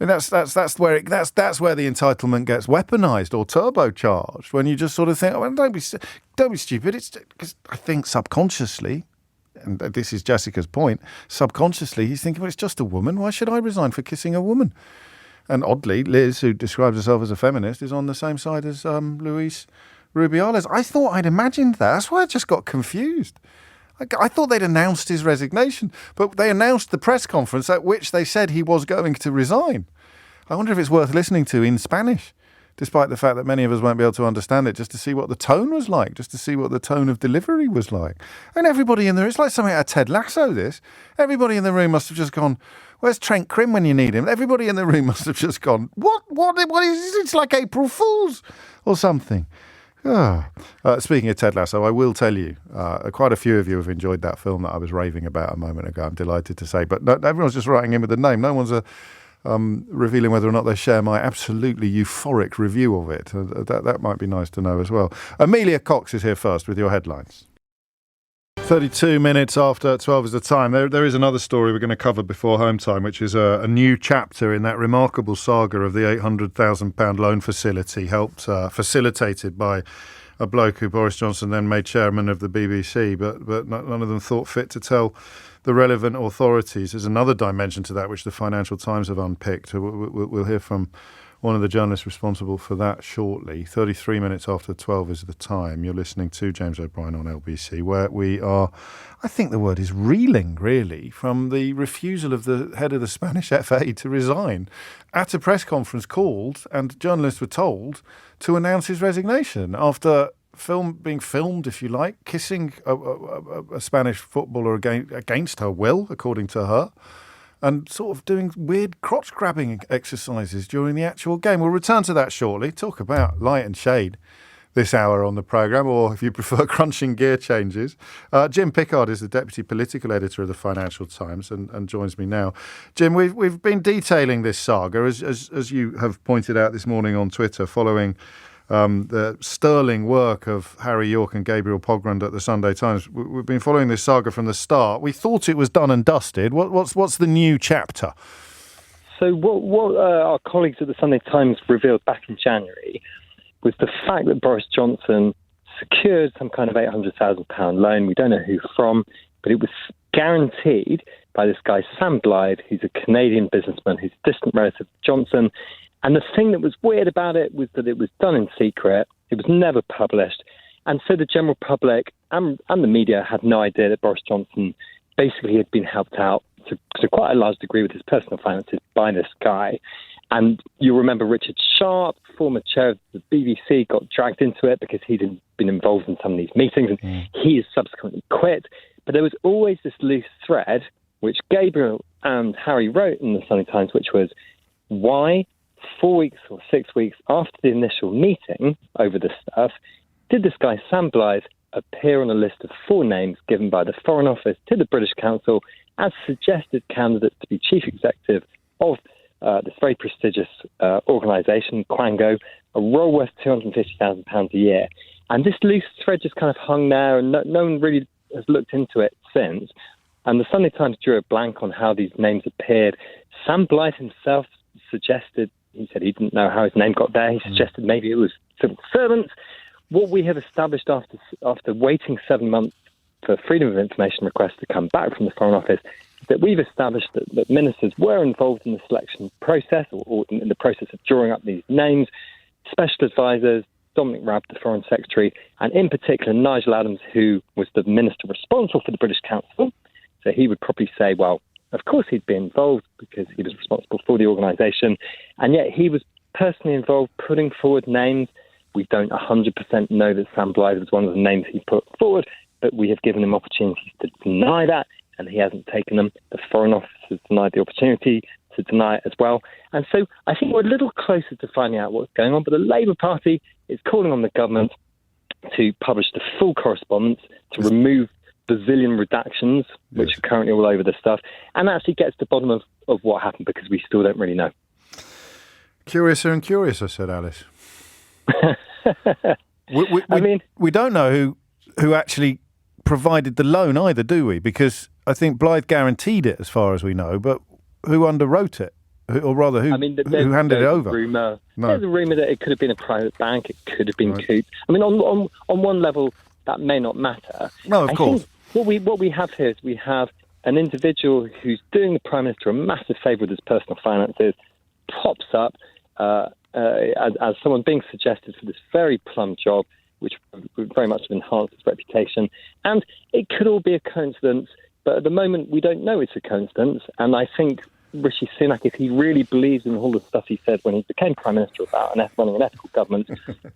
[SPEAKER 1] And that's where the entitlement gets weaponized or turbocharged, when you just sort of think, oh, well, don't be stupid. It's because I think subconsciously, and this is Jessica's point, subconsciously he's thinking, well, it's just a woman. Why should I resign for kissing a woman? And oddly, Liz, who describes herself as a feminist, is on the same side as Luis Rubiales. I thought I'd imagined that. That's why I just got confused. I thought they'd announced his resignation, but they announced the press conference at which they said he was going to resign. I wonder if it's worth listening to in Spanish, despite the fact that many of us won't be able to understand it, just to see what the tone was like, just to see what the tone of delivery was like. And everybody in there, it's like something out of Ted Lasso, this. Everybody in the room must have just gone, where's Trent Crimm when you need him? Everybody in the room must have just gone, what is this? It's like April Fool's or something. Speaking of Ted Lasso, I will tell you, quite a few of you have enjoyed that film that I was raving about a moment ago, I'm delighted to say. But no, everyone's just writing in with the name. No one's revealing whether or not they share my absolutely euphoric review of it. That might be nice to know as well. Amelia Cox is here first with your headlines. 32 minutes after 12 is the time. There is another story we're going to cover before home time, which is a new chapter in that remarkable saga of the £800,000 loan facility facilitated by a bloke who Boris Johnson then made chairman of the BBC, but none of them thought fit to tell the relevant authorities. There's another dimension to that which the Financial Times have unpicked. We'll hear from one of the journalists responsible for that shortly. 33 minutes after 12 is the time. You're listening to James O'Brien on LBC, where we are, I think the word is reeling, really, from the refusal of the head of the Spanish FA to resign at a press conference called, and journalists were told, to announce his resignation after being filmed, if you like, kissing a Spanish footballer against her will, according to her, and sort of doing weird crotch-grabbing exercises during the actual game. We'll return to that shortly. Talk about light and shade this hour on the programme, or if you prefer, crunching gear changes. Jim Pickard is the Deputy Political Editor of the Financial Times and joins me now. Jim, we've been detailing this saga, as you have pointed out this morning on Twitter, following the sterling work of Harry York and Gabriel Pogrund at the Sunday Times. We've been following this saga from the start. We thought it was done and dusted. What's the new chapter?
[SPEAKER 19] So what our colleagues at the Sunday Times revealed back in January was the fact that Boris Johnson secured some kind of £800,000 loan. We don't know who from, but it was guaranteed by this guy, Sam Blythe, who's a Canadian businessman who's a distant relative of Johnson. And the thing that was weird about it was that it was done in secret. It was never published. And so the general public and the media had no idea that Boris Johnson basically had been helped out to quite a large degree with his personal finances by this guy. And you remember Richard Sharp, former chair of the BBC, got dragged into it because he'd been involved in some of these meetings, and he has subsequently quit. But there was always this loose thread, which Gabriel and Harry wrote in the Sunday Times, which was, why 4 weeks or 6 weeks after the initial meeting over this stuff, did this guy Sam Blythe appear on a list of 4 names given by the Foreign Office to the British Council as suggested candidates to be chief executive of this very prestigious organisation, Quango, a role worth £250,000 a year. And this loose thread just kind of hung there, and no one really has looked into it since. And the Sunday Times drew a blank on how these names appeared. Sam Blythe himself suggested, he said he didn't know how his name got there. He suggested maybe it was civil servants. What we have established after waiting 7 months for Freedom of Information requests to come back from the Foreign Office is that we've established that ministers were involved in the selection process or in the process of drawing up these names. Special advisors, Dominic Raab, the Foreign Secretary, and in particular Nigel Adams, who was the minister responsible for the British Council. So he would probably say, well, of course he'd be involved because he was responsible for the organisation. And yet he was personally involved putting forward names. We don't 100% know that Sam Blythe was one of the names he put forward, but we have given him opportunities to deny that, and he hasn't taken them. The Foreign Office has denied the opportunity to deny it as well. And so I think we're a little closer to finding out what's going on, but the Labour Party is calling on the government to publish the full correspondence, to remove bazillion redactions, which are currently all over this stuff, and actually gets to the bottom of what happened, because we still don't really know.
[SPEAKER 1] Curiouser and curiouser, said Alice. we don't know who actually provided the loan either, do we? Because I think Blythe guaranteed it as far as we know, but who underwrote it? Or rather, who handed it over? There's a rumour that it could have been a private bank, it could have been Coop. I mean, on one level, that may not matter. No, of course.
[SPEAKER 19] What we have here is we have an individual who's doing the Prime Minister a massive favour with his personal finances, pops up as someone being suggested for this very plum job, which would very much have enhanced his reputation. And it could all be a coincidence, but at the moment we don't know it's a coincidence. And I think Rishi Sunak, if he really believes in all the stuff he said when he became Prime Minister about running an ethical government,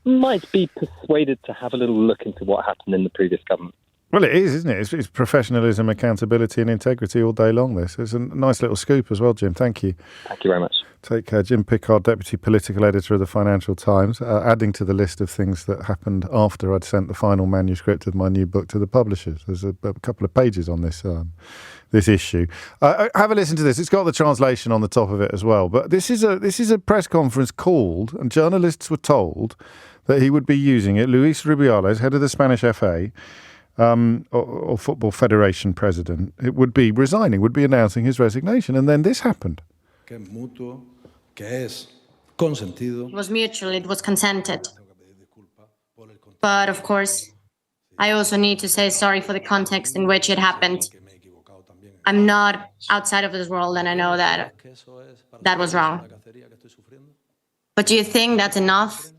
[SPEAKER 19] might be persuaded to have a little look into what happened in the previous government.
[SPEAKER 1] Well, it is, isn't it? It's professionalism, accountability and integrity all day long, this. It's a nice little scoop as well, Jim. Thank you.
[SPEAKER 19] Thank you very much.
[SPEAKER 1] Take care. Jim Pickard, Deputy Political Editor of the Financial Times, adding to the list of things that happened after I'd sent the final manuscript of my new book to the publishers. There's a couple of pages on this issue. Have a listen to this. It's got the translation on the top of it as well. But this is a press conference called, and journalists were told that he would be using it. Luis Rubiales, head of the Spanish FA, or Football Federation president, it would be resigning, would be announcing his resignation. And then this happened.
[SPEAKER 20] It was mutual, it was consented. But of course, I also need to say sorry for the context in which it happened. I'm not outside of this world, and I know that was wrong. But do you think that's enough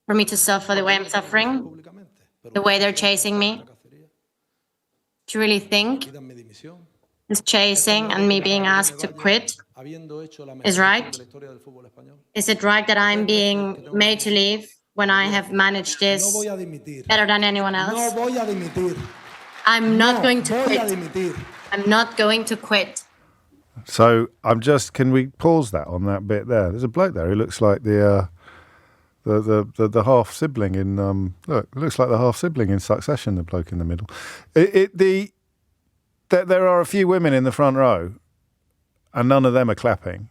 [SPEAKER 20] for me to suffer the way I'm suffering? The way they're chasing me? Do you really think this chasing and me being asked to quit is right? Is it right that I'm being made to leave when I have managed this better than anyone else? I'm not going to quit. I'm not going to quit.
[SPEAKER 1] So can we pause that on that bit there? There's a bloke there who looks like the half sibling in it looks like the half sibling in Succession, the bloke in the middle. There are a few women in the front row, and none of them are clapping.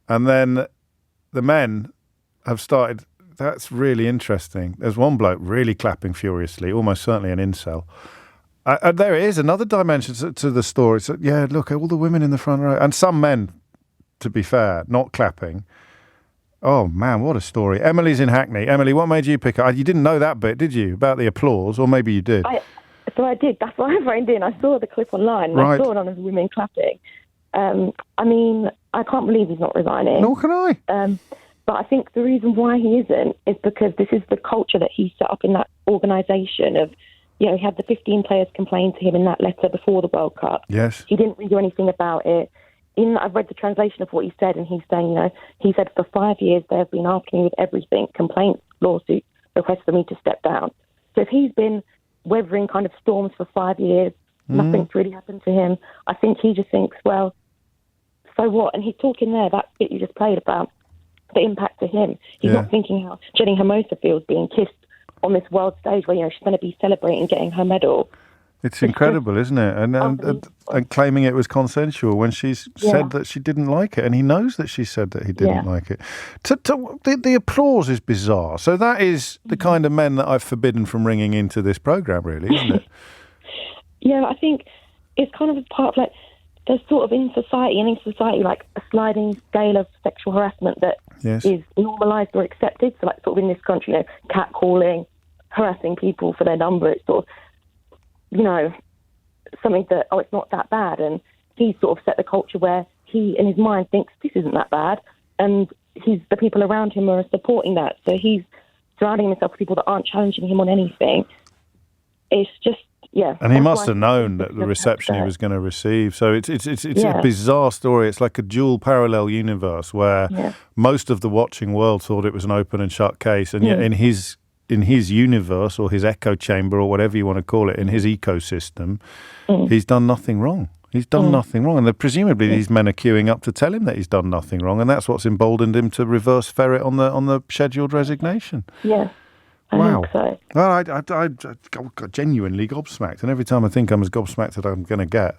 [SPEAKER 1] And then the men have started That's really interesting. There's one bloke really clapping furiously, almost certainly an incel. There it is, another dimension to the story. So, yeah, look, all the women in the front row. And some men, to be fair, not clapping. Oh, man, what a story. Emily's in Hackney. Emily, what made you pick up? You didn't know that bit, did you, about the applause? Or maybe you did.
[SPEAKER 18] So I did. That's why I phoned in. I saw the clip online. And I saw none of the women clapping. I mean, I can't believe he's not resigning.
[SPEAKER 1] Nor can I.
[SPEAKER 18] But I think the reason why he isn't is because this is the culture that he set up in that organisation of, he had the 15 players complain to him in that letter before the World Cup.
[SPEAKER 1] Yes.
[SPEAKER 18] He didn't really do anything about it. I've read the translation of what he said, and he's saying, he said for 5 years they have been asking me with everything, complaints, lawsuits, requests for me to step down. So if he's been weathering kind of storms for 5 years, nothing's really happened to him, I think he just thinks, well, so what? And he's talking there, that bit you just played about the impact to him. He's not thinking how Jenny Hermosa feels being kissed on this world stage where, she's going to be celebrating getting her medal.
[SPEAKER 1] It's incredible, isn't it? And claiming it was consensual when she's said that she didn't like it. And he knows that she said that he didn't like it. The applause is bizarre. So that is the kind of men that I've forbidden from ringing into this programme, really, isn't it?
[SPEAKER 18] Yeah, I think it's kind of a part of, like, there's sort of in society like a sliding scale of sexual harassment that is normalised or accepted. So, like, sort of in this country, catcalling, harassing people for their number, it's sort of, something that, it's not that bad. And he's sort of set the culture where he, in his mind, thinks this isn't that bad. And the people around him are supporting that. So he's surrounding himself with people that aren't challenging him on anything. It's just,
[SPEAKER 1] And he must have known that the reception he was going to receive. So it's a bizarre story. It's like a dual parallel universe where most of the watching world thought it was an open and shut case. And yet in his universe or his echo chamber or whatever you want to call it, in his ecosystem, he's done nothing wrong. He's done nothing wrong. And presumably these men are queuing up to tell him that he's done nothing wrong. And that's what's emboldened him to reverse ferret on the scheduled resignation.
[SPEAKER 18] Yeah. I think so.
[SPEAKER 1] Well, I got genuinely gobsmacked. And every time I think I'm as gobsmacked as I'm going to get,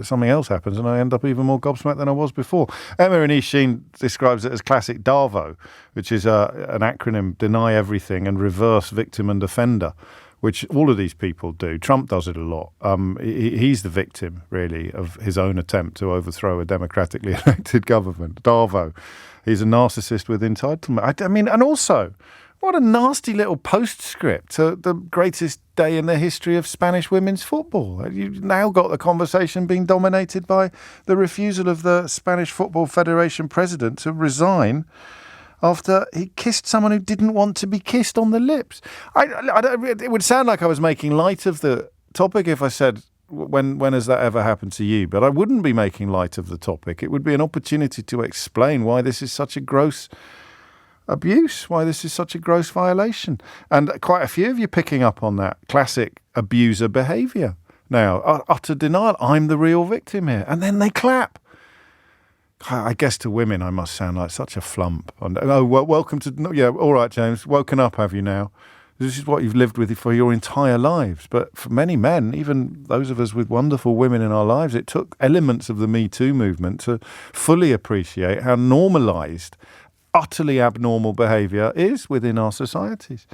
[SPEAKER 1] something else happens and I end up even more gobsmacked than I was before. Emma Inisheen describes it as classic DARVO, which is an acronym, deny everything and reverse victim and offender, which all of these people do. Trump does it a lot. He's the victim, really, of his own attempt to overthrow a democratically elected government. DARVO. He's a narcissist with entitlement. I mean, and also, what a nasty little postscript to the greatest day in the history of Spanish women's football. You've now got the conversation being dominated by the refusal of the Spanish Football Federation president to resign after he kissed someone who didn't want to be kissed on the lips. It would sound like I was making light of the topic if I said, when has that ever happened to you? But I wouldn't be making light of the topic. It would be an opportunity to explain why this is such a gross abuse, why this is such a gross violation. And quite a few of you picking up on that classic abuser behaviour. Now, utter denial, I'm the real victim here. And then they clap. I guess to women I must sound like such a flump. Welcome to... all right, James, woken up, have you now? This is what you've lived with for your entire lives. But for many men, even those of us with wonderful women in our lives, it took elements of the Me Too movement to fully appreciate how normalised utterly abnormal behaviour is within our societies.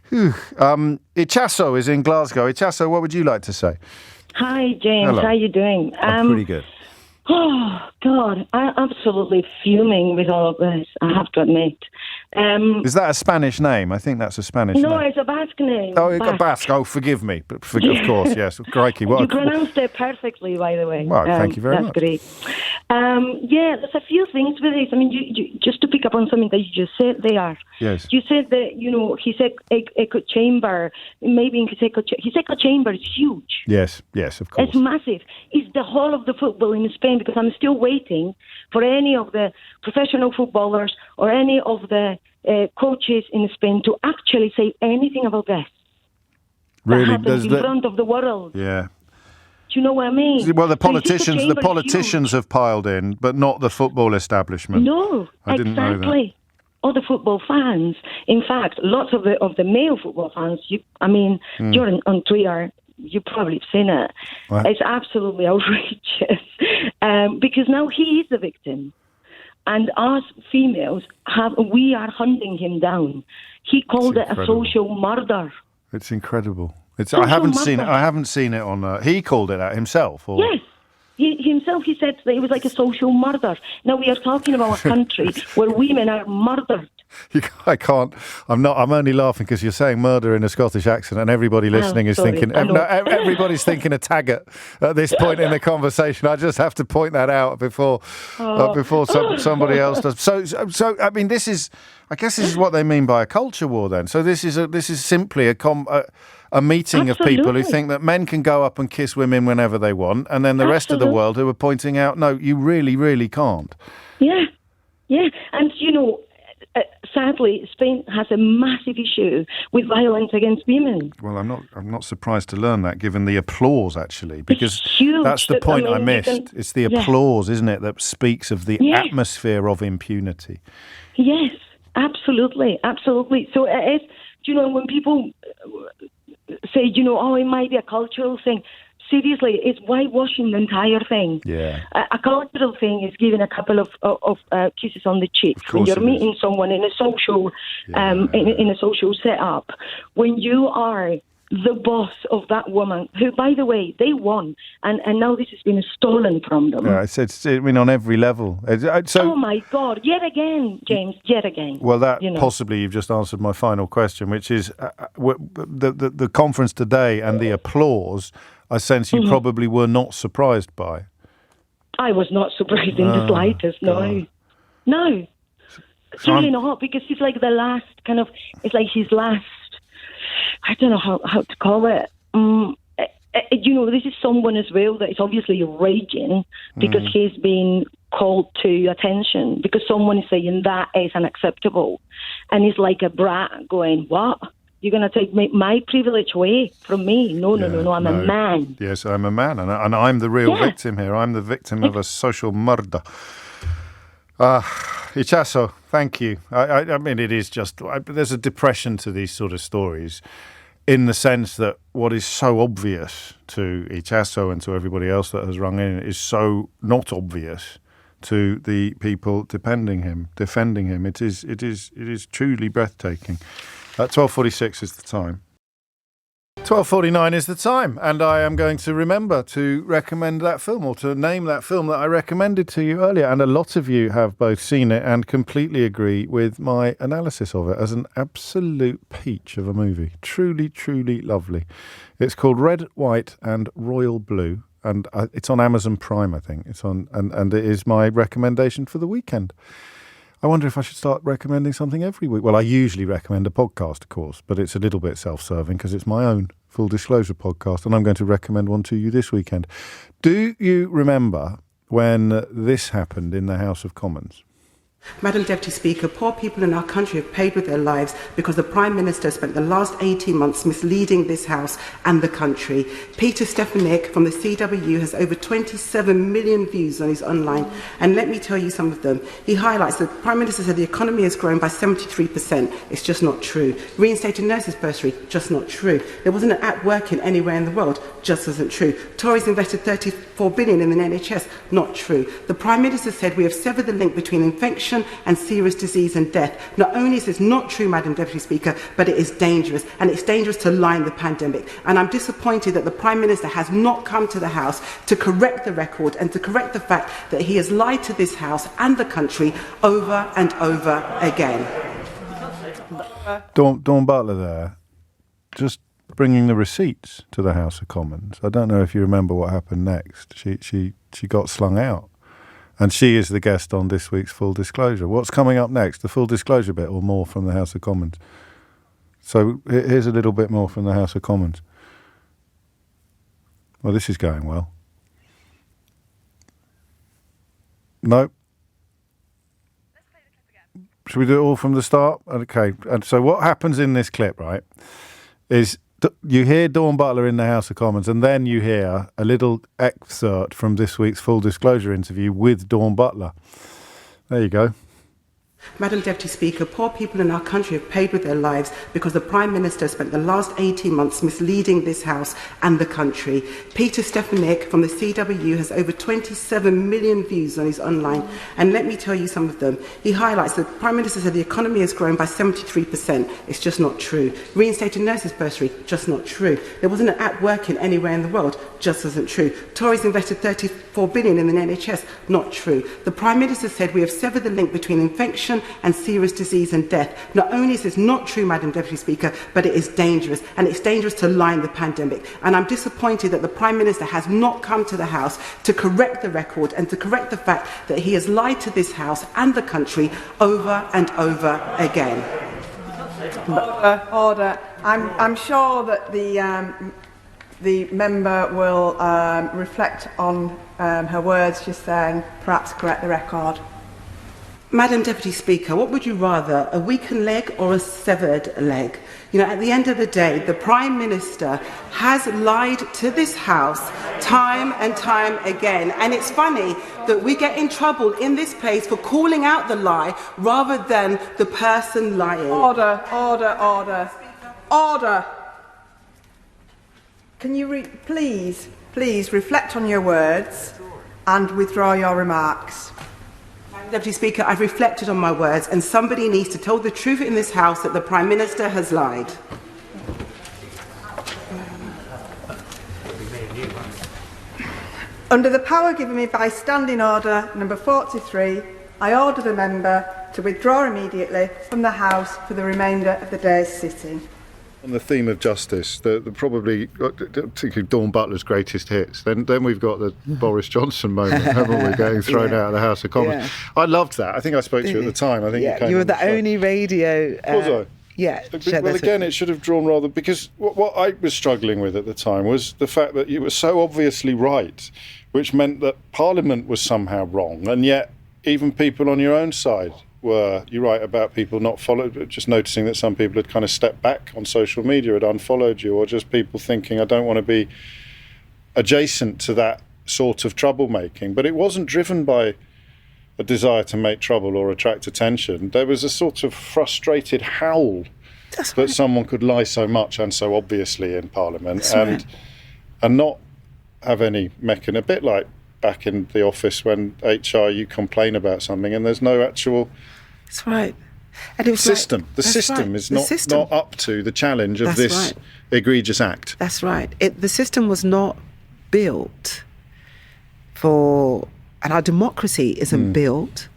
[SPEAKER 1] Ichaso is in Glasgow. Ichaso, what would you like to say?
[SPEAKER 21] Hi, James.
[SPEAKER 1] Hello.
[SPEAKER 21] How are you doing?
[SPEAKER 1] I'm pretty good.
[SPEAKER 21] Oh, God. I'm absolutely fuming with all of this, I have to admit.
[SPEAKER 1] Is that a Spanish name? I think that's a Spanish name.
[SPEAKER 21] No, it's a Basque name.
[SPEAKER 1] Oh, a Basque. Oh, forgive me. Of course, yes. Crikey.
[SPEAKER 21] You pronounced it perfectly, by the way.
[SPEAKER 1] Well, thank you very much.
[SPEAKER 21] That's great. There's a few things with this. I mean, you, just to pick up on something that you just said there.
[SPEAKER 1] Yes.
[SPEAKER 21] You said that, he said echo chamber. Maybe in his echo chamber is huge.
[SPEAKER 1] Yes, of course.
[SPEAKER 21] It's massive. It's the whole of the football in Spain, because I'm still waiting for any of the professional footballers or any of the coaches in Spain to actually say anything about this.
[SPEAKER 1] Really?
[SPEAKER 21] That happens in front of the world.
[SPEAKER 1] Yeah.
[SPEAKER 21] Do you know what I mean?
[SPEAKER 1] Well, the politicians have piled in, but not the football establishment.
[SPEAKER 21] No,
[SPEAKER 1] I didn't know that.
[SPEAKER 21] Or the football fans. In fact, lots of the male football fans. You're on Twitter. You probably have seen it. What? It's absolutely outrageous because now he is the victim. And us females we are hunting him down. He called it a social murder.
[SPEAKER 1] It's incredible. I haven't seen it. I haven't seen it on. He called it that himself. Or?
[SPEAKER 21] Yes. He said that it was like a social murder. Now we are talking about a country where women are murdered.
[SPEAKER 1] I can't. I'm only laughing because you're saying murder in a Scottish accent, and everybody listening is thinking. No, everybody's thinking a Taggart at this point in the conversation. I just have to point that out before somebody else does. So I mean, I guess this is what they mean by a culture war. Then, so this is simply a meeting of people who think that men can go up and kiss women whenever they want, and then the rest of the world who are pointing out, no, you really, really can't.
[SPEAKER 21] Yeah, and sadly, Spain has a massive issue with violence against women.
[SPEAKER 1] Well, I'm not surprised to learn that, given the applause, actually, because that's the point I missed. It's the applause, isn't it, that speaks of the atmosphere of impunity.
[SPEAKER 21] Yes, absolutely. So when people say, it might be a cultural thing. Seriously, it's whitewashing the entire thing.
[SPEAKER 1] Yeah.
[SPEAKER 21] A cultural thing is giving a couple of kisses on the cheek when you're meeting someone in a social in a social setup. When you are the boss of that woman, who, by the way, they won, and now this has been stolen from them.
[SPEAKER 1] Yeah, on every level.
[SPEAKER 21] Oh my God! Yet again, James. Yet again.
[SPEAKER 1] Well, possibly you've just answered my final question, which is the conference today and the applause. I sense you probably were not surprised by.
[SPEAKER 21] I was not surprised in the slightest. No, really not, because he's like the last kind of. It's like his last. I don't know how to call it. This is someone as well that is obviously raging because he's been called to attention because someone is saying that is unacceptable, and he's like a brat going, "What? You're going to take my privilege away from me? No, I'm a man."
[SPEAKER 1] Yes, I'm a man, and I'm the real victim here. I'm the victim of a social murder. Ichazo, thank you. I mean, it is just, there's a depression to these sort of stories in the sense that what is so obvious to Ichazo and to everybody else that has rung in is so not obvious to the people defending him. It is truly breathtaking. 12:46 is the time. 12:49 is the time, and I am going to remember to recommend that film, or to name that film that I recommended to you earlier. And a lot of you have both seen it and completely agree with my analysis of it as an absolute peach of a movie. Truly, truly lovely. It's called Red, White and Royal Blue, and it's on Amazon Prime, I think. It's on, and it is my recommendation for the weekend. I wonder if I should start recommending something every week. Well, I usually recommend a podcast, of course, but it's a little bit self-serving because it's my own full disclosure podcast, and I'm going to recommend one to you this weekend. Do you remember when this happened in the House of Commons?
[SPEAKER 2] Madam Deputy Speaker, poor people in our country have paid with their lives because the Prime Minister spent the last 18 months misleading this House and the country. Peter Stefanik from the CWU has over 27 million views on his online, and let me tell you some of them. He highlights that the Prime Minister said the economy has grown by 73%. It's just not true. Reinstated nurses' bursary, just not true. There wasn't an app working anywhere in the world, just isn't true. Tories invested 34 billion in the NHS, not true. The Prime Minister said we have severed the link between infection and serious disease and death. Not only is this not true, Madam Deputy Speaker, but it is dangerous, and it's dangerous to lie in the pandemic. And I'm disappointed that the Prime Minister has not come to the House to correct the record and to correct the fact that he has lied to this House and the country over and over again.
[SPEAKER 1] Dawn Butler there, just bringing the receipts to the House of Commons. I don't know if you remember what happened next. She got slung out. And she is the guest on this week's Full Disclosure. What's coming up next? The Full Disclosure bit or more from the House of Commons? So here's a little bit more from the House of Commons. Well, this is going well. No. Should we do it all from the start? Okay. And so what happens in this clip, right, is you hear Dawn Butler in the House of Commons, and then you hear a little excerpt from this week's Full Disclosure interview with Dawn Butler. There you go.
[SPEAKER 2] Madam Deputy Speaker, poor people in our country have paid with their lives because the Prime Minister spent the last 18 months misleading this House and the country. Peter Stefanik from the CWU has over 27 million views on his online, and let me tell you some of them. He highlights that the Prime Minister said the economy has grown by 73%. It's just not true. Reinstated nurses bursary, just not true. There wasn't an app working anywhere in the world, just isn't true. Tories invested 34 billion in the NHS, not true. The Prime Minister said we have severed the link between infection and serious disease and death. Not only is this not true, Madam Deputy Speaker, but it is dangerous, and it's dangerous to lie in the pandemic. And I'm disappointed that the Prime Minister has not come to the House to correct the record and to correct the fact that he has lied to this House and the country over and over again.
[SPEAKER 3] Order. I'm sure that the member will reflect on her words just then, perhaps correct the record.
[SPEAKER 2] Madam Deputy Speaker, what would you rather, a weakened leg or a severed leg? You know, at the end of the day, the Prime Minister has lied to this House time and time again. And it's funny that we get in trouble in this place for calling out the lie rather than the person lying.
[SPEAKER 3] Order. Can you please reflect on your words and withdraw your remarks?
[SPEAKER 2] Deputy Speaker, I've reflected on my words, and somebody needs to tell the truth in this House that the Prime Minister has lied.
[SPEAKER 3] Under the power given me by Standing Order number 43, I order the member to withdraw immediately from the House for the remainder of the day's sitting.
[SPEAKER 1] On the theme of justice, the probably, particularly Dawn Butler's greatest hits, then we've got the Boris Johnson moment, haven't we, getting thrown out of the House of Commons. Yeah. I loved that. I think I spoke to you at the time. I think
[SPEAKER 22] you were the only radio...
[SPEAKER 1] Was I?
[SPEAKER 22] Yeah.
[SPEAKER 1] Well, again, it should have drawn rather... Because what I was struggling with at the time was the fact that you were so obviously right, which meant that Parliament was somehow wrong, and yet even people on your own side you're right about people not followed, just noticing that some people had kind of stepped back on social media, had unfollowed you, or just people thinking, I don't want to be adjacent to that sort of troublemaking. But it wasn't driven by a desire to make trouble or attract attention. There was a sort of frustrated howl that someone could lie so much and so obviously in Parliament and not have any mechanism, a bit like back in the office when HR, you complain about something and there's no actual...
[SPEAKER 22] That's right. And it was
[SPEAKER 1] system. The system is not up to the challenge of this egregious act.
[SPEAKER 22] That's right. The system was not built for... And our democracy isn't built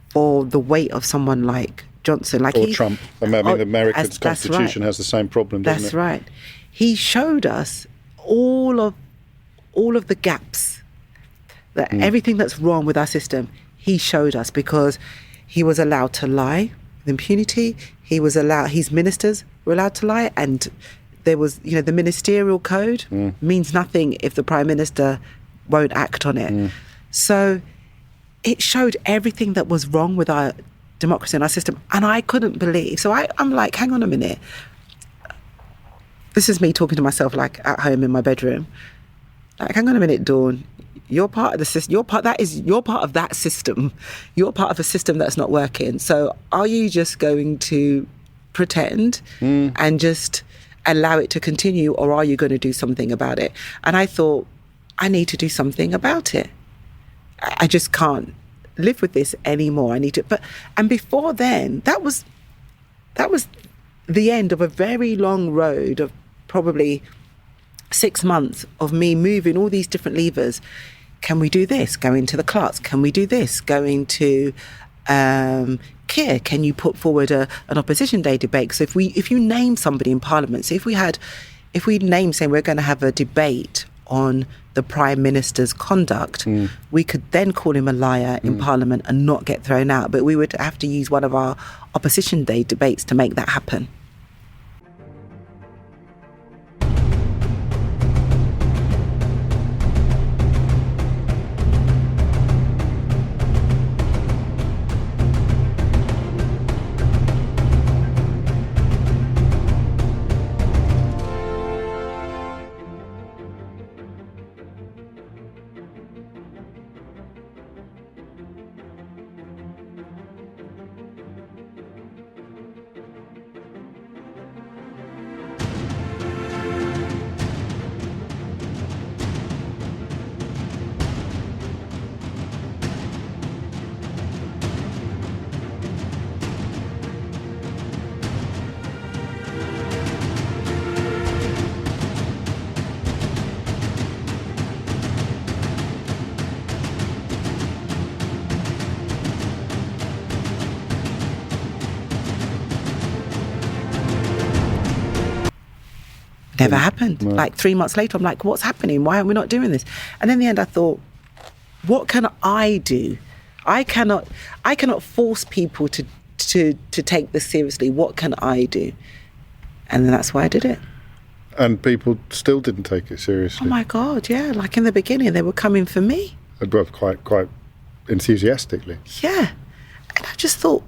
[SPEAKER 22] for the weight of someone like Johnson.
[SPEAKER 1] Or Trump. I mean, the American Constitution has the same problem, doesn't it?
[SPEAKER 22] That's right. He showed us all of the gaps, that everything that's wrong with our system, he showed us, because he was allowed to lie with impunity. His ministers were allowed to lie, and there was, the ministerial code means nothing if the Prime Minister won't act on it. So it showed everything that was wrong with our democracy and our system, and I couldn't believe. So I'm like, hang on a minute. This is me talking to myself, like at home in my bedroom. Like, hang on a minute, Dawn. You're part of the system. You're part of that system. You're part of a system that's not working. So are you just going to pretend and just allow it to continue, or are you going to do something about it? And I thought, I need to do something about it. I just can't live with this anymore. I need to. And before then, that was the end of a very long road of probably 6 months of me moving all these different levers. Can we do this? Going to the clerks. Can we do this? Going to Keir. Can you put forward an opposition day debate? So if you name somebody in Parliament, so if we name saying we're going to have a debate on the Prime Minister's conduct, we could then call him a liar in Parliament and not get thrown out. But we would have to use one of our opposition day debates to make that happen. Never happened. No. Like 3 months later, I'm like, what's happening? Why are we not doing this? And in the end, I thought, what can I do? I cannot force people to take this seriously. What can I do? And then that's why I did it.
[SPEAKER 1] And people still didn't take it seriously.
[SPEAKER 22] Oh my God, yeah. Like in the beginning, they were coming for me.
[SPEAKER 1] Quite enthusiastically.
[SPEAKER 22] Yeah. And I just thought,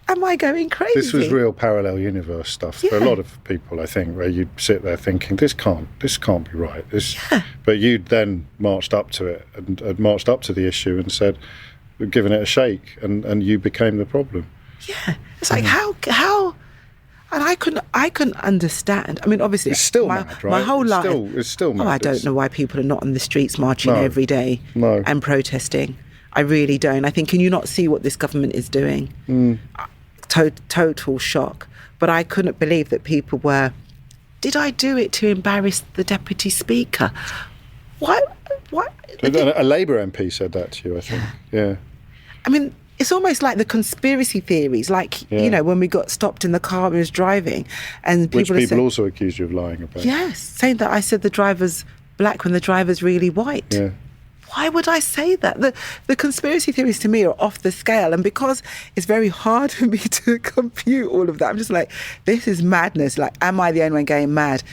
[SPEAKER 22] am I going crazy?
[SPEAKER 1] This was real parallel universe stuff for a lot of people, I think, where you'd sit there thinking, this can't be right. But you'd then marched up to it and marched up to the issue and said, given it a shake, and you became the problem.
[SPEAKER 22] Yeah. It's like, how... And I couldn't understand. I mean, obviously,
[SPEAKER 1] it's still mad, right?
[SPEAKER 22] My whole life,
[SPEAKER 1] it's still mad.
[SPEAKER 22] I don't know why people are not on the streets marching every day and protesting. I really don't. I think, can you not see what this government is doing? Total shock. But I couldn't believe that people were. Did I do it to embarrass the deputy speaker? What?
[SPEAKER 1] A Labour MP said that to you, I think. Yeah.
[SPEAKER 22] I mean, it's almost like the conspiracy theories, like, you know, when we got stopped in the car we was driving. And
[SPEAKER 1] which people also accused you of lying about.
[SPEAKER 22] Yes, saying that I said the driver's black when the driver's really white.
[SPEAKER 1] Yeah.
[SPEAKER 22] Why would I say that? The conspiracy theories to me are off the scale. And because it's very hard for me to compute all of that, I'm just like, this is madness. Like, am I the only one going mad?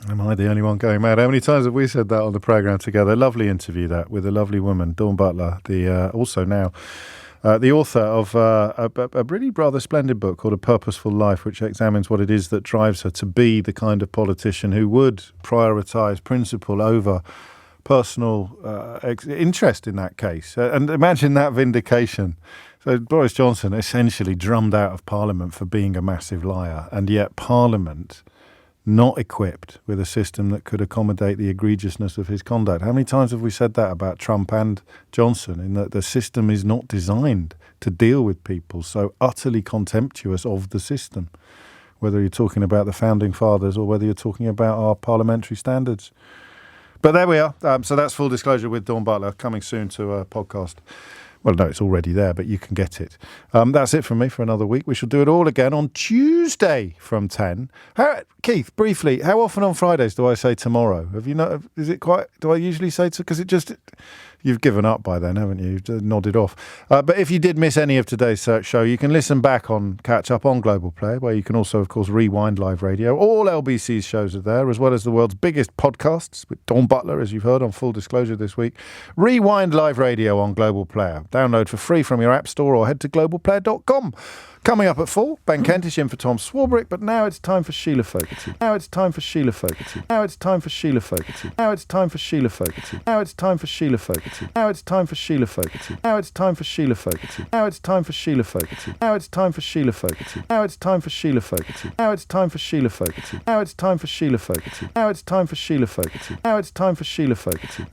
[SPEAKER 1] Am I the only one going mad? How many times have we said that on the programme together? Lovely interview that with a lovely woman, Dawn Butler, also now the author of a really rather splendid book called A Purposeful Life, which examines what it is that drives her to be the kind of politician who would prioritise principle over personal interest in that case. And imagine that vindication. So Boris Johnson essentially drummed out of Parliament for being a massive liar, and yet Parliament not equipped with a system that could accommodate the egregiousness of his conduct. How many times have we said that about Trump and Johnson, in that the system is not designed to deal with people so utterly contemptuous of the system, whether you're talking about the founding fathers or whether you're talking about our parliamentary standards. But there we are. So that's Full Disclosure with Dawn Butler, coming soon to a podcast. Well, no, it's already there, but you can get it. That's it from me for another week. We shall do it all again on Tuesday from 10. Keith, briefly, how often on Fridays do I say tomorrow? Have you not? Is it quite? Do I usually say to? Because it just. You've given up by then, haven't you? You've nodded off. But if you did miss any of today's show, you can listen back on Catch Up on Global Play, where you can also, of course, rewind live radio. All LBC's shows are there, as well as the world's biggest podcasts with Dawn Butler, as you've heard on Full Disclosure this week. Rewind live radio on Global Player. Download for free from your app store or head to globalplayer.com. Coming up at 4, Ben Kentish in for Tom Swarbrick, but now it's time for Sheila Fogarty. Now it's time for Sheila Fogarty. Now it's time for Sheila Fogarty. Now it's time for Sheila Fogarty. Now it's time for Sheila Fogarty. Now it's time for Sheila Fogarty. Now it's time for Sheila Fogarty. Now it's time for Sheila Fogarty. Now it's time for Sheila Fogarty. Now it's time for Sheila Fogarty. Now it's time for Sheila Fogarty. Now it's time for Sheila Fogarty. Now it's time for Sheila Fogarty. Now it's time for Sheila Fogarty.